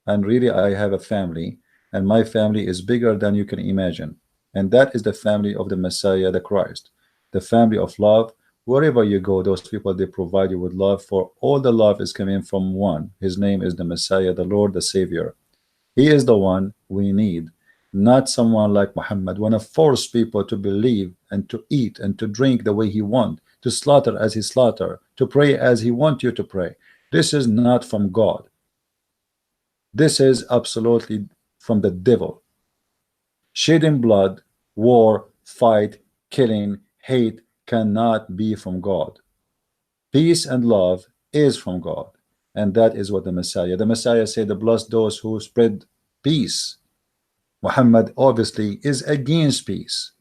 And really, I have a family, and my family is bigger than you can imagine. And that is the family of the Messiah, the Christ, the family of love. Wherever you go, those people, they provide you with love, for all the love is coming from one. His name is the Messiah, the Lord, the Savior. He is the one we need, not someone like Muhammad, want to force people to believe and to eat and to drink the way he wants, to slaughter as he slaughter, to pray as he wants you to pray. This is not from God. This is absolutely from the devil. Shedding blood, war, fight, killing, hate cannot be from God. Peace and love is from God. And that is what the Messiah said, bless those who spread peace. Muhammad obviously is against peace.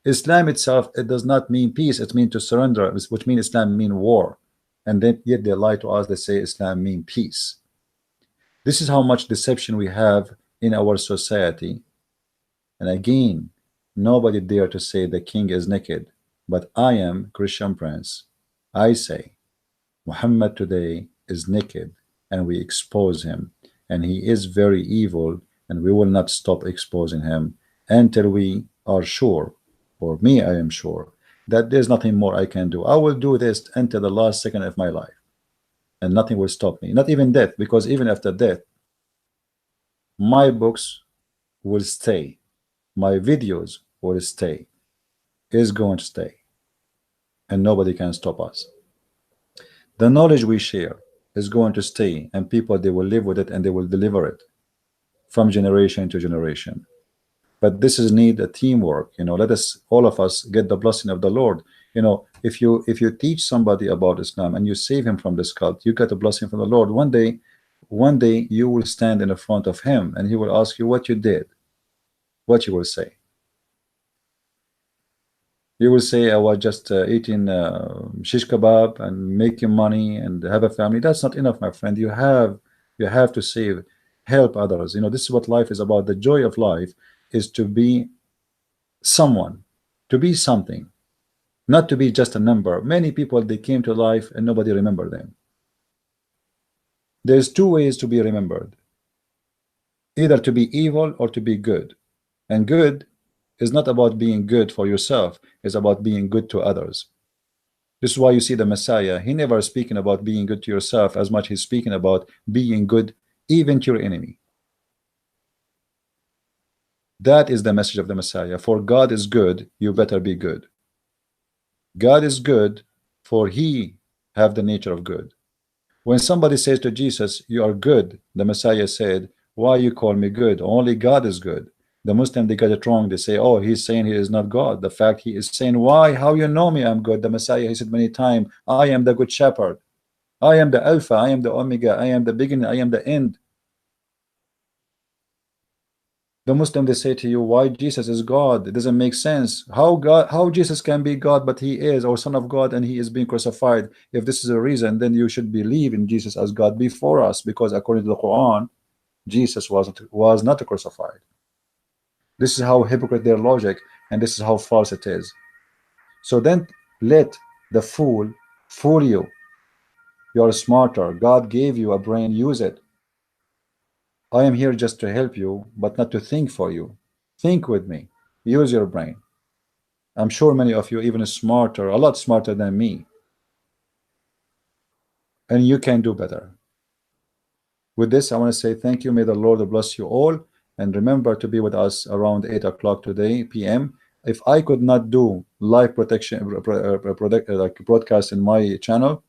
Islam itself, it does not mean peace, it means to surrender, which means Islam means war. And then yet they lie to us, they say Islam means peace. This is how much deception we have in our society. And again, nobody dare to say the king is naked. But I am Christian Prince. I say Muhammad today is naked, and we expose him. And he is very evil, and we will not stop exposing him until we are sure, or me, I am sure, that there's nothing more I can do. I will do this until the last second of my life. And nothing will stop me, not even death, because even after death, my books will stay, my videos will stay, is going to stay, and nobody can stop us. The knowledge we share is going to stay, and people, they will live with it and they will deliver it from generation to generation. But this is need a teamwork. Let us, all of us, get the blessing of the Lord. If you teach somebody about Islam and you save him from this cult, you get a blessing from the Lord. One day you will stand in the front of him and he will ask you what you did. What you will say? You will say, I was just eating shish kebab and making money and have a family. That's not enough, my friend. You have to save. help others. You know, this is what life is about. The joy of life is to be someone, to be something, not to be just a number. Many people, they came to life and nobody remembered them. There's two ways to be remembered, either to be evil or to be good. And good is not about being good for yourself, it's about being good to others. This is why you see the Messiah, he never speaking about being good to yourself as much he's speaking about being good even to your enemy. That is the message of the Messiah. For God is good, you better be good. God is good, for he have the nature of good. When somebody says to Jesus, you are good, the Messiah said, why you call me good? Only God is good. The Muslim, they got it wrong. They say, oh, he's saying he is not God. The fact he is saying, why? How you know me? I'm good. The Messiah, he said many times, I am the good shepherd. I am the Alpha. I am the Omega. I am the beginning. I am the end. The Muslim, they say to you, why Jesus is God? It doesn't make sense. How Jesus can be God, but he is, or Son of God, and he is being crucified. If this is a reason, then you should believe in Jesus as God before us, because according to the Quran, Jesus was not crucified. This is how hypocrite their logic, and this is how false it is. So then let the fool you. You're smarter. God gave you a brain, use it. I am here just to help you, but not to think for you. Think with me. Use your brain. I'm sure many of you even smarter, a lot smarter than me. And you can do better. With this, I want to say thank you. May the Lord bless you all. And remember to be with us around 8 o'clock today, p.m. If I could not do live broadcast in my channel,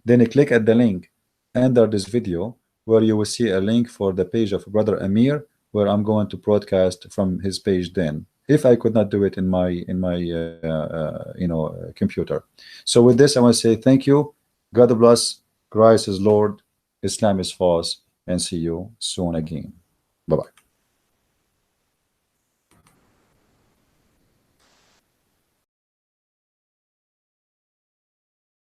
then click at the link under this video, where you will see a link for the page of Brother Amir, where I'm going to broadcast from his page then, if I could not do it in my computer. So with this, I want to say thank you. God bless. Christ is Lord. Islam is false. And see you soon again. Bye-bye.